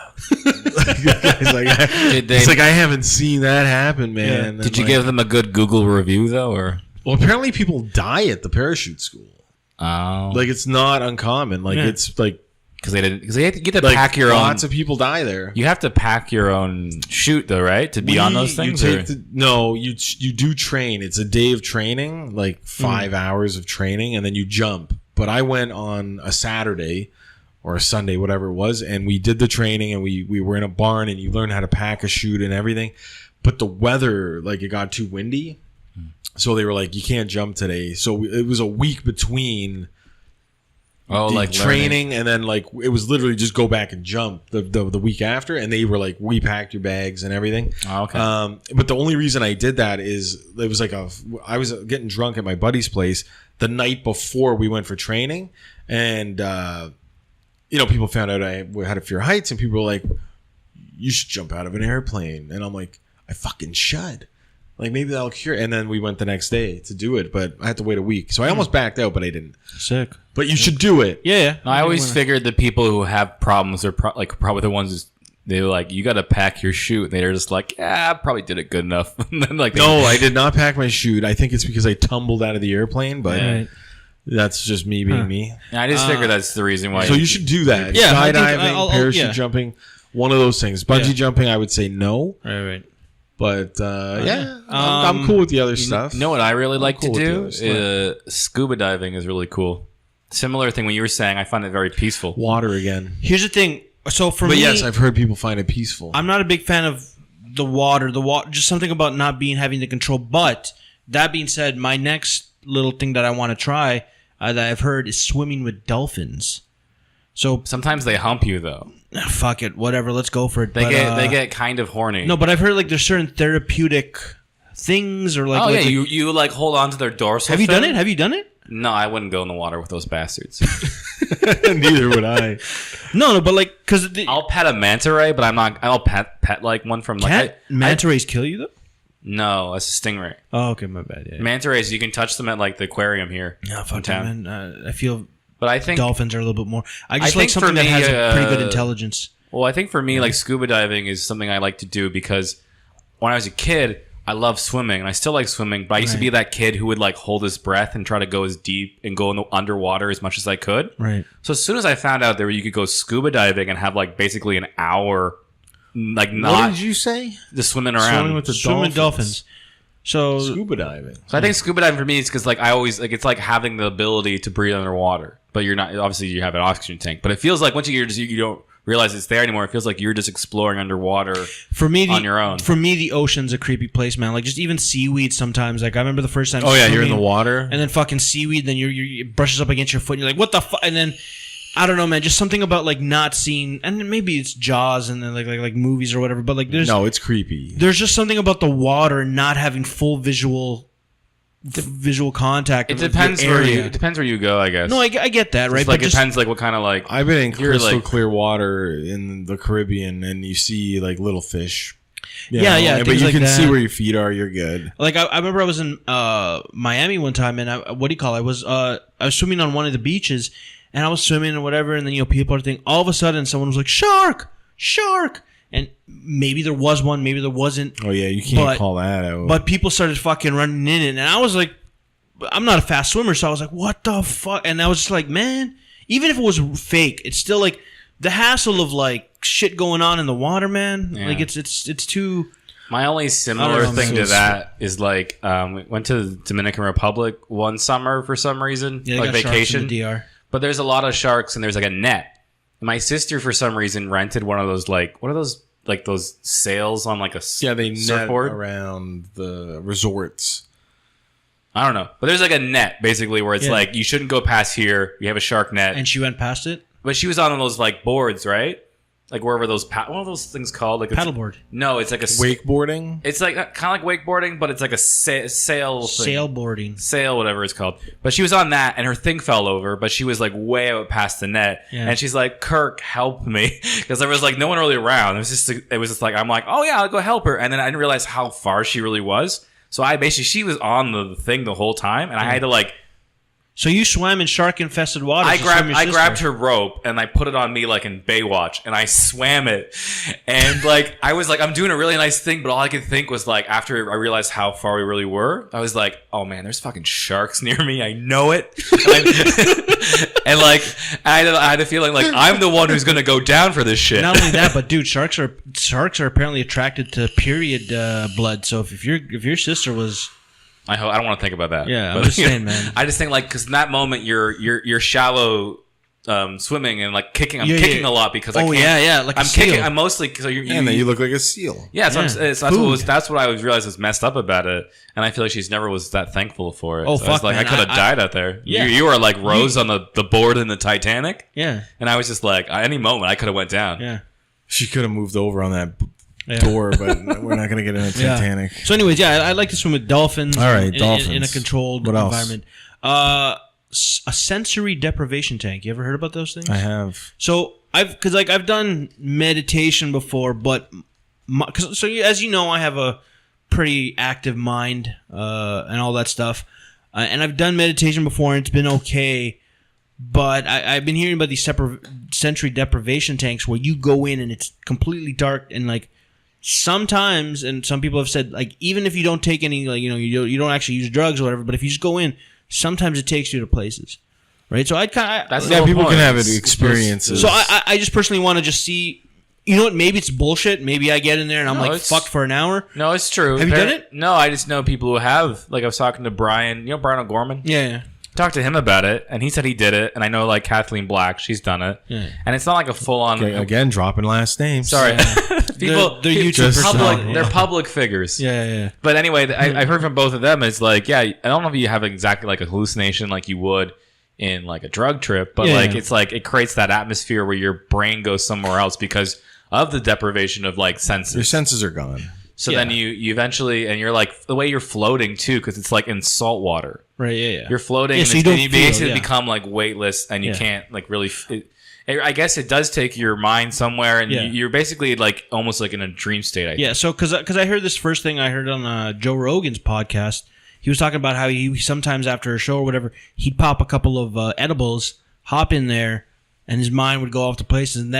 I haven't seen that happen, man. Yeah. Did you give them a good Google review though, or? Well, apparently people die at the parachute school. Oh, it's not uncommon. It's because you have to pack your own. Lots of people die there. You have to pack your own chute, though, right? To be on those things. You do train. It's a day of training, 5 hours of training, and then you jump. But I went on a Saturday or a Sunday, whatever it was, and we did the training, and we were in a barn, and you learn how to pack a chute and everything. But the weather, it got too windy, so they were like, "You can't jump today." So it was a week between. Training, learning. And then it was literally just go back and jump the week after, and they were like, "We packed your bags and everything." Oh, okay. But the only reason I did that is it was I was getting drunk at my buddy's place the night before we went for training, and people found out I had a fear of heights, and people were like, "You should jump out of an airplane," and I'm like, "I fucking should." Maybe that'll cure. And then we went the next day to do it, but I had to wait a week. So I almost backed out, but I didn't. Sick. But you should do it. Yeah. I always figured the people who have problems are probably the ones they were like, you got to pack your chute. And they're just like, yeah, I probably did it good enough. And then like, no, I did not pack my chute. I think it's because I tumbled out of the airplane, but that's just me being me. I just figured that's the reason why. So you should do that. Yeah, skydiving, parachute jumping, one of those things. Bungee jumping, I would say no. Right. But I'm cool with the other stuff. You know what I really like to do? Scuba diving is really cool. Similar thing when you were saying, I find it very peaceful. Water again. Here's the thing. So for me, yes, I've heard people find it peaceful. I'm not a big fan of the water. Just something about not having the control. But that being said, my next little thing that I want to try that I've heard is swimming with dolphins. So sometimes they hump you though. Fuck it, whatever. Let's go for it. They get kind of horny. No, but I've heard like there's certain therapeutic things or like. You like hold on to their dorsal. Have you done it? Have you done it? No, I wouldn't go in the water with those bastards. Neither would I. No, but like because I'll pet a manta ray, but I'm not. I'll pet like one from like. Manta rays kill you though? No, that's a stingray. Oh, okay, my bad. Yeah. Manta rays, you can touch them at like the aquarium here. No, fuck that, man. I feel. But I think dolphins are a little bit more. I just like something that has a pretty good intelligence. Well, I think for me, like scuba diving is something I like to do because when I was a kid, I loved swimming and I still like swimming. But I used to be that kid who would like hold his breath and try to go as deep and go in the underwater as much as I could. Right. So as soon as I found out that you could go scuba diving and have like basically an hour, like not. What did you say? Just swimming around. Swimming with the dolphins. So scuba diving. So I think scuba diving for me is because like I always like it's like having the ability to breathe underwater, but you're not. Obviously, you have an oxygen tank, but it feels like once you don't realize it's there anymore. It feels like you're just exploring underwater for me on your own. For me, the ocean's a creepy place, man. Like just even seaweed sometimes. Like I remember the first time. Oh yeah, you're in the water, and then fucking seaweed. Then it brushes up against your foot. And you're like, what the fuck? And then I don't know, man. Just something about like not seeing, and maybe it's Jaws and then like movies or whatever. But like no, it's creepy. There's just something about the water not having full visual contact. It depends where you go, I guess. No, I get that, right? It's like it depends like what kind of like. I've been in crystal clear water in the Caribbean, and you see like little fish. Yeah. But you can see where your feet are. You're good. Like I remember I was in Miami one time, and I was swimming on one of the beaches, and I was swimming and whatever, and then people are thinking. All of a sudden, someone was like, "Shark!" And maybe there was one, maybe there wasn't. Oh yeah, you can't call that out. But people started fucking running in it, and I was like, I'm not a fast swimmer, so I was like, what the fuck? And I was just like, man, even if it was fake, it's still like the hassle of like shit going on in the water, man. Yeah. Like it's too. My only similar thing to that is like we went to the Dominican Republic one summer for some reason, like vacation. DR. But there's a lot of sharks, and there's like a net. My sister, for some reason, rented one of those what are those like those sails on like a they surfboard net around the resorts. I don't know, but there's like a net basically where it's like you shouldn't go past here. You have a shark net, and she went past it. But she was on those like boards, right? Like wherever those what are those things called? Like paddleboard. No, it's like a wakeboarding. It's like kind of like wakeboarding, but it's like a sail thing. Sailboarding, whatever it's called. But she was on that, and her thing fell over. But she was like way out past the net, and she's like, "Kirk, help me," because there was like no one really around. It was just like I'm like, "Oh yeah, I'll go help her," and then I didn't realize how far she really was. So she was on the thing the whole time, and I had to like. So you swam in shark-infested water. I grabbed her rope and I put it on me like in Baywatch, and I swam it. And like I was like, I'm doing a really nice thing, but all I could think was like after I realized how far we really were, I was like, oh man, there's fucking sharks near me. I know it. And like I had a feeling like I'm the one who's gonna go down for this shit. Not only that, but dude, sharks are apparently attracted to period blood. So if your sister was. I don't want to think about that. Yeah, I'm just saying, man. I just think like because in that moment you're shallow swimming and like kicking. I'm kicking a lot because I can't. Like I'm kicking. I'm mostly so and then you look like a seal. Yeah, that's what I realized was messed up about it, and I feel like she's never was that thankful for it. Oh so fuck, I was like, man. I could have died out there. Yeah. You were like Rose on the board in the Titanic. Yeah, and I was just like, at any moment I could have went down. Yeah, she could have moved over on that. Door, but we're not going to get in a Titanic. So, anyways, I like to swim with dolphins. All right, dolphins in a controlled environment. A sensory deprivation tank. You ever heard about those things? I have. So I've done meditation before, but as you know, I have a pretty active mind and all that stuff, and I've done meditation before, and it's been okay. But I've been hearing about these sensory deprivation tanks where you go in and it's completely dark and like sometimes, and some people have said like even if you don't take any like you don't actually use drugs or whatever, but if you just go in, sometimes it takes you to places, right? So people can have experiences. So I just personally want to just see. You know what? Maybe it's bullshit. Maybe I get in there and I'm fucked for an hour. No, it's true. Have you done it? No, I just know people who have. Like I was talking to Brian. Brian O'Gorman? Yeah. Talked to him about it, and he said he did it. And I know like Kathleen Black, she's done it. Yeah. And it's not like a full-on... Again, dropping last names. Sorry. People... They're YouTube They're public figures. Yeah. But anyway, I heard from both of them. It's like, I don't know if you have exactly like a hallucination like you would in like a drug trip, but it's like it creates that atmosphere where your brain goes somewhere else because of the deprivation of like senses. Your senses are gone. So then you eventually, and you're like, the way you're floating too, because it's like in salt water. Right, yeah. You're floating and, so you basically become like weightless and you can't like really... I guess it does take your mind somewhere and you're basically like almost like in a dream state, I think. Yeah, so because I heard this first thing I heard on Joe Rogan's podcast. He was talking about how he sometimes after a show or whatever, he'd pop a couple of edibles, hop in there, and his mind would go off to places, and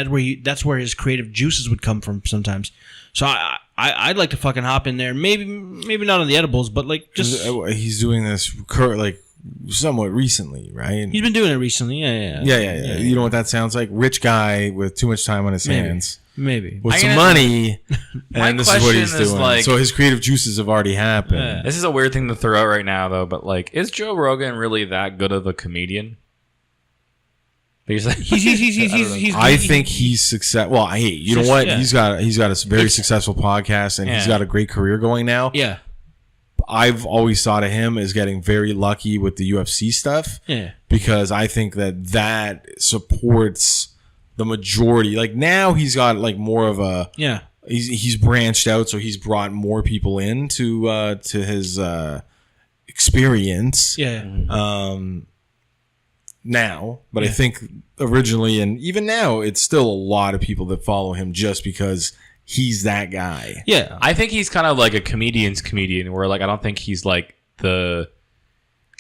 that's where his creative juices would come from sometimes. So I'd like to fucking hop in there, maybe not on the edibles, but like just... He's doing this like somewhat recently, right? He's been doing it recently, yeah. You know what that sounds like? Rich guy with too much time on his hands. Maybe. With some money, and this is what he's doing. Like, so his creative juices have already happened. Yeah. This is a weird thing to throw out right now, though, but like, is Joe Rogan really that good of a comedian? He's I think he's success. Well, you know what? Yeah. He's got a very successful podcast, and he's got a great career going now. Yeah. I've always thought of him as getting very lucky with the UFC stuff. Yeah. Because I think that supports the majority. Like now he's got like more of a He's branched out, so he's brought more people into to his experience. Yeah. Now, but I think originally and even now, it's still a lot of people that follow him just because he's that guy. Yeah, I think he's kind of like a comedian's comedian, where like I don't think he's like a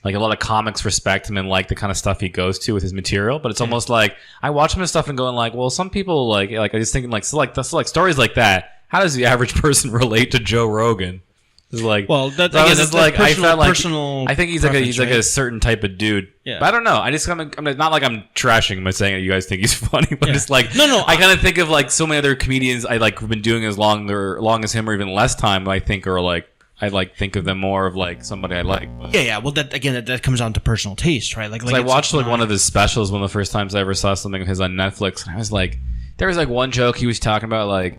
lot of comics respect him and like the kind of stuff he goes to with his material. But it's almost like I watch him and stuff and going like, well, some people like I was thinking like stories like that. How does the average person relate to Joe Rogan? It's like, well, that's like personal, I felt like personal. I think he's like a certain type of dude. Yeah. But I don't know. I'm not like I'm trashing him by saying that you guys think he's funny, but it's like no. I kind of think of like so many other comedians I like who've been doing as long as him or even less time. I think are like I like think of them more of like somebody I like. But. Yeah. Well, that comes down to personal taste, right? Like I watched like one of his specials, one of the first times I ever saw something of his on Netflix, and I was like, there was like one joke he was talking about like.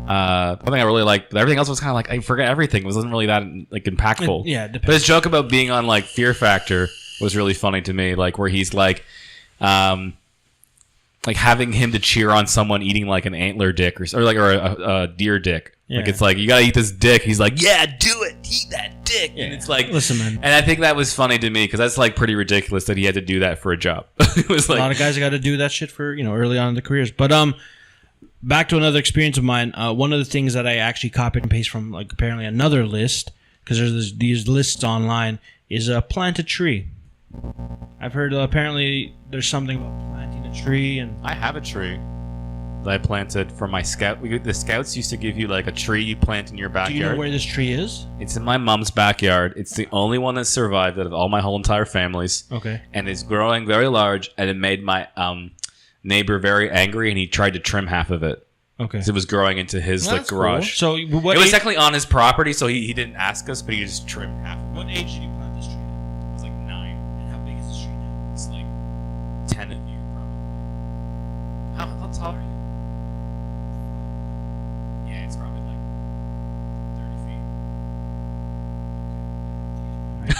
One thing I really liked, but everything else was kind of like I forget everything. It wasn't really that like impactful. But his joke about being on like Fear Factor was really funny to me. Like where he's like having him to cheer on someone eating like an antler dick or a deer dick. Yeah. Like it's like you gotta eat this dick. He's like, yeah, do it, eat that dick. Yeah. And it's like, listen, man. And I think that was funny to me because that's like pretty ridiculous that he had to do that for a job. It was like a lot of guys got to do that shit for early on in their careers, but back to another experience of mine. One of the things that I actually copied and pasted from like apparently another list, because there's these lists online, is plant a tree. I've heard apparently there's something about planting a tree, and I have a tree that I planted for my scout. The scouts used to give you like a tree you plant in your backyard. Do you know where this tree is? It's in my mom's backyard. It's the only one that survived out of all my whole entire families. Okay. And it's growing very large, and it made my neighbor very angry, and he tried to trim half of it. Okay. It was growing into his garage. Cool. So it was technically on his property, so he didn't ask us, but he just trimmed half. What age did you plant this tree at? It was like 9. And how big is this tree now? It's like 10 of you, probably. How tall are you? Yeah, it's probably like 30 feet.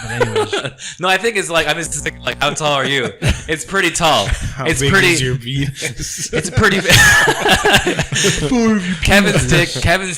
But anyways. No, I think it's like I'm just thinking like how tall are you? It's pretty tall. It's big pretty. Is your penis? It's pretty. Kevin's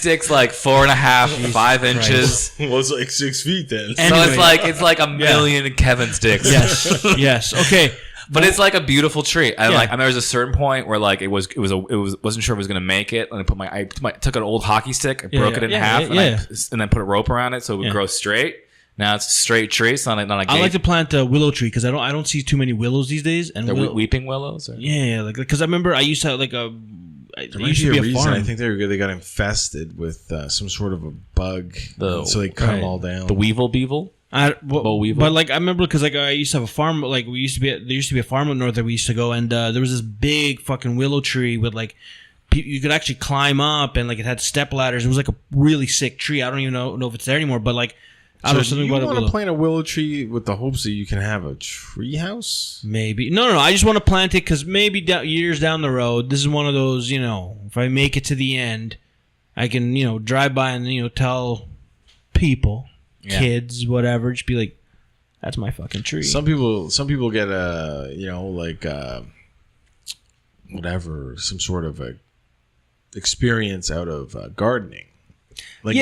dick's like 4.5, 5 inches. Well, it's like 6 feet then. So it's like a million Kevin's dicks. Yes. Okay. But it's like a beautiful tree. And like, there was a certain point where like it wasn't sure if it was gonna make it. And I took an old hockey stick, I broke it in half, and then put a rope around it so it would grow straight. Now it's a straight tree. It's not a gate. I like to plant a willow tree because I don't see too many willows these days. And they're weeping willows. Or? Yeah, like because I remember I used to have like a. There used to be a farm. I think they got infested with some sort of a bug, so they cut them all down. The weevil beetle. But like I remember because like I used to have a farm. Like there used to be a farm up north that we used to go, and there was this big fucking willow tree with like. You could actually climb up, and like it had step ladders. It was like a really sick tree. I don't even know if it's there anymore. But like, I don't know something about it. You want to plant a willow tree with the hopes that you can have a tree house? Maybe no. I just want to plant it because maybe years down the road, this is one of those. If I make it to the end, I can drive by and tell people, kids, whatever, just be like, that's my fucking tree. Some people get whatever, some sort of a experience out of gardening, growing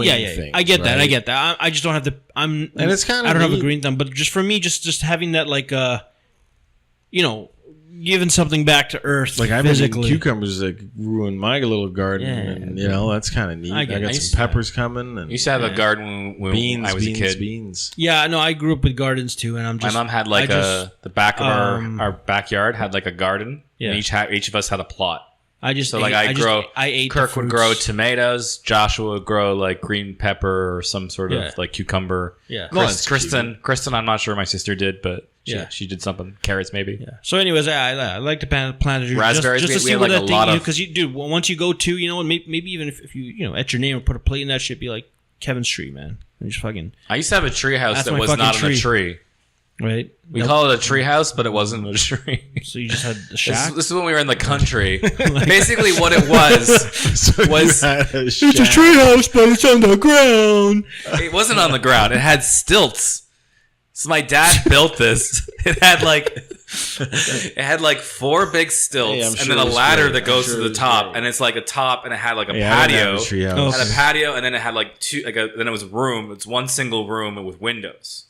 things. I get that. Right? I get that. I just don't have the. And it's kind of. I don't have a green thumb, but just for me, just having that giving something back to earth. Like I physically. Cucumbers ruined my little garden, and that's kind of neat. I got some peppers coming. And used to have a garden when I was a kid. Beans. Yeah, no, I grew up with gardens too, and my mom had the back of our backyard had like a garden. Yeah, and each of us had a plot. Kirk would grow tomatoes. Joshua would grow like green pepper or some sort of like cucumber. Yeah. Kristen, I'm not sure my sister did, but she did something. Carrots maybe. Yeah. So anyways, I like to plant raspberries. Just to see what that thing, because once you go to, maybe even if you etch your name or put a plate in that shit, be like Kevin's tree, man. And just fucking. I used to have a tree house that was not on a tree. Right. We call it a tree house, but it wasn't a tree. So you just had a shack? This is when we were in the country. Basically what it was it's a tree house, but it's on the ground. It wasn't on the ground. It had stilts. So my dad built this. It had like 4 big stilts and then a ladder that goes to the top, and it's like a top, and it had like a patio. It had a patio, and then it had like 2 then it was a room. It's one single room with windows.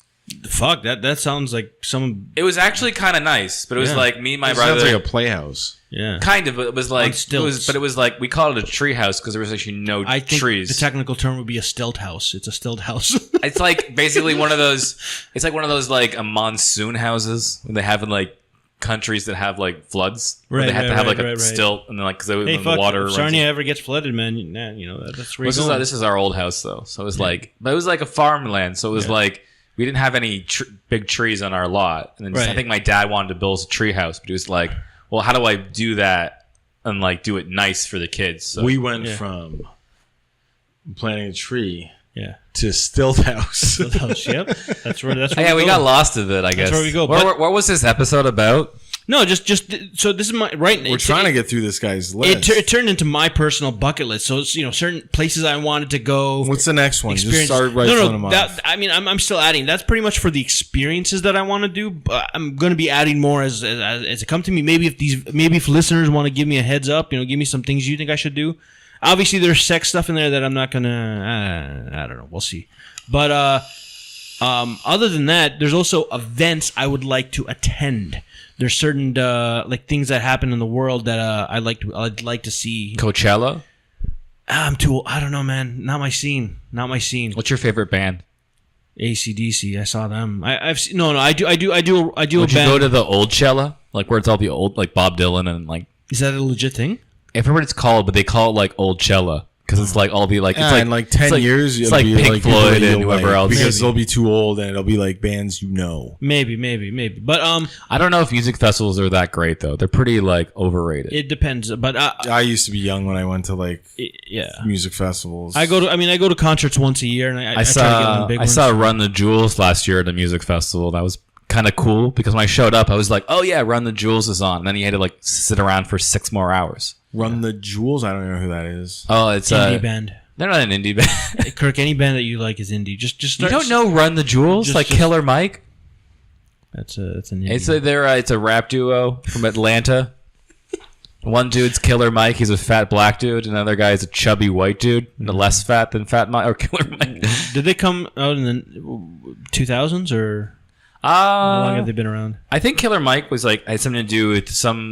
Fuck, that sounds like some. It was actually kind of nice, but it was like me and my brother. Sounds like a playhouse. Yeah, kind of. But it was like it was like we called it a tree house because there was actually no trees. The technical term would be a stilt house. It's a stilt house. It's like basically one of those. It's like one of those like a monsoon houses when they have in like countries that have like floods. Right, they have to have like a stilt and then like because the water. Sarnia ever gets flooded, man. That's where this is our old house though, so it was like, but it was like a farmland, so it was like. We didn't have any big trees on our lot, and then I think my dad wanted to build a tree house, but he was like, "Well, how do I do that and like do it nice for the kids?" So, we went from planting a tree, to stilt house. Stilt house, yep. That's where. We got lost of it. I guess. That's where we go. What was this episode about? No, just so this is my right. We're trying to get through this guy's list. It turned into my personal bucket list. So it's, certain places I wanted to go. What's the next one? Just start them off. I'm still adding. That's pretty much for the experiences that I want to do. But I'm going to be adding more as it come to me. Maybe if listeners want to give me a heads up, give me some things you think I should do. Obviously, there's sex stuff in there that I'm not gonna. I don't know. We'll see. But other than that, there's also events I would like to attend. There's certain like things that happen in the world that I'd like to see. Coachella? I'm too old. I don't know, man. Not my scene. What's your favorite band? AC/DC. I saw them. I've seen, no. I do. Would you go to the old Cella, like where it's all the old, like Bob Dylan and like? Is that a legit thing? I forget what it's called, but they call it like old Cella. Because it's like all the like, it's in like 10 years, it's like Pink Floyd and whoever else. Because they'll be too old, and it'll be like bands Maybe. But I don't know if music festivals are that great though. They're pretty like overrated. It depends. But I used to be young when I went to music festivals. I go to concerts once a year, and I saw try to get on big ones. Run the Jewels last year at a music festival. That was kind of cool because when I showed up, I was like, oh yeah, Run the Jewels is on, and then you had to like sit around for 6 more hours. Run the Jewels? I don't know who that is. Oh, it's indie band. They're not an indie band. Kirk, any band that you like is indie. Just start. You don't know Run the Jewels? Killer Mike? That's an indie. It's a rap duo from Atlanta. One dude's Killer Mike. He's a fat black dude. Another guy is a chubby white dude. Less fat than Fat Mike or Killer Mike. Did they come out in the 2000s or? How long have they been around? I think Killer Mike was like had something to do with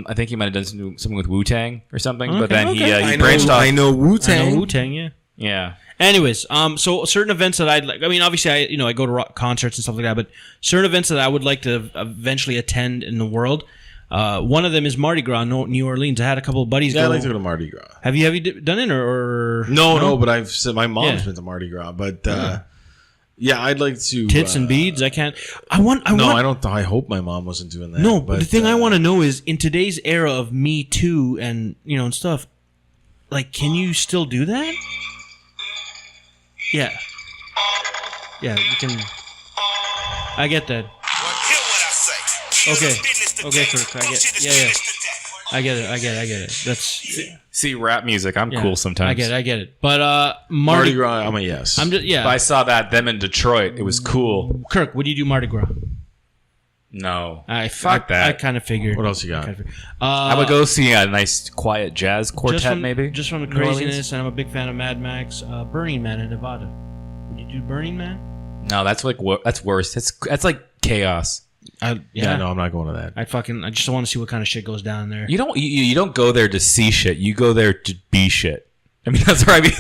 I think he might have done something with Wu-Tang or something. Okay, but then he branched off. I know Wu-Tang. Yeah. Yeah. Anyways, so certain events that I'd like. I mean, obviously, I go to rock concerts and stuff like that. But certain events that I would like to eventually attend in the world. One of them is Mardi Gras in New Orleans. I had a couple of buddies. Yeah, I like to go to Mardi Gras. Have you done it or no? But I've said my mom's been to Mardi Gras. But yeah, I'd like to tits and beads. I can't. I don't. I hope my mom wasn't doing that. No, but the thing I want to know is in today's era of Me Too and and stuff. Like, can you still do that? Yeah. Yeah, you can. I get that. Okay, Kirk. I get. Yeah. I get it. That's. See, rap music. I'm cool sometimes. I get it. But Mardi Gras, I'm a yes. I'm just If I saw them in Detroit, it was cool. Kirk, would you do Mardi Gras? No. Fuck that. I kind of figured. What else you got? I would go see a nice quiet jazz quartet, maybe. Just from the craziness, and I'm a big fan of Mad Max. Burning Man in Nevada. Would you do Burning Man? No, that's worse. That's like chaos. No, I'm not going to that. I just want to see what kind of shit goes down there. You don't go there to see shit. You go there to be shit. I mean, that's what I mean.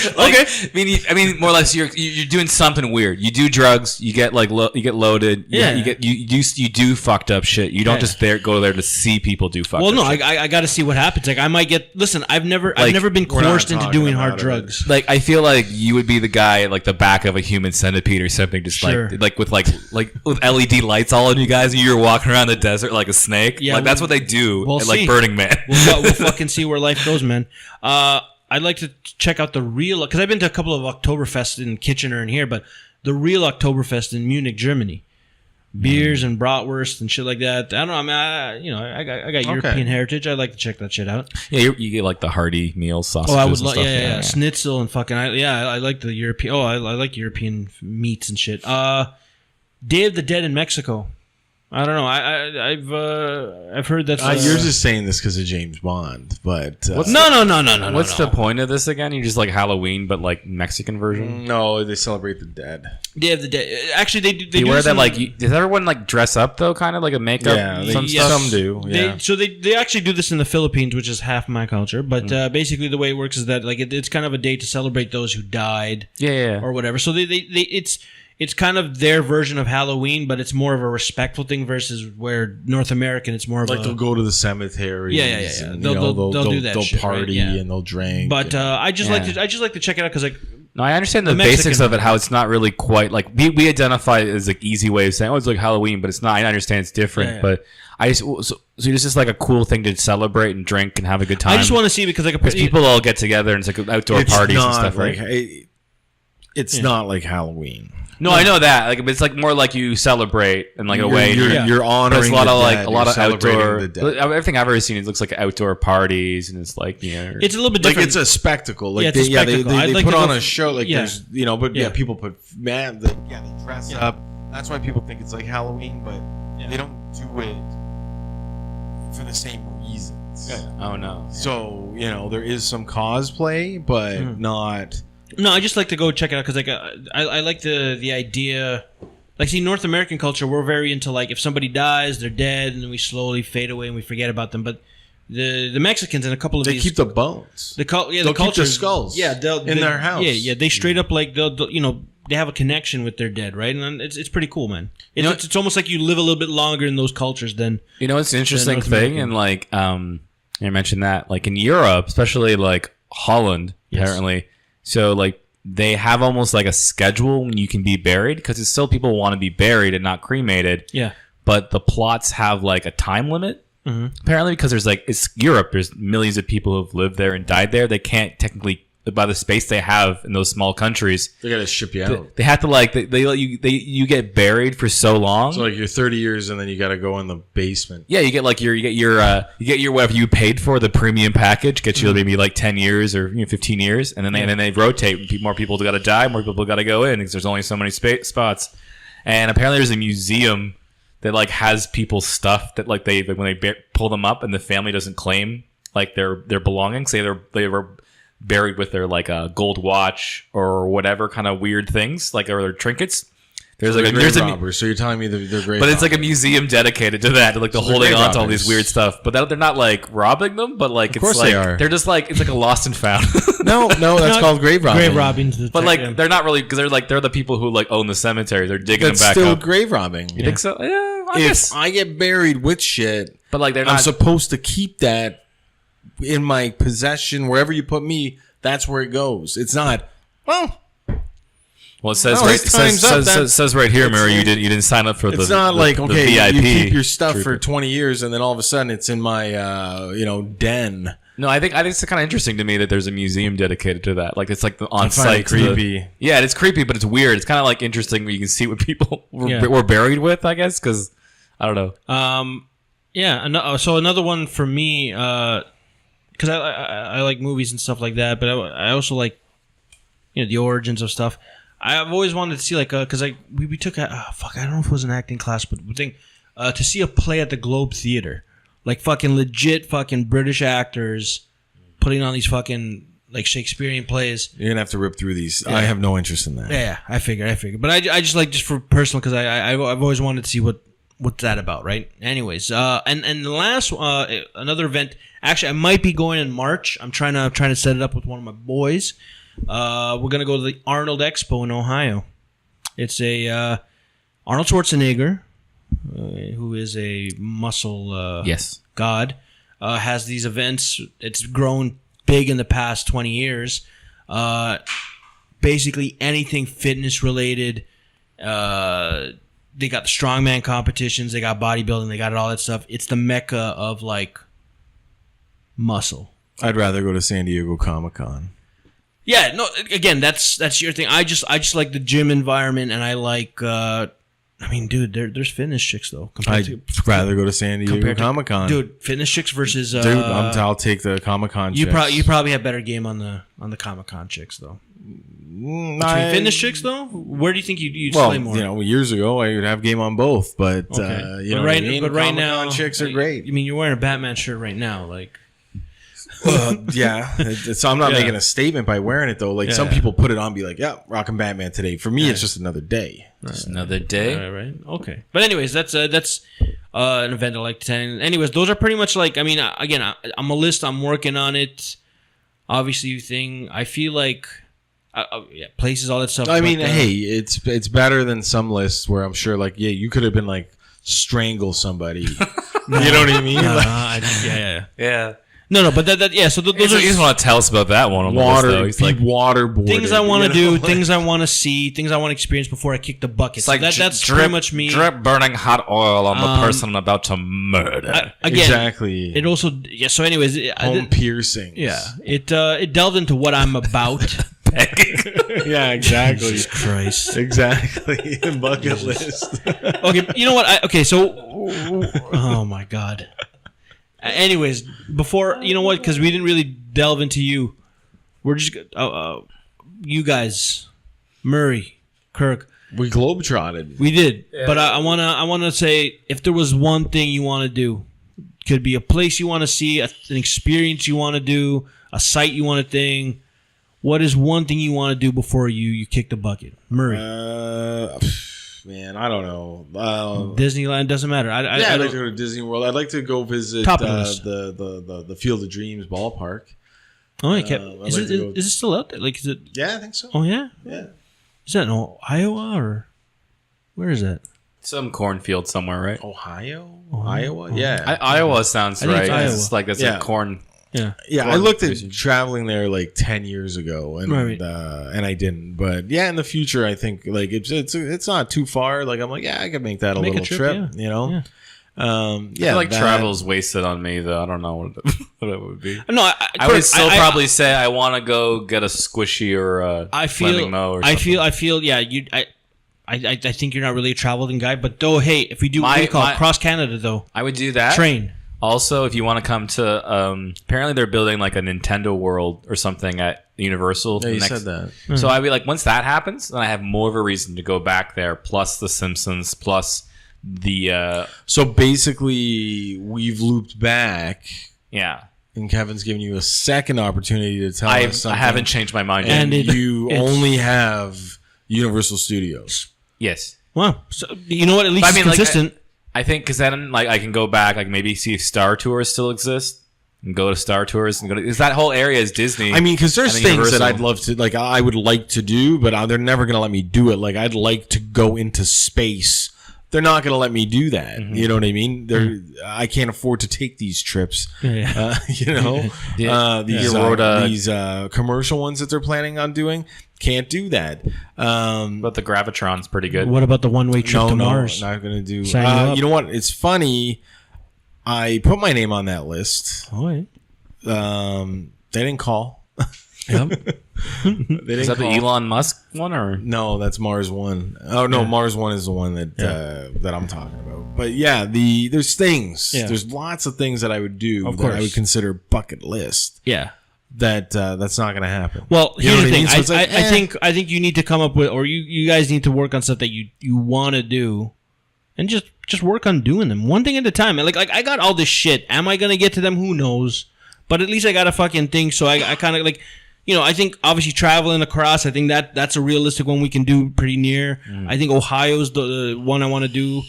Okay. I mean, more or less, you're doing something weird. You do drugs. You get loaded. Yeah. You do fucked up shit. You don't just go there to see people do fucked up shit. Well, no, I got to see what happens. Like, I might get. Listen, I've never been coerced into doing hard drugs. Like, I feel like you would be the guy like the back of a human centipede or something, just like with LED lights all on you guys, and you're walking around the desert like a snake. Yeah, like that's what they do. We'll at, like Burning Man. We'll fucking see where life goes, man. I'd like to check out the real, because I've been to a couple of Oktoberfests in Kitchener and here, but the real Oktoberfest in Munich, Germany. Beers and bratwurst and shit like that. I don't know. I mean, I got European heritage. I'd like to check that shit out. Yeah, you get like the hearty meals, sausages. I would like yeah. Schnitzel and fucking. I like the European. I like European meats and shit. Day of the Dead in Mexico. I don't know. I've heard that. You're just saying this because of James Bond, but no. What's the point of this again? You just like Halloween, but like Mexican version? No, they celebrate the dead. Day of the Dead. Actually, they do. You wear that like? Does everyone like dress up though? Kind of like a makeup. Yeah, some do. Yeah. They actually do this in the Philippines, which is half my culture. But basically, the way it works is that like it's kind of a day to celebrate those who died. Yeah. Or whatever. So it's kind of their version of Halloween, but it's more of a respectful thing versus where North American, it's more of like they'll go to the cemetery. Yeah. And, they'll do that. They'll shit, party and they'll drink. But I just like to check it out because like. No, I understand the basics of it. How it's not really quite like we identify it as like easy way of saying it's like Halloween, but it's not. I understand it's different, yeah. But so it's just like a cool thing to celebrate and drink and have a good time. I just want to see because people all get together and it's like outdoor parties and stuff, right? It's not like Halloween. No, I know that. Like, it's like more like you celebrate and like in a way you're honoring. There's a lot of outdoor. Everything I've ever seen, it looks like outdoor parties, and it's like it's a little bit different. Like it's a spectacle. Like it's a spectacle. They put on a show. Like there's people put they dress up. That's why people think it's like Halloween, but they don't do it for the same reasons. Oh no. So there is some cosplay, but not. No, I just like to go check it out because like I like the idea. Like, see, North American culture, we're very into like if somebody dies, they're dead, and then we slowly fade away and we forget about them. But the Mexicans and a couple of they keep the bones. They'll keep the skulls. Yeah, in their house. Yeah. They straight up like they'll they have a connection with their dead, right? And it's pretty cool, man. It's almost like you live a little bit longer in those cultures than. It's an interesting thing, and like I mentioned that like in Europe, especially like Holland, apparently. So, like, they have almost like a schedule when you can be buried because it's still people want to be buried and not cremated. Yeah. But the plots have like a time limit, apparently, because there's like, it's Europe. There's millions of people who have lived there and died there. They can't technically, by the space they have in those small countries, they gotta ship you out. They have to like they let you get buried for so long. So like you're 30 years and then you gotta go in the basement. Yeah, you get your whatever you paid for, the premium package gets you maybe like 10 years or 15 years, and then they rotate. More people gotta die, more people gotta go in because there's only so many spots. And apparently there's a museum that like has people's stuff that like when they pull them up and the family doesn't claim like their belongings. Say they were buried with their like a gold watch or whatever kind of weird things like or their trinkets. There's like there's grave robbers. So you're telling me they're grave but it's robbers. like a museum dedicated to that, like the holding on to all these weird stuff. But they're not like robbing them, but like of course they are. They're just like it's like a lost and found. no, that's called grave robbing. Grave robbing, but like they're not really because they're the people who like own the cemetery. They're digging them back still up. Grave robbing. You think so? Yeah, I guess. I get buried with shit, but like I'm supposed to keep that in my possession wherever you put me. That's where it goes. It's not. Well, it says right here, Murray, you didn't sign up for the. It's not like okay, VIP. You keep your stuff for 20 years, and then all of a sudden it's in my den. No, I think it's kind of interesting to me that there's a museum dedicated to that. Like it's like the on-site creepy. Yeah, it's creepy, but it's weird. It's kind of like interesting when you can see what people were buried with. I guess because I don't know. Yeah. So another one for me, because I like movies and stuff like that, but I also like the origins of stuff. I've always wanted to see because we took I don't know if it was an acting class, but we think to see a play at the Globe Theater, like fucking legit fucking British actors putting on these fucking like Shakespearean plays. You're gonna have to rip through these. Yeah. I have no interest in that. Yeah, I figured, but I just like just for personal because I've always wanted to see what's that about, right? Anyways, and the last another event. Actually, I might be going in March. I'm trying to set it up with one of my boys. We're gonna go to the Arnold Expo in Ohio. It's a Arnold Schwarzenegger, who is a muscle god, has these events. It's grown big in the past 20 years. Basically anything fitness related. They got the strongman competitions. They got bodybuilding. They got all that stuff. It's the mecca of like muscle. I'd rather go to San Diego Comic-Con. Yeah, no. Again, that's your thing. I just like the gym environment, and I like. I mean, dude, there's fitness chicks though. I'd rather go to San Diego Comic-Con. Dude, fitness chicks versus. Dude, I'll take the Comic-Con. You probably have better game on the Comic-Con chicks though. Between fitness chicks though, where do you think you'd slay more? Years ago I would have game on both, but okay. Right now, chicks are great. I mean, you're wearing a Batman shirt right now, like. Yeah, so I'm not making a statement by wearing it though. Like some people put it on, and be like, "Yeah, rocking Batman today." For me, it's just another day. Just another day, right? Okay, but anyways, that's an event I like to attend. Anyways, those are pretty much like. I mean, again, I'm a list. I'm working on it. Obviously, I feel like. Places, all that stuff. I mean, hey, it's better than some lists where I'm sure, like, you could have been like strangle somebody. You know what I mean? Yeah. No, but that So those are. You just want to tell us about that one on water. The list, though. He's like waterboarded. Things I want to do, things I want to see, things I want to experience before I kick the bucket. It's like that's drip, pretty much me. Drip burning hot oil on the person I'm about to murder. Again, exactly. It also So, anyways, home piercing. Yeah, it delved into what I'm about. Yeah, exactly. Jesus Christ. Exactly. Bucket list. Okay, you know what? So, oh my God. Anyways, before because we didn't really delve into you, we're just you guys, Murray, Kirk. We globetrotted. We did, but I wanna say if there was one thing you want to do, could be a place you want to see, an experience you want to do, a site you want to think. What is one thing you want to do before you kick the bucket, Murray? Man, I don't know. Disneyland doesn't matter. I'd like to go to Disney World. I'd like to go visit the Field of Dreams ballpark. Oh, is it still out there? Like, is it? Yeah, I think so. Oh yeah, yeah. Is that in Iowa or where is that? Some cornfield somewhere, right? Ohio, Iowa. Yeah, Iowa sounds right. It's like that's a corn. Yeah, I looked at traveling there like 10 years ago, and and I didn't. But yeah, in the future, I think like it's not too far. Like I'm like, I could make that a little trip. You know, I feel like travel's wasted on me though. I don't know what it would be. No, I would still probably say I want to go get a squishy or a Fleming Moe or something. I feel yeah. I think you're not really a traveling guy, but though, hey, if we do what do you call it? Cross Canada though, I would do that. Train. Also, if you want to come to, apparently they're building like a Nintendo World or something at Universal. Yeah, you said that. So I'd be like, once that happens, then I have more of a reason to go back there. Plus The Simpsons, plus the. So basically, we've looped back. Yeah. And Kevin's giving you a second opportunity to tell us something. I haven't changed my mind yet. And you only have Universal Studios. Yes. Wow. So, you know what? At least it's consistent. I think because then like I can go back, like maybe see if Star Tours still exists and go to Star Tours and go to, because that whole area is Disney. I mean, because there's things Universal that I'd love to, like I would like to do, but they're never going to let me do it. Like I'd like to go into space. They're not going to let me do that. Mm-hmm. You know what I mean? I can't afford to take these trips. Yeah. You know, these commercial ones that they're planning on doing. Can't do that. But the Gravitron's pretty good. What about the one-way trip to Mars? Not going to do. You know what? It's funny. I put my name on that list. Oh, yeah. They didn't call. Yep. Is that the Elon Musk one or no? That's Mars One. Oh no, Mars One is the one that I'm talking about. But yeah, there's things. Yeah. There's lots of things that I would do that I would consider bucket list. Yeah. That's not going to happen. Well, here's the thing. So I think you need to come up with, or you guys need to work on stuff that you want to do, and just work on doing them one thing at a time. Like I got all this shit. Am I going to get to them? Who knows? But at least I got a fucking thing. So I kind of like. You know, I think obviously traveling across, I think that's a realistic one we can do pretty near. I think Ohio's the one I want to do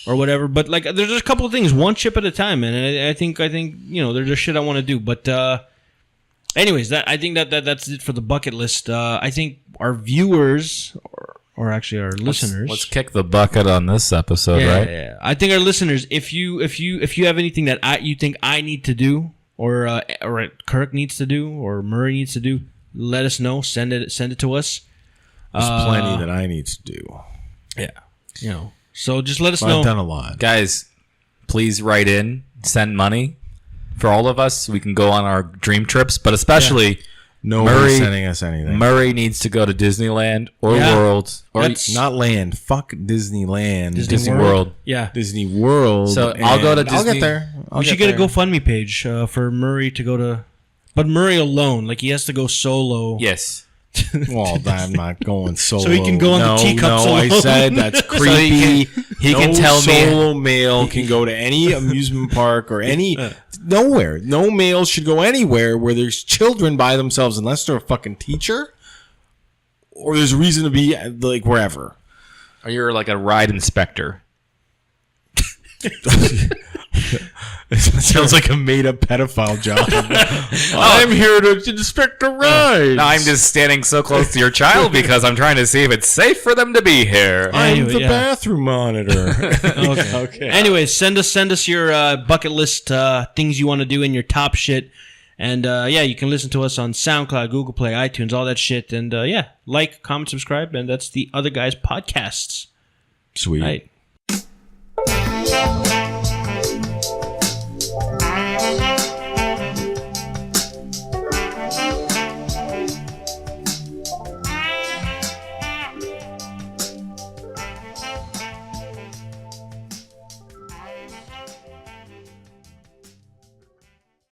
or whatever. But like, there's a couple of things, one chip at a time, man. And I think you know, there's shit I want to do. But anyways, I think that's it for the bucket list. I think our viewers or actually our listeners. Let's kick the bucket on this episode, right? Yeah. I think our listeners, if you have anything that you think I need to do. Or Kirk needs to do, or Murray needs to do, let us know. Send it to us. There's plenty that I need to do. Yeah, you know. So just let us know. I've done a lot, guys. Please write in, send money for all of us. We can go on our dream trips, but especially Nobody's sending us anything. Murray needs to go to Disneyland or World or not land. Fuck Disneyland. Disney World. Yeah, Disney World. So I'll go to Disney. I'll get there. We should get a GoFundMe page for Murray to go to, but Murray alone. Like he has to go solo. Yes. Well, I'm not going solo. So he can go on the teacup solo. I said that's creepy. So he can tell me. Solo male can go to any amusement park or any nowhere. No male should go anywhere where there's children by themselves unless they're a fucking teacher or there's a reason to be like wherever. Or you're like a ride inspector. It sounds like a made-up pedophile job. I'm here to inspect the ride. No, I'm just standing so close to your child because I'm trying to see if it's safe for them to be here. I'm the bathroom monitor. Okay. Anyways, send us your bucket list things you want to do in your top shit. And you can listen to us on SoundCloud, Google Play, iTunes, all that shit. And like, comment, subscribe. And that's the Other Guys Podcasts. Sweet. Right.